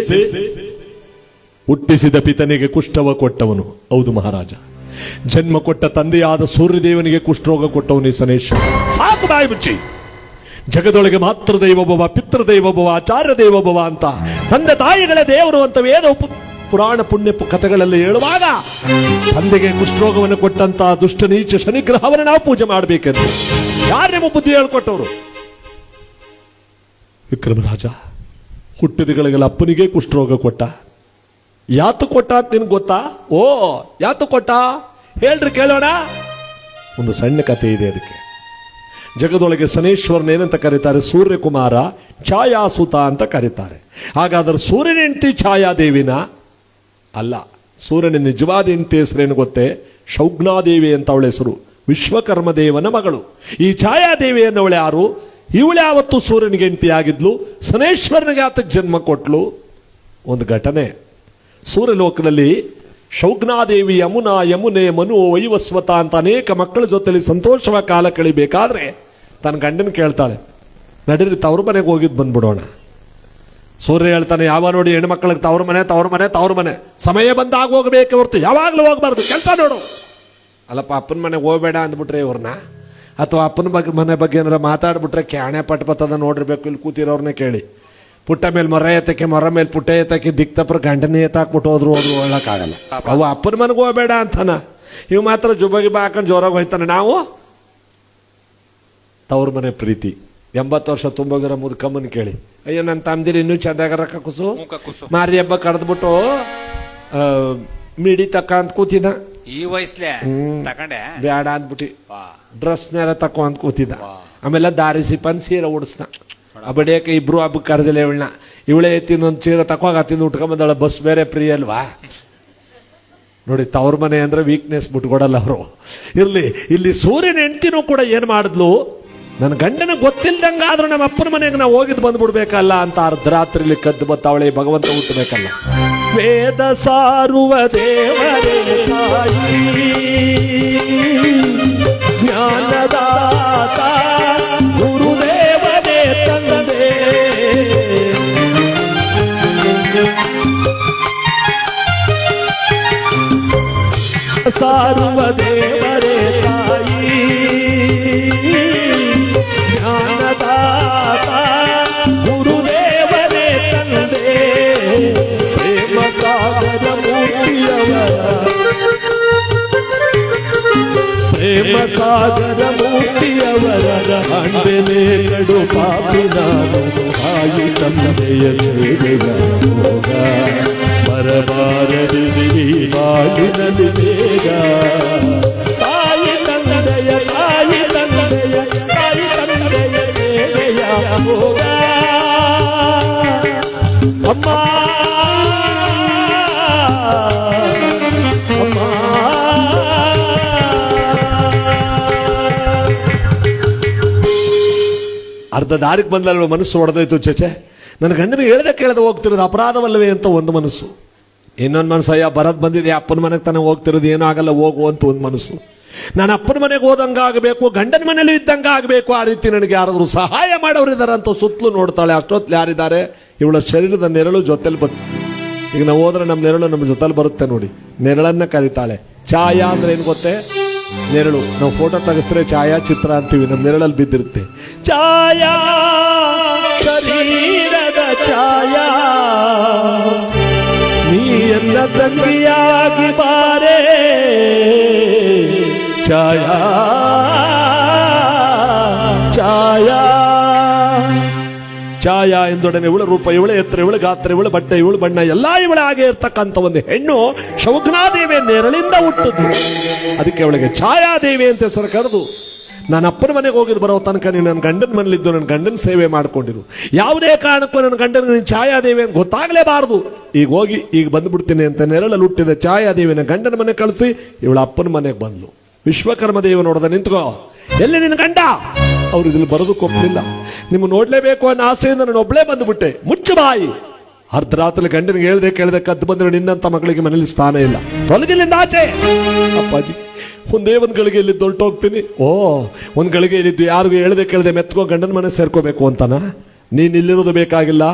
ಹುಟ್ಟಿಸಿದ ಪಿತನಿಗೆ ಕುಷ್ಠವ ಕೊಟ್ಟವನು, ಹೌದು ಮಹಾರಾಜ. ಜನ್ಮ ಕೊಟ್ಟ ತಂದೆಯಾದ ಸೂರ್ಯದೇವನಿಗೆ ಕುಷ್ಠರೋಗ ಕೊಟ್ಟವನು ಈ ಶನೇಶ್ವರ. ಸಾಕು ಬಾಯಿ ಮುಚ್ಚಿ. ಜಗದೊಳಗೆ ಮಾತೃ ದೈವಭವ, ಪಿತೃದೈವಭವ, ಆಚಾರ್ಯ ದೈವಭವ ಅಂತ ತಂದೆ ತಾಯಿಗಳ ದೇವರು ಅಂತ ವೇದ ಪುರಾಣ ಪುಣ್ಯ ಕಥೆಗಳಲ್ಲಿ ಹೇಳುವಾಗ ತಂದೆಗೆ ಕುಷ್ಠರೋಗವನ್ನು ಕೊಟ್ಟಂತ ದುಷ್ಟ ನೀಚ ಶನಿಗ್ರಹವನ್ನು ನಾವು ಪೂಜೆ ಮಾಡಬೇಕೆಂದು ಯಾರು ನಿಮ್ಮ ಬುದ್ಧಿ ಹೇಳ್ಕೊಟ್ಟವರು? ವಿಕ್ರಮರಾಜ ಹುಟ್ಟಿದಗಳಿಗೆಲ್ಲ ಅಪ್ಪನಿಗೆ ಕುಷ್ಠರೋಗ ಕೊಟ್ಟ. ಯಾತು ಕೊಟ್ಟ ಅಂತ ನಿನ್ಗೆ ಗೊತ್ತಾ? ಓ, ಯಾತು ಕೊಟ್ಟ ಹೇಳ್ರಿ ಕೇಳೋಣ. ಒಂದು ಸಣ್ಣ ಕಥೆ ಇದೆ ಅದಕ್ಕೆ. ಜಗದೊಳಗೆ ಶನೇಶ್ವರನ ಏನಂತ ಕರೀತಾರೆ? ಸೂರ್ಯಕುಮಾರ, ಛಾಯಾಸುತ ಅಂತ ಕರೀತಾರೆ. ಹಾಗಾದ್ರೆ ಸೂರ್ಯನ ಹೆಂಡತಿ ಛಾಯಾದೇವಿನ ಅಲ್ಲ. ಸೂರ್ಯನ ನಿಜವಾದ ಹೆಂಡತಿ ಹೆಸರೇನು ಗೊತ್ತೇ? ಶೌಗ್ನಾದೇವಿ ಅಂತ ಅವಳ ಹೆಸರು. ವಿಶ್ವಕರ್ಮ ದೇವನ ಮಗಳು. ಈ ಛಾಯಾದೇವಿ ಅನ್ನವಳು ಯಾರು? ಇವಳು ಯಾವತ್ತು ಸೂರ್ಯನಿಗೆ ಹೆಂಡತಿ ಆಗಿದ್ಲು. ಶನೇಶ್ವರನಿಗೆ ಆತಕ್ಕೆ ಜನ್ಮ ಕೊಟ್ಲು. ಒಂದು ಘಟನೆ, ಸೂರ್ಯಲೋಕದಲ್ಲಿ ಶೌಗ್ನಾದೇವಿ ಯಮುನಾ, ಯಮುನೆ, ಮನು, ವೈವಸ್ವತ ಅಂತ ಅನೇಕ ಮಕ್ಕಳ ಜೊತೆಲಿ ಸಂತೋಷವಾಗಿ ಕಾಲ ಕಳಿಬೇಕಾದ್ರೆ ತನ್ನ ಗಂಡನ ಕೇಳ್ತಾಳೆ, ನಡೀರಿ ತವ್ರ ಮನೆಗೆ ಹೋಗಿದ್ದು ಬಂದ್ಬಿಡೋಣ. ಸೂರ್ಯ ಹೇಳ್ತಾನೆ, ಯಾವ ನೋಡಿ ಹೆಣ್ಮಕ್ಳಿಗೆ ತವ್ರ ಮನೆ ತವ್ರ ಮನೆ ತವ್ರ ಮನೆ, ಸಮಯ ಬಂದಾಗ ಹೋಗ್ಬೇಕು ಹೊರ್ತು ಯಾವಾಗಲೂ ಹೋಗ್ಬಾರ್ದು, ಕೆಲಸ ನೋಡು. ಅಲ್ಲಪ್ಪ ಅಪ್ಪನ ಮನೆಗೆ ಹೋಗ್ಬೇಡ ಅಂದ್ಬಿಟ್ರೆ ಇವ್ರನ್ನ, ಅಥವಾ ಅಪ್ಪನ ಮನೆ ಬಗ್ಗೆ ಏನಾರ ಮಾತಾಡ್ಬಿಟ್ರೆ ಕ್ಯಾಣೆ ಪಟ್ ಬತ್ತದ ನೋಡಿರ್ಬೇಕು. ಇಲ್ಲಿ ಕೂತಿರೋರ್ನೇ ಕೇಳಿ, ಪುಟ್ಟ ಮೇಲೆ ಮೊರ ಎತ್ತಕ್ಕೆ, ಮೊರ ಮೇಲೆ ಪುಟ್ಟ ಎತ್ತಕ್ಕೆ, ದಿಕ್ತಪ್ರ ಗಂಡನೇ ಎತ್ತಾಕ್ಬಿಟ್ಟು ಹೋದ್ರು ಹೇಳಕ್ಕಾಗಲ್ಲ. ಅವ ಅಪ್ಪನ ಮನೆಗೆ ಹೋಗ್ಬೇಡ ಅಂತಾನ, ಇವ್ ಮಾತ್ರ ಜುಬಗಿ ಹಾಕೊಂಡು ಜೋರಾಗಿ ಹೋಯ್ತಾನೆ. ನಾವು ತವ್ರ ಮನೆ ಪ್ರೀತಿ. 80 ವರ್ಷ ತುಂಬೋಗಿರೋ ಮುದುಕಮ್ಮನ್ ಕೇಳಿ, ಅಯ್ಯೋ ನನ್ನ ತಮ್ದಿರಿ ಇನ್ನೂ ಚಂದಾಗರ ಕುಸು ಮಾರಿ ಹಬ್ಬ ಕಡ್ದ್ಬಿಟ್ಟು ಮಿಡಿ ತಕ್ಕ ಅಂತ ಕೂತಿದ್ದ. ಈ ವಯಸ್ಸಲ್ಲೇ ತಕೊಂಡೆ ಬ್ಯಾಡ ಅಂದ್ಬಿಟ್ಟು ಡ್ರೆಸ್ ನೇರ ತಕೋ ಅಂತ ಕೂತಿದ್ದ. ಆಮೇಲೆ ದಾರಿಸಿ ಪನ್ ಸೀರೆ ಉಡಿಸ್ನ ಆ ಬಡಿಯಕ್ಕೆ ಇಬ್ರು ಹಬ್ಬಕ್ಕೆ ಕರೆದಿಲ್ಲ ಇವಳನ್ನ. ಇವಳೇ ತಿನ್ನೊಂದು ಸೀರೆ ತಕೋಗ ತಿಂದು ಉಟ್ಕೊಂಬಂದಳ. ಬಸ್ ಬೇರೆ ಫ್ರೀ ಅಲ್ವಾ ನೋಡಿ. ತವ್ರ ಮನೆ ಅಂದ್ರೆ ವೀಕ್ನೆಸ್ ಬಿಟ್ಕೊಡಲ್ಲ ಅವರು. ಇರ್ಲಿ, ಇಲ್ಲಿ ಸೂರ್ಯನ ಹೆಂಡ್ತಿನೂ ಕೂಡ ಏನ್ ಮಾಡಿದ್ಲು, ನನ್ನ ಗಂಡನ ಗೊತ್ತಿಲ್ದಂಗ ಆದ್ರೂ ನಮ್ಮ ಅಪ್ಪನ ಮನೆಗೆ ನಾವು ಹೋಗಿದ್ ಬಂದ್ಬಿಡ್ಬೇಕಲ್ಲ ಅಂತ ಅರ್ಧರಾತ್ರಿಲಿ ಕದ್ದು ಬತ್ತಾವಳೆ ಭಗವಂತ ಹುಟ್ಟಬೇಕಲ್ಲ. ವೇದ ಸಾರುವ ದೇವರೇ ತಾಯಿ, ಜ್ಞಾನದಾತ ಗುರುದೇವನೇ ತಂದೆ, ಸಾರುವ ದೇವರೇ ತಾಯಿ, ಜ್ಞಾನದಾತ ಗುರುದೇವನೇ ತಂದೆ, ಪ್ರೇಮ ಸಾಗರ ಮೂರ್ತಿಯವರ, ಪ್ರೇಮ ಸಾಗರ ಮೂರ್ತಿಯವರ ಅಂಡೆನೇ ಕಡು ಪಾಪಿ ನಾನು, ತಾಯಿ ತಂದೆಯ ಸೇವೆಯ ಹೋಗ ಬರಬಾರದಿರಿ ಬಾಳಿನಲ್ಲಿ ಬೇಗ. ತಾಯಿ ತಂದೆಯ ತಾಯಿ ತಂದೆಯ ತಾಯಿ ತಂದೆಯ ಸೇವೆಯ ಹೋಗ ಅಮ್ಮ ಅಮ್ಮ. ಅರ್ಧ ದಾರಿಗೆ ಬಂದಲ್ವ ಮನಸ್ಸು ಹೊಡೆದೋಯ್ತು. ಚೇಚೆ, ನನ್ನ ಗಂಡನಿಗೆ ಹೇಳ್ದೆ ಕೇಳದೆ ಹೋಗ್ತಿರೋದು ಅಪರಾಧವಲ್ಲವೇ ಅಂತ ಒಂದು ಮನಸ್ಸು. ಇನ್ನೊಂದು ಮನಸ್ಸು, ಅಯ್ಯ ಬರದ್ ಬಂದಿದೆ ಅಪ್ಪನ ಮನೆಗೆ ತಾನೇ ಹೋಗ್ತಿರೋದು, ಏನೂ ಆಗಲ್ಲ ಹೋಗು ಅಂತ ಒಂದು ಮನಸ್ಸು. ನಾನು ಅಪ್ಪನ ಮನೆಗೆ ಹೋದಂಗ ಆಗಬೇಕು, ಗಂಡನ ಮನೇಲಿ ಇದ್ದಂಗ ಆಗಬೇಕು, ಆ ರೀತಿ ನನಗೆ ಯಾರಾದ್ರೂ ಸಹಾಯ ಮಾಡೋರಿದ್ದಾರೆ ಅಂತ ಸುತ್ತಲೂ ನೋಡ್ತಾಳೆ. ಅಷ್ಟೊತ್ತಲ್ಲಿ ಯಾರಿದ್ದಾರೆ, ಇವಳ ಶರೀರದ ನೆರಳು ಜೊತೆಲಿ ಬರುತ್ತೆ. ಈಗ ನಾವು ಹೋದ್ರೆ ನಮ್ಮ ನೆರಳು ನಮ್ಮ ಜೊತೆಲಿ ಬರುತ್ತೆ ನೋಡಿ. ನೆರಳನ್ನ ಕರೀತಾಳೆ. ಛಾಯಾ ಅಂದ್ರೆ ಏನು ಗೊತ್ತೇ, ನೆರಳು. ನಾವು ಫೋಟೋ ತೆಗೆಸಿದ್ರೆ ಛಾಯಾಚಿತ್ರ ಅಂತೀವಿ, ನಮ್ಮ ನೆರಳಲ್ಲಿ ಬಿದ್ದಿರುತ್ತೆ. ಛಾಯಾ ಶರೀರದ ಛಾಯಾ, ನೀ ಎಲ್ಲ ತಂಗಿಯಾಗಿ ಬಾರೆ ಛಾಯಾ ಛಾಯಾ. ಛಾಯಾ ಎಂದೊಡನೆ ಇವಳ ರೂಪ, ಇವಳ ಎತ್ತರ, ಇವಳ ಗಾತ್ರ, ಇವಳ ಬಟ್ಟೆ, ಇವಳ ಬಣ್ಣ ಎಲ್ಲ ಇವಳ ಹಾಗೆ ಇರ್ತಕ್ಕಂಥ ಒಂದು ಹೆಣ್ಣು ಶೌಘ್ನಾದೇವಿ ನೆರಳಿಂದ ಹುಟ್ಟದ್ದು. ಅದಕ್ಕೆ ಅವಳಿಗೆ ಛಾಯಾದೇವಿ ಅಂತ ಹೆಸರು ಕರೆದು, ನಾನು ಅಪ್ಪನ ಮನೆಗೆ ಹೋಗಿದ್ದು ಬರೋ ತನಕ ನೀನು ನನ್ನ ಗಂಡನ ಮನೇಲಿದ್ದು ನನ್ನ ಗಂಡನ ಸೇವೆ ಮಾಡ್ಕೊಂಡಿರು. ಯಾವುದೇ ಕಾರಣಕ್ಕೂ ನನ್ನ ಗಂಡನ ನೀನು ಛಾಯಾದೇವಿ ಅಂತ ಗೊತ್ತಾಗಲೇಬಾರದು. ಈಗ ಹೋಗಿ ಈಗ ಬಂದ್ಬಿಡ್ತೀನಿ ಅಂತ ನೆರಳಲ್ಲಿ ಹುಟ್ಟಿದ ಛಾಯಾದೇವಿನ ಗಂಡನ ಮನೆ ಕಳಿಸಿ ಇವಳ ಅಪ್ಪನ ಮನೆಗೆ ಬಂದ್ಲು. ವಿಶ್ವಕರ್ಮ ದೇವ ನೋಡ್ದ, ನಿಂತ್ಕೋ, ಎಲ್ಲಿ ನಿನ್ನ ಗಂಡ? ಅವ್ರು ಇದ್ರಲ್ಲಿ ಬರೋದಕ್ಕೆ ಒಪ್ಪಲಿಲ್ಲ. ನಿಮ್ಮ ನೋಡ್ಲೇಬೇಕು ಅನ್ನೋ ಆಸೆಯಿಂದ ನಾನು ಒಬ್ಳೇ ಬಂದ್ಬಿಟ್ಟೆ, ಮುಚ್ಚು ಬಾಯಿ. ಅರ್ಧರಾತ್ರಿ ಗಂಡನಿಗೆ ಹೇಳ್ದೆ ಕೇಳ್ದೆ ಕದ್ದು ಬಂದ್ರೆ ನಿನ್ನಂತ ಮಗಳಿಗೆ ಮನೇಲಿ ಸ್ಥಾನ ಇಲ್ಲ, ತೊಲಗಿಲ್ಲಿಂದ ಆಚೆ. ಅಪ್ಪಾಜಿ, ಒಂದೇ ಒಂದು ಗಳಿಗೆಯಲ್ಲಿ ಹೊರಟೋಗ್ತೀನಿ. ಓ, ಒಂದು ಗಳಿಗೆಯಲ್ಲಿದ್ದು ಯಾರಿಗೂ ಹೇಳ್ದೆ ಕೇಳ್ದೆ ಮೆತ್ಕೋ ಗಂಡನ ಮನೆ ಸೇರ್ಕೋಬೇಕು ಅಂತಾನ? ನೀನ್ ಇಲ್ಲಿರೋದು ಬೇಕಾಗಿಲ್ಲ,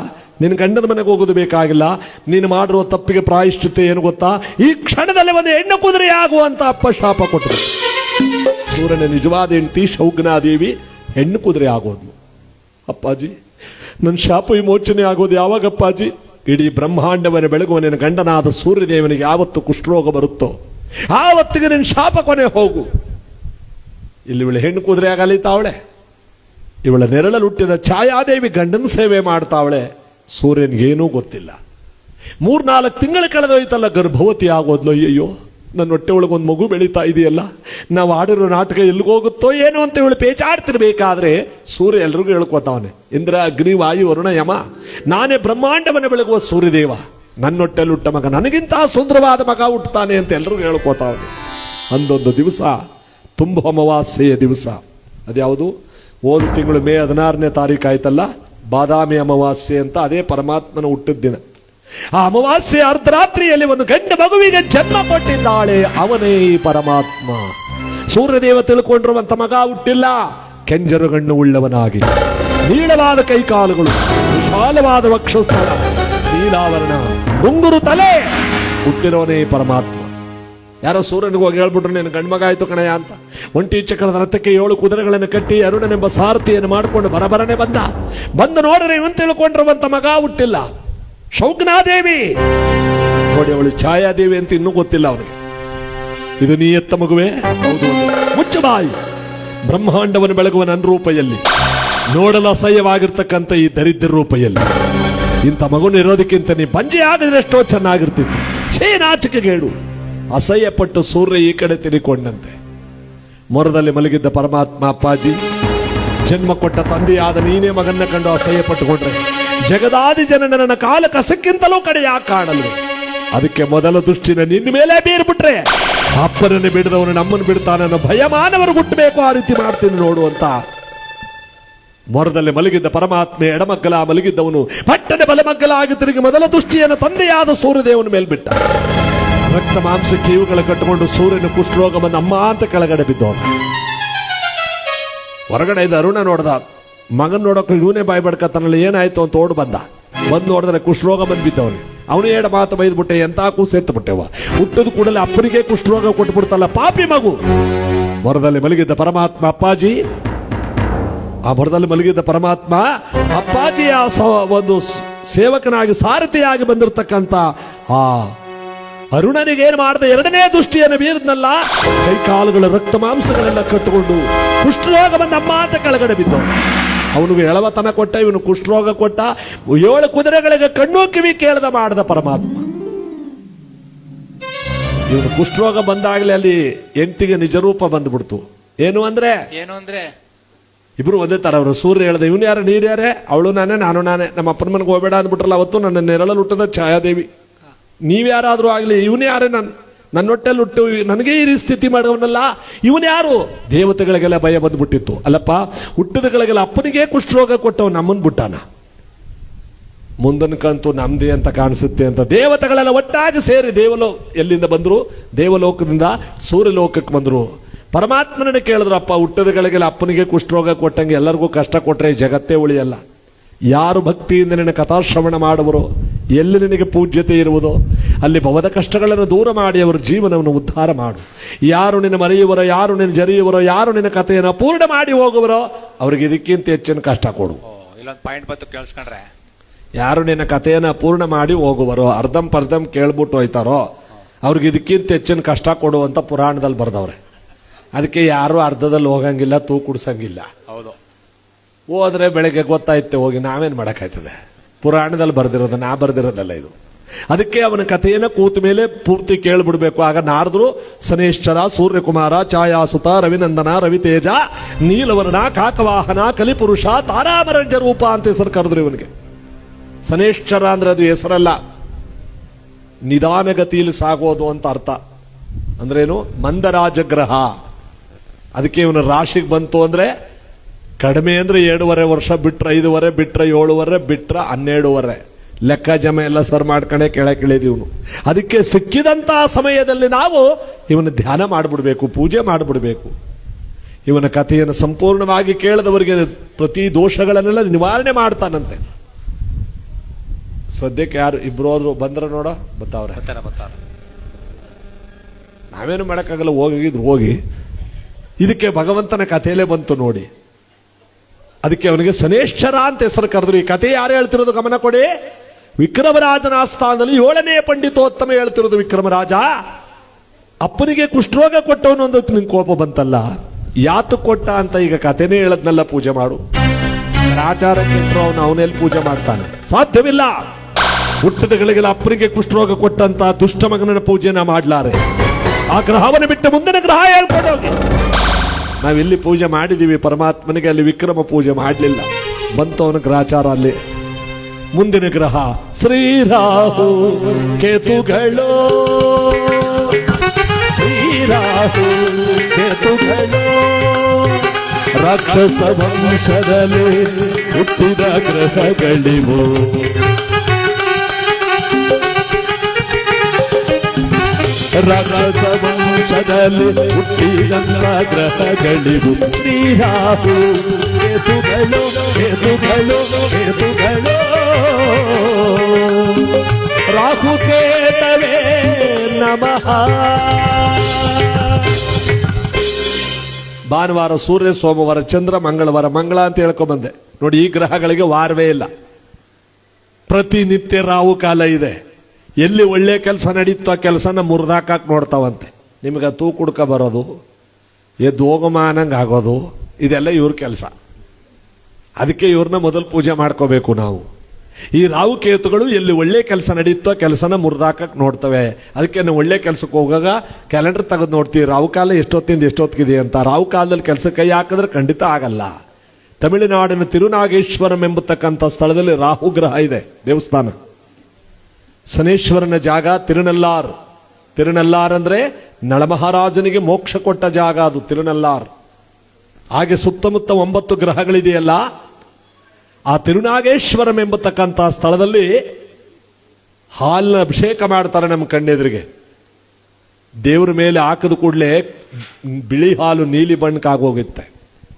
ನಿನ್ನ ಗಂಡನ ಮನೆಗೆ ಹೋಗೋದು ಬೇಕಾಗಿಲ್ಲ. ನೀನು ಮಾಡಿರುವ ತಪ್ಪಿಗೆ ಪ್ರಾಯಶ್ಚಿತ್ತ ಏನು ಗೊತ್ತಾ? ಈ ಕ್ಷಣದಲ್ಲಿ ಒಂದು ಹೆಣ್ಣು ಕುದುರೆ ಆಗುವಂತ ಅಪ್ಪ ಶಾಪ ಕೊಟ್ಟರು. ಸೂರ್ಯನ ನಿಜವಾದ ಹೆಂಡತಿ ಶೌಘ್ನಾದೇವಿ ಹೆಣ್ಣು ಕುದುರೆ ಆಗೋದ್ಲು. ಅಪ್ಪಾಜಿ, ನನ್ನ ಶಾಪ ವಿಮೋಚನೆ ಆಗೋದು ಯಾವಾಗಪ್ಪಾಜಿ? ಇಡೀ ಬ್ರಹ್ಮಾಂಡವನ್ನ ಬೆಳಗುವ ಗಂಡನಾದ ಸೂರ್ಯದೇವನಿಗೆ ಯಾವತ್ತು ಕುಷ್ಠರೋಗ ಬರುತ್ತೋ ಆವತ್ತಿಗೆ ನಿನ್ನ ಶಾಪ ಕೊನೆ ಹೋಗು. ಇಲ್ಲಿ ಇವಳು ಹೆಣ್ಣು ಕುದುರೆ ಆಗಲಿತಾವಳೆ. ಇವಳ ನೆರಳಲ್ಲಿ ಹುಟ್ಟಿದ ಛಾಯಾದೇವಿ ಗಂಡನ ಸೇವೆ ಮಾಡ್ತಾವಳೆ. ಸೂರ್ಯನಿಗೇನೂ ಗೊತ್ತಿಲ್ಲ. 3-4 ತಿಂಗಳು ಕಳೆದೋಯ್ತಲ್ಲ, ಗರ್ಭವತಿ ಆಗೋದ್ಲು. ಅಯ್ಯೋ, ನನ್ನ ಹೊಟ್ಟೆ ಒಳಗೊಂದು ಮಗು ಬೆಳೀತಾ ಇದೆಯಲ್ಲ, ನಾವು ಆಡಿರೋ ನಾಟಕ ಎಲ್ಲಿಗೋಗುತ್ತೋ ಏನೋ ಅಂತ ಇವಳು ಪೇಚಾಡ್ತಿರ್ಬೇಕಾದ್ರೆ ಸೂರ್ಯ ಎಲ್ರಿಗೂ ಹೇಳ್ಕೊತಾವನೆ, ಇಂದ್ರ ಅಗ್ನಿ ವಾಯು ವರುಣ ಯಮ, ನಾನೇ ಬ್ರಹ್ಮಾಂಡವನ್ನು ಬೆಳಗುವ ಸೂರ್ಯದೇವ, ನನ್ನ ಹೊಟ್ಟೆಲ್ಲಿ ಹುಟ್ಟ ಮಗ, ನನಗಿಂತ ಸುಂದರವಾದ ಮಗ ಹುಟ್ಟುತ್ತಾನೆ ಅಂತ ಎಲ್ರಿಗೂ ಹೇಳ್ಕೊತಾವನೆ. ಅಂದೊಂದು ದಿವಸ ತುಂಬ ಅಮಾವಾಸ್ಯೆಯ ದಿವಸ, ಅದ್ಯಾವುದು ಹೋದ ತಿಂಗಳು ಮೇ 16ನೇ ತಾರೀಕು ಆಯ್ತಲ್ಲ, ಬಾದಾಮಿ ಅಮಾವಾಸ್ಯೆ ಅಂತ, ಅದೇ ಪರಮಾತ್ಮನ ಹುಟ್ಟಿದ ದಿನ. ಆ ಅಮಾವಾಸ್ಯೆ ಅರ್ಧರಾತ್ರಿಯಲ್ಲಿ ಒಂದು ಗಂಡ ಮಗುವಿಗೆ ಜನ್ಮ ಕೊಟ್ಟಿದ್ದಾಳೆ. ಅವನೇ ಪರಮಾತ್ಮ. ಸೂರ್ಯದೇವ ತಿಳ್ಕೊಂಡಿರುವಂತ ಮಗ ಹುಟ್ಟಿಲ್ಲ. ಕೆಂಜರುಗಣ್ಣು ಉಳ್ಳವನಾಗಿ, ನೀಳವಾದ ಕೈಕಾಲುಗಳು, ವಿಶಾಲವಾದ ವಕ್ಷಸ್ಥಳ, ನೀಲಾವರಣ, ಮುಂಗುರು ತಲೆ ಹುಟ್ಟಿರೋನೇ ಪರಮಾತ್ಮ. ಯಾರೋ ಸೂರ್ಯನಿಗೆ ಹೋಗಿ ಹೇಳ್ಬಿಟ್ರು, ನೀನು ಗಂಡು ಮಗ ಆಯ್ತು ಕಣಯ್ಯ ಅಂತ. ಒಂಟಿ ಚಕ್ರದ ರಥಕ್ಕೆ 7 ಕುದುರೆಗಳನ್ನು ಕಟ್ಟಿ ಅರುಣನೆಂಬ ಸಾರಥಿಯನ್ನು ಮಾಡಿಕೊಂಡು ಬರಬರನೆ ಬಂದು ನೋಡ್ರೆ ಇವನ್ ತಿಳ್ಕೊಂಡಿರುವಂತ ಮಗ ಹುಟ್ಟಿಲ್ಲ. ಶೌಘ್ನಾದೇವಿ ನೋಡಿ, ಅವಳು ಛಾಯಾದೇವಿ ಅಂತ ಇನ್ನೂ ಗೊತ್ತಿಲ್ಲ ಅವನಿಗೆ. ಇದು ನೀ ಎತ್ತ ಮಗುವೆ? ಹೌದು. ಮುಚ್ಚು ಬಾಯಿ. ಬ್ರಹ್ಮಾಂಡವನ್ನು ಬೆಳಗುವ ನನ್ನ ರೂಪದಲ್ಲಿ, ನೋಡಲು ಅಸಹ್ಯವಾಗಿರ್ತಕ್ಕಂಥ ಈ ದರಿದ್ರ ರೂಪದಲ್ಲಿ ಇಂಥ ಮಗುನ ಇರೋದಕ್ಕಿಂತ ನೀ ಬಂಜೆ ಆಗಿದ್ರೆ ಎಷ್ಟೋ ಚೆನ್ನಾಗಿರ್ತಿತ್ತು. ನಾಚಿಕೆಗೇಡು. ಅಸಹ್ಯಪಟ್ಟು ಸೂರ್ಯ ಈ ಕಡೆ ತಿರುಕೊಂಡಂತೆ. ಮೊರದಲ್ಲಿ ಮಲಗಿದ್ದ ಪರಮಾತ್ಮ, ಅಪ್ಪಾಜಿ ಜನ್ಮ ಕೊಟ್ಟ ತಂದೆಯಾದ ನೀನೇ ಮಗನ್ನ ಕಂಡು ಅಸಹ್ಯ ಪಟ್ಟುಕೊಂಡ್ರೆ ಜಗದಾದಿ ಜನನ ಕಾಲ ಕಸಕ್ಕಿಂತಲೂ ಕಡೆಯ ಕಾಣಲು ಅದಕ್ಕೆ ಮೊದಲ ದೃಷ್ಟಿನ ನಿನ್ನ ಮೇಲೆ ಬೀರ್ಬಿಟ್ರೆ ಅಪ್ಪನನ್ನು ಬಿಡದವನು ನಮ್ಮನ್ನು ಬಿಡ್ತಾನನ್ನೋ ಭಯ ಮಾನವರು ಹುಟ್ಟಬೇಕು. ಆ ರೀತಿ ಮಾಡ್ತೀನಿ ನೋಡು ಅಂತ ಮೊರದಲ್ಲಿ ಮಲಗಿದ್ದ ಪರಮಾತ್ಮೆ ಎಡಮಗ್ಗಲ ಮಲಗಿದ್ದವನು ಪಟ್ಟನೆ ಬಲಮಗ್ಗಲಾಗಿ ತಿರುಗಿ ಮೊದಲ ದೃಷ್ಟಿಯನ್ನು ತಂದೆಯಾದ ಸೂರ್ಯದೇವನ ಮೇಲೆ ಬಿಟ್ಟ. ರಕ್ತ ಮಾಂಸಕ್ಕೆ ಇವುಗಳ ಕಟ್ಟಿಕೊಂಡು ಸೂರ್ಯನ ಕುಷ್ಠರೋಗ ಬಂದು ಅಮ್ಮ ಅಂತ ಕೆಳಗಡೆ ಬಿದ್ದವನು. ಹೊರಗಡೆ ಇದ್ದ ಅರುಣ ನೋಡ್ದ, ಮಗನ್ ನೋಡೋಕೆ ಇವನೇ ಬಾಯಿ ಬಡ್ಕತ್ತಾನಲ್ಲ, ಏನಾಯ್ತು ಅಂತ ಓಡ್ ಬಂದ ನೋಡಿದ್ರೆ ಕುಷ್ಠರೋಗ ಬಂದು ಬಿದ್ದವನು. ಅವನು ಏಡ ಮಾತು ಬೈದ್ಬಿಟ್ಟೆ, ಎಂತ ಕೂಸು ಎತ್ತುಬಿಟ್ಟೆವ, ಹುಟ್ಟದ ಕೂಡಲೇ ಅಪ್ಪನಿಗೆ ಕುಷ್ಠರೋಗ ಕೊಟ್ಬಿಡ್ತಲ್ಲ ಪಾಪಿ ಮಗು. ಮೊರದಲ್ಲಿ ಮಲಗಿದ್ದ ಪರಮಾತ್ಮ ಅಪ್ಪಾಜಿ, ಆ ಮೊರದಲ್ಲಿ ಮಲಗಿದ್ದ ಪರಮಾತ್ಮ ಅಪ್ಪಾಜಿಯ ಒಂದು ಸೇವಕನಾಗಿ ಸಾರಥಿಯಾಗಿ ಬಂದಿರತಕ್ಕಂತ ಆ ಅರುಣನಿಗೆ ಏನ್ ಮಾಡಿದ, ಎರಡನೇ ದೃಷ್ಟಿಯನ್ನು ಬೀರಿದ್ನಲ್ಲ, ಕೈಕಾಲುಗಳ ರಕ್ತ ಮಾಂಸಗಳೆಲ್ಲ ಕಟ್ಟಿಕೊಂಡು ಕುಷ್ಠರೋಗ ಬಂದ ಅಮ್ಮ ಅಂತ ಕೆಳಗಡೆ ಬಿದ್ದವ. ಅವನಿಗೆ ಎಳವತನ ಕೊಟ್ಟ, ಇವನು ಕುಷ್ಠರೋಗ ಕೊಟ್ಟ, 7 ಕುದುರೆಗಳಿಗೆ ಕಣ್ಣು ಕಿವಿ ಕೇಳದ ಮಾಡಿದ ಪರಮಾತ್ಮ. ಇವನು ಕುಷ್ಠರೋಗ ಬಂದಾಗಲೇ ಅಲ್ಲಿ ಎಂಟಿಗೆ ನಿಜರೂಪ ಬಂದ್ಬಿಡ್ತು. ಏನು ಅಂದ್ರೆ ಇಬ್ರು ಒಂದೇ ತರ. ಅವರು ಸೂರ್ಯ ಹೇಳ್ದೆ, ಇವನು ಯಾರು ನೀರು ಯಾರೇ, ಅವಳು ನಾನೇ ನಾನು ನಾನೇ, ನಮ್ಮ ಅಪ್ಪನ ಮನೆಗೆ ಹೋಗಬೇಡ ಅಂದ್ಬಿಟ್ರಲ್ಲ ಅವತ್ತು, ನನ್ನ ನೆರಳಲ್ಲಿ ಹುಟ್ಟದ ಛಾಯಾದೇವಿ, ನೀವ್ಯಾರಾದ್ರೂ ಆಗ್ಲಿ, ಇವನು ಯಾರೇ, ನನ್ನ ಹೊಟ್ಟೆಲ್ಲಿ ಹುಟ್ಟು ನನಗೆ ಈ ಸ್ಥಿತಿ ಮಾಡೋವನಲ್ಲ, ಇವನು ಯಾರು? ದೇವತೆಗಳಿಗೆಲ್ಲ ಭಯ ಬಂದ್ಬಿಟ್ಟಿತ್ತು. ಅಲ್ಲಪ್ಪ, ಹುಟ್ಟದಗಳಿಗೆಲ್ಲ ಅಪ್ಪನಿಗೆ ಕುಷ್ಠರೋಗ ಕೊಟ್ಟವ್ ನಮ್ಮನ್ ಬಿಟ್ಟಾನ, ಮುಂದನಕಂತೂ ನಮ್ದೇ ಅಂತ ಕಾಣಿಸುತ್ತೆ ಅಂತ ದೇವತೆಗಳೆಲ್ಲ ಒಟ್ಟಾಗಿ ಸೇರಿ ಎಲ್ಲಿಂದ ಬಂದ್ರು? ದೇವಲೋಕದಿಂದ ಸೂರ್ಯಲೋಕಕ್ಕೆ ಬಂದ್ರು. ಪರಮಾತ್ಮನೇ ಕೇಳಿದ್ರು, ಅಪ್ಪ ಹುಟ್ಟದಗಳಿಗೆಲ್ಲ ಅಪ್ಪನಿಗೆ ಕುಷ್ಠರೋಗ ಕೊಟ್ಟಂಗೆ ಎಲ್ಲರಿಗೂ ಕಷ್ಟ ಕೊಟ್ರೆ ಜಗತ್ತೇ ಉಳಿಯಲ್ಲ. ಯಾರು ಭಕ್ತಿಯಿಂದ ನಿನ್ನ ಕಥಾಶ್ರವಣ ಮಾಡುವರೋ, ಎಲ್ಲಿ ನಿನಗೆ ಪೂಜ್ಯತೆ ಇರುವುದೋ ಅಲ್ಲಿ ಭವದ ಕಷ್ಟಗಳನ್ನು ದೂರ ಮಾಡಿ ಅವರ ಜೀವನವನ್ನು ಉದ್ಧಾರ ಮಾಡು. ಯಾರು ನಿನ್ನ ಮರೆಯುವರೋ, ಯಾರು ನಿನ್ನ ಜರಿಯುವರೋ, ಯಾರು ನಿನ್ನ ಕಥೆಯನ್ನು ಪೂರ್ಣ ಮಾಡಿ ಹೋಗುವರೋ ಅವರಿಗೆ ಇದಕ್ಕಿಂತ ಹೆಚ್ಚಿನ ಕಷ್ಟ ಕೊಡು. ಇಲ್ಲೊಂದು ಪಾಯಿಂಟ್ ಬತ್ತು ಕೇಳಿಸ್ಕೊಂಡ್ರೆ, ಯಾರು ನಿನ್ನ ಕಥೆಯನ್ನು ಪೂರ್ಣ ಮಾಡಿ ಹೋಗುವರೋ, ಅರ್ಧಂ ಪರ್ಧಂ ಕೇಳ್ಬಿಟ್ಟು ಹೋಯ್ತಾರೋ ಅವ್ರಿಗೆ ಇದಕ್ಕಿಂತ ಹೆಚ್ಚಿನ ಕಷ್ಟ ಕೊಡು ಅಂತ ಪುರಾಣದಲ್ಲಿ ಬರ್ದವ್ರೆ. ಅದಕ್ಕೆ ಯಾರು ಅರ್ಧದಲ್ಲಿ ಹೋಗಂಗಿಲ್ಲ, ತೂ ಕುಡ್ಸಂಗಿಲ್ಲ. ಹೌದು, ಹೋದ್ರೆ ಬೆಳಗ್ಗೆ ಗೊತ್ತಾಯ್ತೆ, ಹೋಗಿ ನಾವೇನ್ ಮಾಡಕ್ಕಾಯ್ತದೆ? ಪುರಾಣದಲ್ಲಿ ಬರ್ದಿರೋದು, ನಾ ಬರ್ದಿರೋದಲ್ಲ ಇದು. ಅದಕ್ಕೆ ಅವನ ಕಥೆಯನ್ನು ಕೂತ ಮೇಲೆ ಪೂರ್ತಿ ಕೇಳ್ಬಿಡ್ಬೇಕು. ಆಗ ನಾರದ್ರು ಶನೇಶ್ವರ, ಸೂರ್ಯಕುಮಾರ, ಛಾಯಾಸುತ, ರವಿನಂದನ, ರವಿತೇಜ, ನೀಲವರ್ಣ, ಕಾಕವಾಹನ, ಕಲಿಪುರುಷ, ತಾರಾಮರಂಜ ರೂಪ ಅಂತ ಹೆಸರು ಕರೆದ್ರು ಇವನಿಗೆ. ಶನೇಶ್ವರ ಅಂದ್ರೆ ಅದು ಹೆಸರಲ್ಲ, ನಿಧಾನಗತಿಯಲ್ಲಿ ಸಾಗೋದು ಅಂತ ಅರ್ಥ. ಅಂದ್ರೇನು? ಮಂದರಾಜಗ್ರಹ. ಅದಕ್ಕೆ ಇವನ ರಾಶಿಗೆ ಬಂತು ಅಂದ್ರೆ ಕಡಿಮೆ ಅಂದ್ರೆ 2.5 ವರ್ಷ, ಬಿಟ್ರೆ 5.5, ಬಿಟ್ರೆ 7.5, ಬಿಟ್ರೆ 12.5. ಲೆಕ್ಕ ಜಮ ಎಲ್ಲ ಸರ್ ಮಾಡ್ಕೊಂಡೆ ಕೆಳಕಿಳಿದೀವನು. ಅದಕ್ಕೆ ಸಿಕ್ಕಿದಂತಹ ಸಮಯದಲ್ಲಿ ನಾವು ಇವನ ಧ್ಯಾನ ಮಾಡಿಬಿಡ್ಬೇಕು, ಪೂಜೆ ಮಾಡಿಬಿಡ್ಬೇಕು. ಇವನ ಕಥೆಯನ್ನು ಸಂಪೂರ್ಣವಾಗಿ ಕೇಳಿದವರಿಗೆ ಪ್ರತಿ ದೋಷಗಳನ್ನೆಲ್ಲ ನಿವಾರಣೆ ಮಾಡ್ತಾನಂತೆ. ಸದ್ಯಕ್ಕೆ ಯಾರು ಇಬ್ರು ಹೋದ್ರು ಬಂದ್ರ ನೋಡ, ಬತ್ತಾವ್ರೆ, ನಾವೇನು ಮಾಡಕ್ಕಾಗಲ್ಲ, ಹೋಗಿದ್ರು ಹೋಗಿ. ಇದಕ್ಕೆ ಭಗವಂತನ ಕಥೆಯಲ್ಲೇ ಬಂತು ನೋಡಿ. ಅದಕ್ಕೆ ಅವನಿಗೆ ಶನೇಶ್ವರ ಅಂತ ಹೆಸರು ಕರೆದ್ರು. ಈ ಕಥೆ ಯಾರು ಹೇಳ್ತಿರೋದು ಗಮನ ಕೊಡಿ. ವಿಕ್ರಮರಾಜನ ಆಸ್ಥಾನದಲ್ಲಿ 7ನೇ ಪಂಡಿತೋತ್ತಮ ಹೇಳ್ತಿರೋದು. ವಿಕ್ರಮರಾಜ ಅಪ್ಪನಿಗೆ ಕುಷ್ಠರೋಗ ಕೊಟ್ಟವನು ಅಂದಕ್ಕೆ ನಿಂಗೆ ಕೋಪ ಬಂತಲ್ಲ, ಯಾತು ಕೊಟ್ಟ ಅಂತ ಈಗ ಕಥೆನೇ ಹೇಳದ್ನೆಲ್ಲ ಪೂಜೆ ಮಾಡು. ಆಚಾರಕ್ಕೆ ಅವನೆಲ್ಲಿ ಪೂಜೆ ಮಾಡ್ತಾನೆ? ಸಾಧ್ಯವಿಲ್ಲ. ಹುಟ್ಟದಗಳಿಗೆಲ್ಲ ಅಪ್ಪನಿಗೆ ಕುಷ್ಠರೋಗ ಕೊಟ್ಟಂತ ದುಷ್ಟ ಮಗನ ಪೂಜೆನ ಮಾಡ್ಲಾರೆ. ಆ ಗ್ರಹವನ್ನು ಬಿಟ್ಟು ಮುಂದಿನ ಗ್ರಹ ಹೇಳ್ಕೊಂಡೋಗಿ. ನಾವಿಲ್ಲಿ ಪೂಜೆ ಮಾಡಿದೀವಿ ಪರಮಾತ್ಮನಿಗೆ, ಅಲ್ಲಿ ವಿಕ್ರಮ ಪೂಜೆ ಮಾಡಲಿಲ್ಲ. ಬಂತು ಅವನ ಗ್ರಹಚಾರ ಅಲ್ಲಿ. ಮುಂದಿನ ಗ್ರಹ ಶ್ರೀರಾಹು ಕೇತುಗಳು, ಶ್ರೀರಾಹು ಕೇತುಗಳು ರಾಕ್ಷಸ ವಂಶದಲ್ಲಿ ಹುಟ್ಟಿದ ಗ್ರಹಗಳಿವು. ರಾಕ್ಷಸ ವಂಶದಲ್ಲಿ ಹುಟ್ಟಿದಂತ ಗ್ರಹಗಳಿವು. ಶ್ರೀರಾಹು ಕೇತುಗಳು, ಕೇತುಗಳು, ಕೇತುಗಳು ರಾಹು ಕೇತವೇ ನಮಃ. ಭಾನುವಾರ ಸೂರ್ಯ, ಸೋಮವಾರ ಚಂದ್ರ, ಮಂಗಳವಾರ ಮಂಗಳ ಅಂತ ಹೇಳ್ಕೊಂಬಂದೆ ನೋಡಿ. ಈ ಗ್ರಹಗಳಿಗೆ ವಾರವೇ ಇಲ್ಲ, ಪ್ರತಿನಿತ್ಯ ರಾಹು ಕಾಲ ಇದೆ. ಎಲ್ಲಿ ಒಳ್ಳೆ ಕೆಲಸ ನಡೀತೋ ಆ ಕೆಲಸನ ಮುರಿದಾಕಕ್ಕೆ ನೋಡ್ತಾವಂತೆ. ನಿಮಗೆ ತೂ ಕುಡ್ಕ ಬರೋದು, ಎದ್ದು ಹೋಗಮಾನಂಗೆ ಆಗೋದು, ಇದೆಲ್ಲ ಇವ್ರ ಕೆಲಸ. ಅದಕ್ಕೆ ಇವ್ರನ್ನ ಮೊದಲು ಪೂಜೆ ಮಾಡ್ಕೋಬೇಕು ನಾವು. ಈ ರಾಹು ಕೇತುಗಳು ಎಲ್ಲಿ ಒಳ್ಳೆ ಕೆಲಸ ನಡೀತೋ ಕೆಲಸನ ಮುರಿದಾಕಕ್ಕೆ ನೋಡ್ತವೆ. ಅದಕ್ಕೆ ನಾವು ಒಳ್ಳೆ ಕೆಲಸಕ್ಕೆ ಹೋಗಾಗ ಕ್ಯಾಲೆಂಡರ್ ತೆಗೆದು ನೋಡ್ತೀವಿ, ರಾಹು ಕಾಲ ಎಷ್ಟೊತ್ತಿಂದ ಎಷ್ಟೊತ್ತಿಗಿದೆ ಅಂತ. ರಾಹು ಕಾಲದಲ್ಲಿ ಕೆಲಸಕ್ಕೆ ಕೈ ಹಾಕಿದ್ರೆ ಖಂಡಿತ ಆಗಲ್ಲ. ತಮಿಳುನಾಡಿನ ತಿರುನಾಗೇಶ್ವರಂ ಎಂಬತಕ್ಕಂಥ ಸ್ಥಳದಲ್ಲಿ ರಾಹು ಗ್ರಹ ಇದೆ ದೇವಸ್ಥಾನ. ಶನೇಶ್ವರನ ಜಾಗ ತಿರುನಲ್ಲಾರ್. ತಿರುನಲ್ಲಾರ್ ಅಂದ್ರೆ ನಳಮಹಾರಾಜನಿಗೆ ಮೋಕ್ಷ ಕೊಟ್ಟ ಜಾಗ ಅದು ತಿರುನಲ್ಲಾರ್. ಹಾಗೆ ಸುತ್ತಮುತ್ತ 9 ಗ್ರಹಗಳಿದೆಯಲ್ಲ, ಆ ತಿರುನಾಗೇಶ್ವರಂ ಎಂಬತಕ್ಕಂಥ ಸ್ಥಳದಲ್ಲಿ ಹಾಲಿನ ಅಭಿಷೇಕ ಮಾಡ್ತಾರೆ ನಮ್ಮ ಕಣ್ಣೆದುರಿಗೆ. ದೇವರ ಮೇಲೆ ಹಾಕಿದ ಕೂಡಲೇ ಬಿಳಿ ಹಾಲು ನೀಲಿ ಬಣ್ಣಕ್ಕೆ ಆಗೋಗುತ್ತೆ,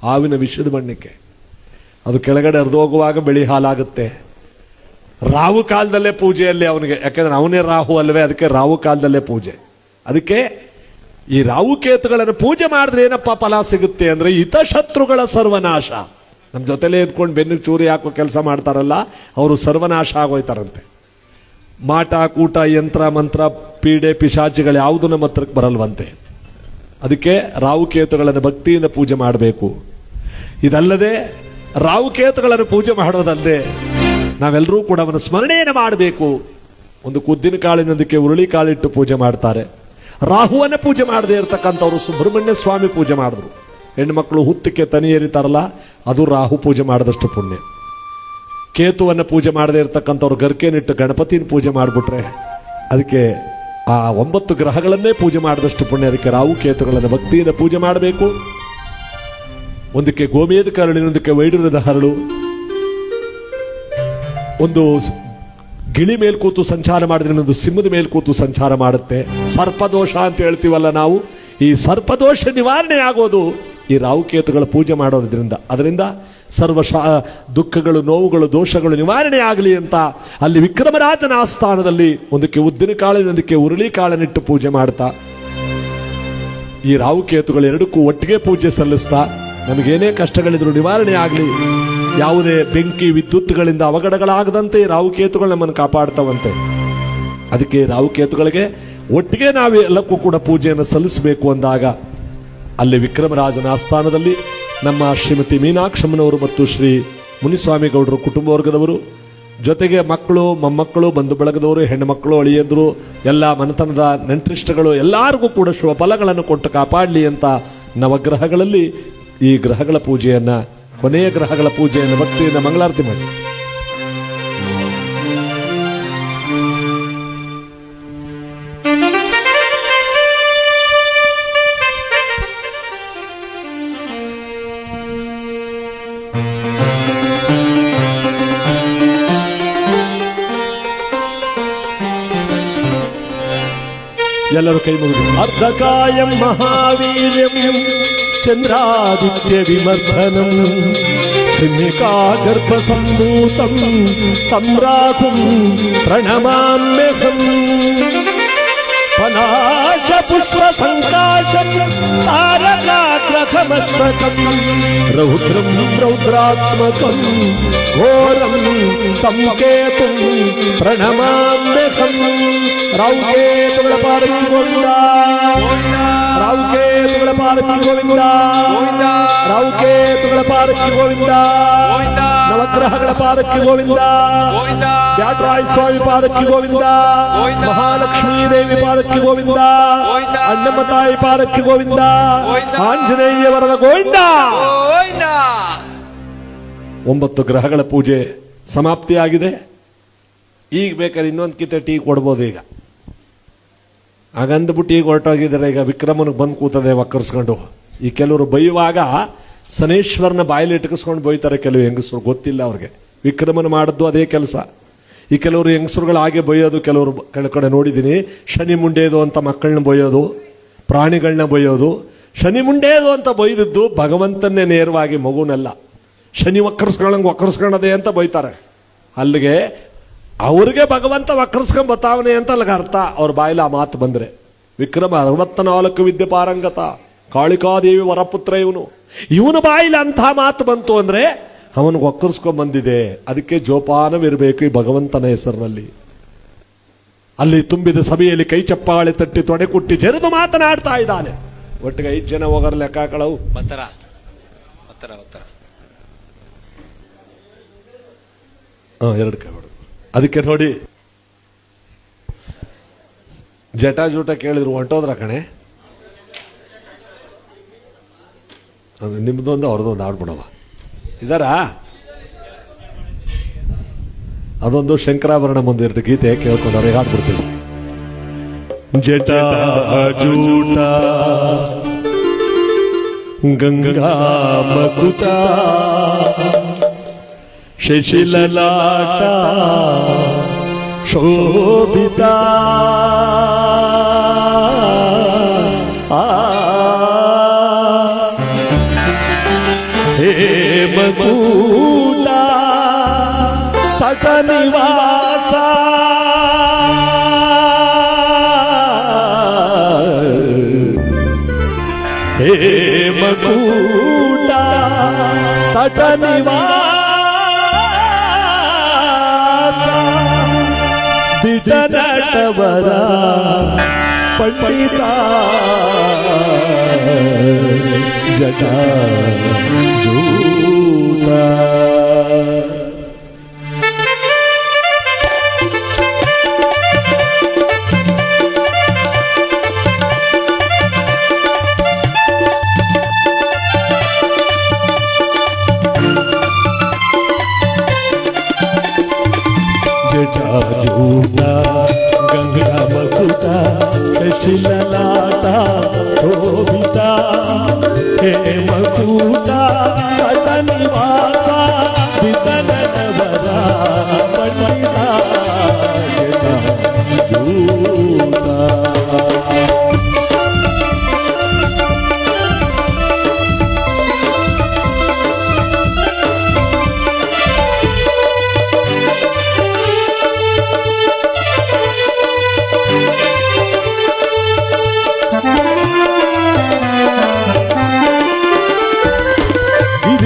ಹಾವಿನ ವಿಷದ ಬಣ್ಣಕ್ಕೆ. ಅದು ಕೆಳಗಡೆ ಹರಿದೋಗುವಾಗ ಬಿಳಿ ಹಾಲಾಗುತ್ತೆ. ರಾಹು ಕಾಲದಲ್ಲೇ ಪೂಜೆಯಲ್ಲಿ ಅವನಿಗೆ, ಯಾಕಂದ್ರೆ ಅವನೇ ರಾಹು ಅಲ್ವೇ, ಅದಕ್ಕೆ ರಾಹು ಕಾಲದಲ್ಲೇ ಪೂಜೆ. ಅದಕ್ಕೆ ಈ ರಾಹುಕೇತುಗಳನ್ನು ಪೂಜೆ ಮಾಡಿದ್ರೆ ಏನಪ್ಪ ಫಲ ಸಿಗುತ್ತೆ ಅಂದ್ರೆ ಹಿತಶತ್ರುಗಳ ಸರ್ವನಾಶ. ನಮ್ಮ ಜೊತೆಲೇ ಎದ್ಕೊಂಡು ಬೆನ್ನಿಗೆ ಚೂರಿ ಹಾಕೋ ಕೆಲಸ ಮಾಡ್ತಾರಲ್ಲ, ಅವರು ಸರ್ವನಾಶ ಆಗೋಯ್ತಾರಂತೆ. ಮಾಟ ಕೂಟ ಯಂತ್ರ ಮಂತ್ರ ಪೀಡೆ ಪಿಶಾಚಿಗಳು ಯಾವುದು ನಮ್ಮ ಹತ್ರಕ್ಕೆ ಬರಲ್ವಂತೆ. ಅದಕ್ಕೆ ರಾಹುಕೇತುಗಳನ್ನು ಭಕ್ತಿಯಿಂದ ಪೂಜೆ ಮಾಡಬೇಕು. ಇದಲ್ಲದೆ ರಾಹುಕೇತುಗಳನ್ನು ಪೂಜೆ ಮಾಡೋದಲ್ಲದೆ ನಾವೆಲ್ಲರೂ ಕೂಡ ಅವನ ಸ್ಮರಣೆಯನ್ನು ಮಾಡಬೇಕು. ಒಂದು ಉದ್ದಿನ ಕಾಳಿನೊಂದಕ್ಕೆ ಹುರುಳಿ ಕಾಳಿಟ್ಟು ಪೂಜೆ ಮಾಡ್ತಾರೆ. ರಾಹುವನ್ನ ಪೂಜೆ ಮಾಡದೇ ಇರತಕ್ಕಂಥವ್ರು ಸುಬ್ರಹ್ಮಣ್ಯ ಸ್ವಾಮಿ ಪೂಜೆ ಮಾಡಿದ್ರು. ಹೆಣ್ಣು ಮಕ್ಕಳು ಹುತ್ತಕ್ಕೆ ತನಿ ಏರಿತಾರಲ್ಲ, ಅದು ರಾಹು ಪೂಜೆ ಮಾಡಿದಷ್ಟು ಪುಣ್ಯ. ಕೇತುವನ್ನು ಪೂಜೆ ಮಾಡದೇ ಇರತಕ್ಕಂಥವ್ರು ಗರ್ಕೆನಿಟ್ಟು ಗಣಪತಿನ ಪೂಜೆ ಮಾಡಿಬಿಟ್ರೆ ಅದಕ್ಕೆ ಆ 9 ಗ್ರಹಗಳನ್ನೇ ಪೂಜೆ ಮಾಡಿದಷ್ಟು ಪುಣ್ಯ. ಅದಕ್ಕೆ ರಾಹು ಕೇತುಗಳನ್ನು ಭಕ್ತಿಯಿಂದ ಪೂಜೆ ಮಾಡಬೇಕು. ಒಂದಕ್ಕೆ ಗೋಮೇಧಕ ಹರಳು, ಇನ್ನೊಂದಕ್ಕೆ ವೈಡೂರ್ಯದ ಹರಳು. ಒಂದು ಗಿಳಿ ಮೇಲ್ ಕೂತು ಸಂಚಾರ ಮಾಡಿದ್ರೆ ಇನ್ನೊಂದು ಸಿಂಹದ ಮೇಲ್ ಕೂತು ಸಂಚಾರ ಮಾಡುತ್ತೆ. ಸರ್ಪದೋಷ ಅಂತ ಹೇಳ್ತೀವಲ್ಲ ನಾವು, ಈ ಸರ್ಪದೋಷ ನಿವಾರಣೆ ಆಗೋದು ಈ ರಾಹುಕೇತುಗಳ ಪೂಜೆ ಮಾಡೋದ್ರಿಂದ. ಅದರಿಂದ ದುಃಖಗಳು, ನೋವುಗಳು, ದೋಷಗಳು ನಿವಾರಣೆ ಆಗಲಿ ಅಂತ ಅಲ್ಲಿ ವಿಕ್ರಮರಾಜನ ಆಸ್ಥಾನದಲ್ಲಿ ಒಂದಕ್ಕೆ ಉದ್ದಿನ ಕಾಳಿನೊಂದಕ್ಕೆ ಹುರುಳಿ ಕಾಳನಿಟ್ಟು ಪೂಜೆ ಮಾಡ್ತಾ ಈ ರಾಹುಕೇತುಗಳು ಎರಡಕ್ಕೂ ಒಟ್ಟಿಗೆ ಪೂಜೆ ಸಲ್ಲಿಸ್ತಾ ನಮಗೇನೇ ಕಷ್ಟಗಳಿದ್ರು ನಿವಾರಣೆ ಆಗಲಿ, ಯಾವುದೇ ಬೆಂಕಿ ವಿದ್ಯುತ್ಗಳಿಂದ ಅವಘಡಗಳಾಗದಂತೆ ರಾಹುಕೇತುಗಳು ನಮ್ಮನ್ನು ಕಾಪಾಡ್ತಾವಂತೆ. ಅದಕ್ಕೆ ರಾಹುಕೇತುಗಳಿಗೆ ಒಟ್ಟಿಗೆ ನಾವು ಎಲ್ಲಕ್ಕೂ ಕೂಡ ಪೂಜೆಯನ್ನು ಸಲ್ಲಿಸಬೇಕು ಅಂದಾಗ ಅಲ್ಲಿ ವಿಕ್ರಮರಾಜನ ಆಸ್ಥಾನದಲ್ಲಿ ನಮ್ಮ ಶ್ರೀಮತಿ ಮೀನಾಕ್ಷಮ್ಮನವರು ಮತ್ತು ಶ್ರೀ ಮುನಿಸ್ವಾಮಿ ಗೌಡರು ಕುಟುಂಬ ವರ್ಗದವರು, ಜೊತೆಗೆ ಮಕ್ಕಳು, ಮೊಮ್ಮಕ್ಕಳು, ಬಂಧು ಬಳಗದವರು, ಹೆಣ್ಣು ಮಕ್ಕಳು, ಅಳಿಯಂದರು, ಎಲ್ಲ ಮನೆತನದ ನೆಂಟರಿಷ್ಟಗಳು ಎಲ್ಲರಿಗೂ ಕೂಡ ಶುಭ ಫಲಗಳನ್ನು ಕೊಟ್ಟು ಕಾಪಾಡಲಿ ಅಂತ ನವಗ್ರಹಗಳಲ್ಲಿ ಈ ಗ್ರಹಗಳ ಪೂಜೆಯನ್ನ, ಕೊನೆಯ ಗ್ರಹಗಳ ಪೂಜೆಯನ್ನು ಭಕ್ತಿಯಿಂದ ಮಂಗಳಾರತಿ ಮಾಡಿ. ಎಲ್ಲರೂ ಕೈ ಮುಗಿದು ಅರ್ಧಕಾಯಂ ಮಹಾವೀರ್ಯಂ ಚಂದ್ರಾದಿತ್ಯ ವಿಮರ್ಧನಂ ಸಿಂಹಿಕಾ ಗರ್ಭ ಸಂಭೂತಂ ತಂ ರಾಹುಂ ಪ್ರಣಮಾಮ್ಯಹಂ ಪನಾಶ ಪುಷ್ಪ ಸಂಕಾಶಂ ತಾರಕಾಗ್ರಹಮಸ್ತಕಂ ರೌದ್ರಂ ರೌದ್ರಾತ್ಮಕಂ ಘೋರಂ ತಂ ಕೇತುಂ ಪ್ರಣಮಾಮ್ಯಹಂ. ರಾಹುಕೇತುಗಳ ಪಾರ್ವತಿ ಗೋವಿಂದ, ರಾಹುಕೇತುಗಳ ಪಾರ್ವತಿ ಗೋವಿಂದ, ರಾಹುಕೇತುಗಳ ಪಾರ್ವತಿ ಗೋವಿಂದ, ನವಗ್ರಹಗಳ ಪಾದಕ್ಕೆ ಗೋವಿಂದ, ಬ್ಯಾಟರಾಯ ಸ್ವಾಮಿ ಪಾದಕ್ಕೆ ಗೋವಿಂದ, ಮಹಾಲಕ್ಷ್ಮೀ ದೇವಿ ಪಾದಕ್ಕೆ ಗೋವಿಂದ, ಅಣ್ಣಮ್ಮ ತಾಯಿ ಪಾದಕ್ಕೆ ಗೋವಿಂದ, ಆಂಜನೇಯ ವರದ ಗೋವಿಂದ. 9 ಗ್ರಹಗಳ ಪೂಜೆ ಸಮಾಪ್ತಿಯಾಗಿದೆ. ಈಗ ಬೇಕಾದ್ರೆ ಇನ್ನೊಂದು ಕಿತ್ತ ಟೀ ಕೊಡ್ಬೋದು. ಈಗ ಹಾಗಂದ್ಬಿಟ್ಟು ಈಗ ಹೊರಟೋಗಿದ್ದಾರೆ. ಈಗ ವಿಕ್ರಮನಿಗೆ ಬಂದು ಕೂತದೆ ವಕ್ಕರ್ಸ್ಕೊಂಡು. ಈ ಕೆಲವರು ಬೈಯುವಾಗ ಶನೇಶ್ವರನ ಬಾಯಲ್ಲಿ ಇಟ್ಕಿಸ್ಕೊಂಡು ಬೈತಾರೆ ಕೆಲವು ಹೆಂಗಸರು, ಗೊತ್ತಿಲ್ಲ ಅವ್ರಿಗೆ. ವಿಕ್ರಮನ ಮಾಡಿದ್ದು ಅದೇ ಕೆಲಸ. ಈ ಕೆಲವರು ಹೆಂಗಸರುಗಳು ಹಾಗೆ ಬೈಯೋದು, ಕೆಲವರು ಕಡೆ ನೋಡಿದ್ದೀನಿ ಶನಿ ಮುಂಡೇದು ಅಂತ ಮಕ್ಕಳನ್ನ ಬೈಯೋದು, ಪ್ರಾಣಿಗಳನ್ನ ಬೈಯೋದು. ಶನಿ ಮುಂಡೇದು ಅಂತ ಬೈದದ್ದು ಭಗವಂತನ್ನೇ ನೇರವಾಗಿ, ಮಗುನಲ್ಲ. ಶನಿ ವಕ್ಕರ್ಸ್ಕೊಳ್ಳೋದೇ ಅಂತ ಬೈತಾರೆ. ಅಲ್ಲಿಗೆ ಅವ್ರಿಗೆ ಭಗವಂತ ವಕ್ರಸ್ಕೊಂಡ್ ಬತಾವನೆ ಅಂತ ಅಲ್ಲಿಗೆ ಅರ್ಥ. ಅವ್ರ ಬಾಯಿಲ ಆ ಮಾತು ಬಂದ್ರೆ. ವಿಕ್ರಮ 64 ವಿದ್ಯೆ ಪಾರಂಗತ, ಕಾಳಿಕಾದೇವಿ ವರಪುತ್ರ ಇವನು ಬಾಯಿಲ ಅಂತಹ ಮಾತು ಬಂತು ಅಂದ್ರೆ ಅವನಿಗೆ ಒಕ್ಕರ್ಸ್ಕೊಂಡ್ ಬಂದಿದೆ. ಅದಕ್ಕೆ ಜೋಪಾನವಿರಬೇಕು ಈ ಭಗವಂತನ ಹೆಸರಿನಲ್ಲಿ. ಅಲ್ಲಿ ತುಂಬಿದ ಸಭೆಯಲ್ಲಿ ಕೈ ಚಪ್ಪಾಳೆ ತಟ್ಟಿ ತೊಡೆ ಕುಟ್ಟಿ ಜರಿದು ಮಾತನಾಡ್ತಾ ಇದ್ದಾನೆ. ಒಟ್ಟಿಗೆ 5 ಜನ ಹೋಗರ ಲೆಕ್ಕ ಹಾಕಳವು ಒತ್ತರ. ಎರಡು ಕೈ ಹೊಡೆದು. ಅದಕ್ಕೆ ನೋಡಿ ಜಟಾಜೂಟ ಕೇಳಿದ್ರು ಹೊಂಟೋದ್ರ ಕಣೆ. ಅದು ನಿಮ್ದೊಂದು ಅವ್ರದ್ದೊಂದು ಆಡ್ಬಿಡವ. ಇದಾರ ಅದೊಂದು ಶಂಕರಾಭರಣ ಮುಂದೆ ಗೀತೆ ಕೇಳ್ಕೊಂಡವ್ರೆ ಹಾಡ್ಬಿಡ್ತೀವಿ. ಜಟ ಜೂಟ ಗಂಗಾ ಮಕುತ ಶಶಿಲಲಾಟ ಶೋಭಿತ ಹೇಮಕೂಟ ಸಕನಿವಾಸ ಹೇಮಕೂಟ ತಟನಿವಾಸ ಬಿಡನಟವರ ಪಂಡಿತ ಜಟ ಜೂಟ. ಜೂಟ ಗಂಗಾ ಮಕುತ ಶಶಿಲಲಾಟ ಶೋಭಿತ ಹೇಮಕೂಟ ತಟನಿವಾಸ ಬಿಡನಟವರ ಪಂಡಿತ ಜಟ ಜೂಟ.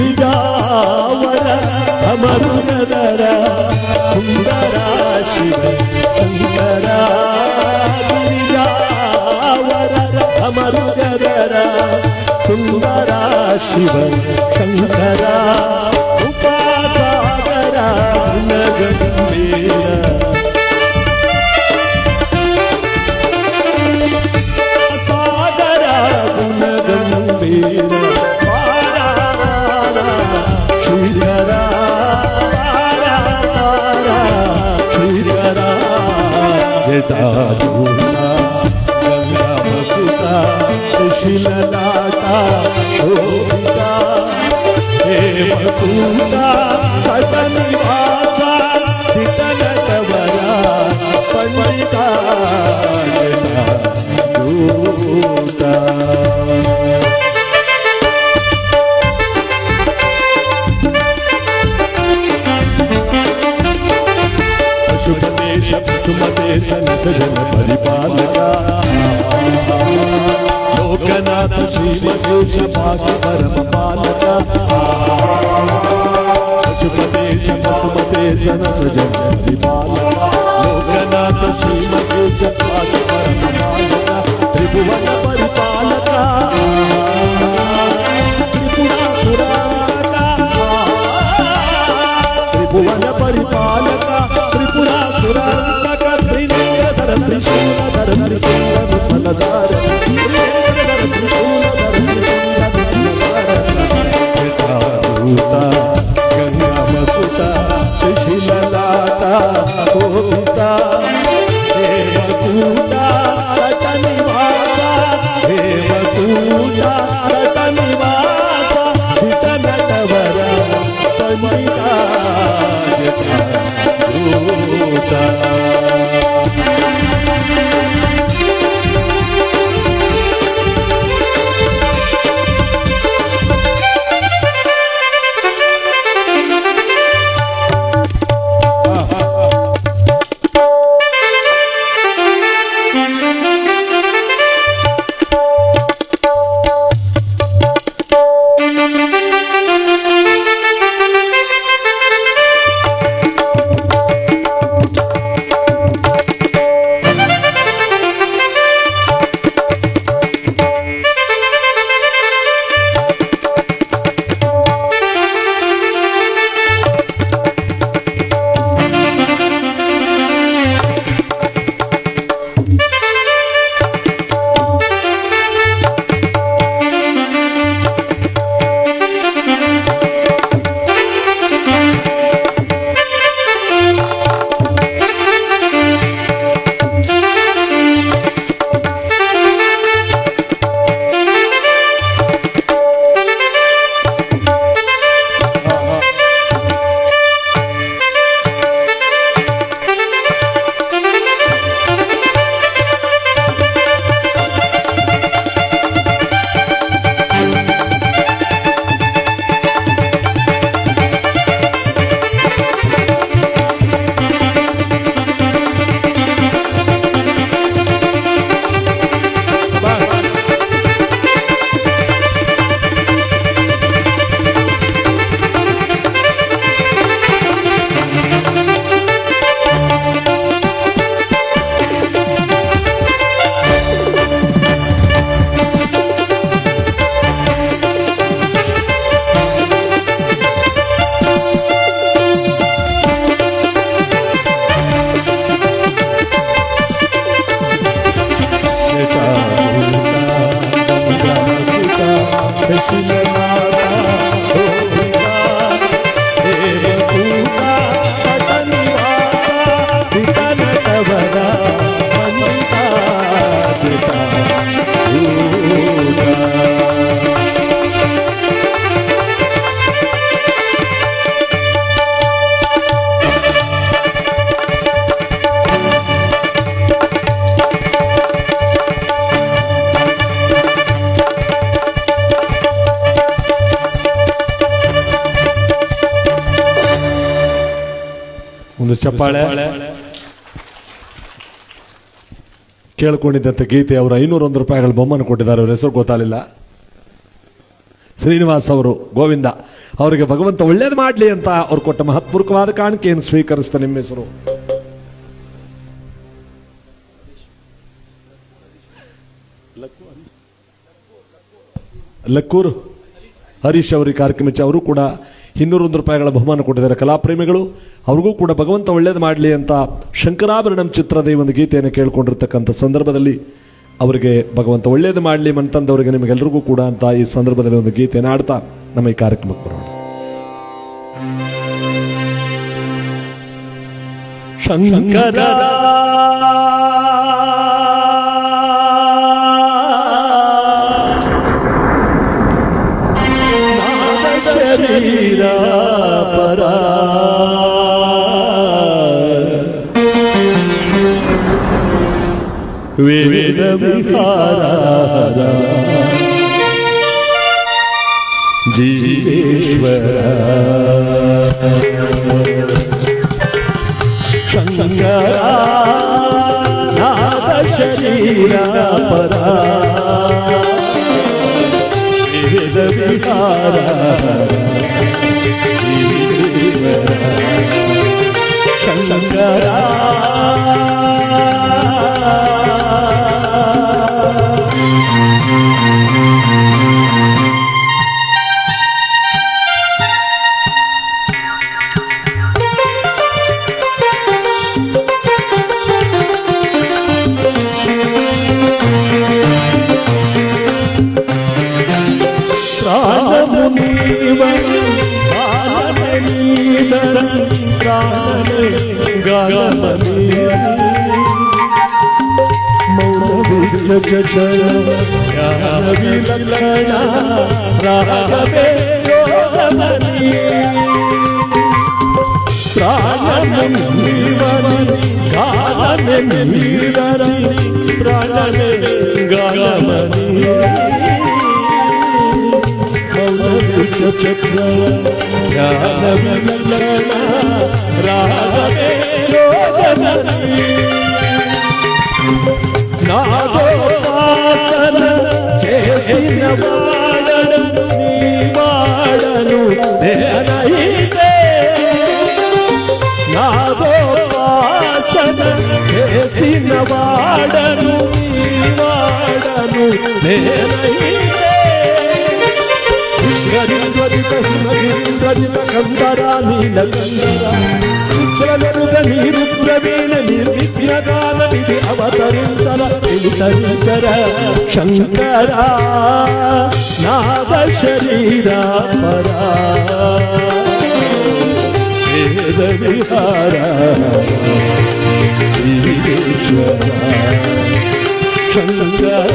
ಗಿರಿಜಾವರ ಅಮರುನದರ ಸುಂದರ ಶಿವ ಶಂಕರ ಗಿರಿಜಾವರ ಅಮರುನದರ ಸುಂದರ ಶಿವ ಶಂಕರ ಉಪಾಸಾಗರ ನಗಂಬೀರ ಸಾಗರ ಗುಣಗಂಭೀರ ಶ್ರೀಧರ ಶ್ರೀಧರ ಜಟ ಜೂಟ ಗಂಗಾ ಮಕುತ ಸುಶೀಲಲಾಟ ಶೋಭಿತ ಹೇಮಕೂಟ ತಟನಿವಾಸ ಬಿಡನಟವರ ಪಂಡಿತ ಜಟ ಜೂಟ. ಪಶುಪತೇಶ ಪಶುಮತೇಶ ನಸಜನ ಪರಿಪಾಲಕ ಲೋಕನಾಥ ಶ್ರೀಮತೇಶ ಭಾಗ್ಯ ಪರಮ ಪಾಲಕ ಪಶುಪತೇಶ ಪಶುಮತೇಶ ನಸಜನ ಪರಿಪಾಲಕ ಲೋಕನಾಥ ಶ್ರೀಮತೇಶ ಭಾಗ್ಯ ಪರಮ ಪಾಲಕ ತ್ರಿಭುವನ ಪರಿಪಾಲಕ ತ್ರಿಭುವನ ಪರಿಪಾಲಕ ತ್ರಿಪುರಾಸುರಾಂತಕ ತ್ರಿನೇತ್ರಧರ ತ್ರಿಶೂಲಧರ ತ್ರಿಶೂಲ ಮುಸಲಧಾರ ತ್ರಿನೇತ್ರಧರ ತ್ರಿಶೂಲಧರ ತ್ರಿಶೂಲ ಮುಸಲಧಾರ ಗಂಗಾ ಮಕುತ ಸುಶೀಲಲಾಟ ಶೋಭಿತ ಹೇಮಕೂಟ ತಟನಿವಾಸ ಹೇಮಕೂಟ ತಟನಿವಾಸ ಬಿಡನಟವರ ಪಂಡಿತ ಜಟ ಜೂಟ. ಒಂದು ಚಪ್ಪಾಳೆ. ಕೇಳ್ಕೊಂಡಿದ್ದಂಥ ಗೀತೆ ಅವರು 501 ರೂಪಾಯಿಗಳ ಬಹುಮಾನ ಕೊಟ್ಟಿದ್ದಾರೆ. ಅವ್ರ ಹೆಸರು ಗೊತ್ತಾಗಲಿಲ್ಲ. ಶ್ರೀನಿವಾಸ್ ಅವರು, ಗೋವಿಂದ ಅವರಿಗೆ ಭಗವಂತ ಒಳ್ಳೇದು ಮಾಡಲಿ ಅಂತ ಅವ್ರು ಕೊಟ್ಟ ಮಹತ್ಪೂರ್ವಕವಾದ ಕಾಣಿಕೆಯನ್ನು ಸ್ವೀಕರಿಸ್ತಾ ನಿಮ್ಮ ಹೆಸರು ಲಕ್ಕೂರು ಹರೀಶ್ ಅವರಿಗೆ ಕಾರ್ಯಕ್ರಮ ಅವರು ಕೂಡ 201 ರೂಪಾಯಿಗಳ ಬಹುಮಾನ ಕೊಟ್ಟಿದ್ದಾರೆ. ಕಲಾಪ್ರೇಮಿಗಳು ಅವ್ರಿಗೂ ಕೂಡ ಭಗವಂತ ಒಳ್ಳೇದು ಮಾಡಲಿ ಅಂತ ಶಂಕರಾಭರಣಂ ಚಿತ್ರದ ಈ ಒಂದು ಗೀತೆಯನ್ನು ಕೇಳ್ಕೊಂಡಿರ್ತಕ್ಕಂಥ ಸಂದರ್ಭದಲ್ಲಿ ಅವರಿಗೆ ಭಗವಂತ ಒಳ್ಳೇದು ಮಾಡಲಿ ಮನ್ತಂದವರಿಗೆ ನಿಮಗೆಲ್ಲರಿಗೂ ಕೂಡ ಅಂತ ಈ ಸಂದರ್ಭದಲ್ಲಿ ಒಂದು ಗೀತೆಯನ್ನು ಆಡ್ತಾ ನಮ್ಮ ಈ ಕಾರ್ಯಕ್ರಮಕ್ಕೆ ಬರೋಣ. ಶಂಕರ ಶರೀರ ಪರ ವೇದ ವಿಹಾರ ಜೀವೇಶ್ವರ ಶಂಕರ ನಾದ ಶರೀರ ಪರ ವೇದ ವಿಹಾರ ಶಂಕರ నాదోపాసన చేసిన వాడను నీ వాడను నేనైతే నాదోపాసన చేసిన వాడను నీ వాడను నేనైతే గరిద్వరిత హిమగిరిద్వరిత కందరా నీల కందరా శరదరుగ నీరు ప్రవీణ నిర్విఘ్నగాన విధి అవతరించర వితరించర శంకర నాద శరీర పరా వేద విహార ఈశ్వర శంకర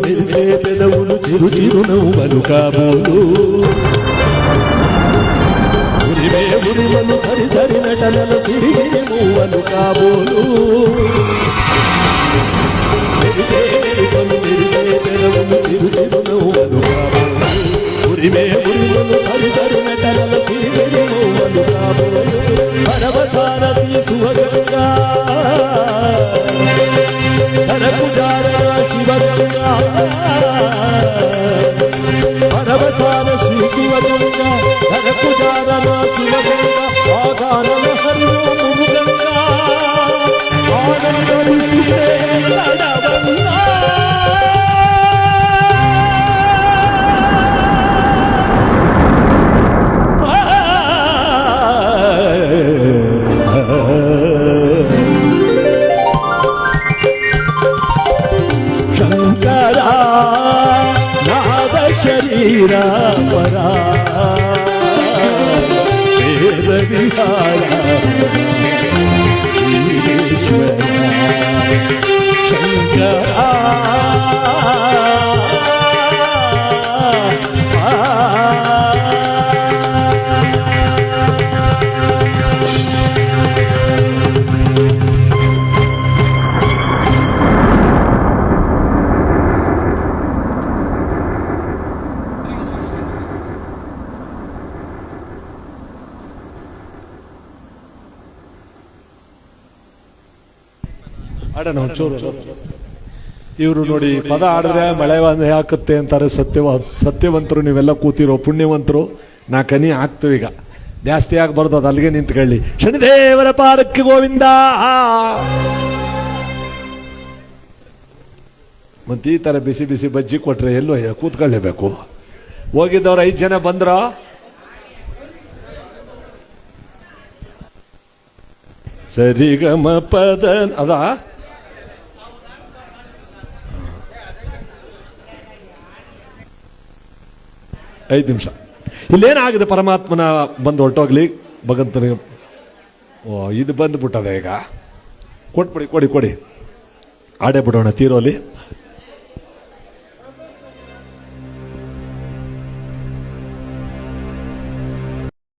మెరిసే పెదవులు చిరు చిరునవ్వలు కాబోలు ఉరివే ఉరివలు సరి సరి నటనల సిరిగిరి మూవలు కాబోలు మెరిసే పెదవులు చిరు చిరునవ్వలు కాబోలు ఉరివే ఉరివలు సరి సరి నటనల సిరిగిరి మూవలు కాబోలు పరవసారథి సుభగంగా శివగంగా పరవసాన శ్రీ శివగంగా ధనకుజారణ శివగంగా ఆగానన హరిలో మురుగంగా ఆనంద శంకర నాద శరీర పరా వేద విహార ఈశ్వర ಬೇಡ ನಾವು ಚೂರು ಇವರು ನೋಡಿ ಪದ ಆಡಿದ್ರೆ ಮಳೆ ಬಂದು ಹಾಕುತ್ತೆ ಅಂತಾರೆ. ಸತ್ಯವಂತರು ನೀವೆಲ್ಲ ಕೂತಿರೋ ಪುಣ್ಯವಂತರು. ನಾ ಕನಿ ಹಾಕ್ತೀವಿ ಈಗ ಜಾಸ್ತಿ ಆಗ್ಬಾರ್ದು, ಅದು ಅಲ್ಲಿಗೆ ನಿಂತ್ಕೊಳ್ಳಿ. ಶನಿದೇವರ ಪಾದಕ್ಕೆ ಗೋವಿಂದ. ಮತ್ತೆ ಈ ತರ ಬಿಸಿ ಬಿಸಿ ಬಜ್ಜಿ ಕೊಟ್ರೆ ಎಲ್ಲೋ ಕೂತ್ಕೊಳ್ಳೇಬೇಕು. ಹೋಗಿದ್ದವ್ರು 5 ಜನ ಬಂದ್ರ. ಸರಿಗಮ ಪದ ಅದ 5 ನಿಮಿಷ. ಇಲ್ಲೇನಾಗಿದೆ, ಪರಮಾತ್ಮನ ಬಂದು ಹೊರಟೋಗ್ಲಿ ಭಗವಂತನಿಗೆ. ಇದು ಬಂದ್ಬಿಟ್ಟದೆ ಈಗ. ಕೊಟ್ಬಿಡಿ, ಕೊಡಿ ಆಡೇ ಬಿಡೋಣ ತೀರೋಲಿ.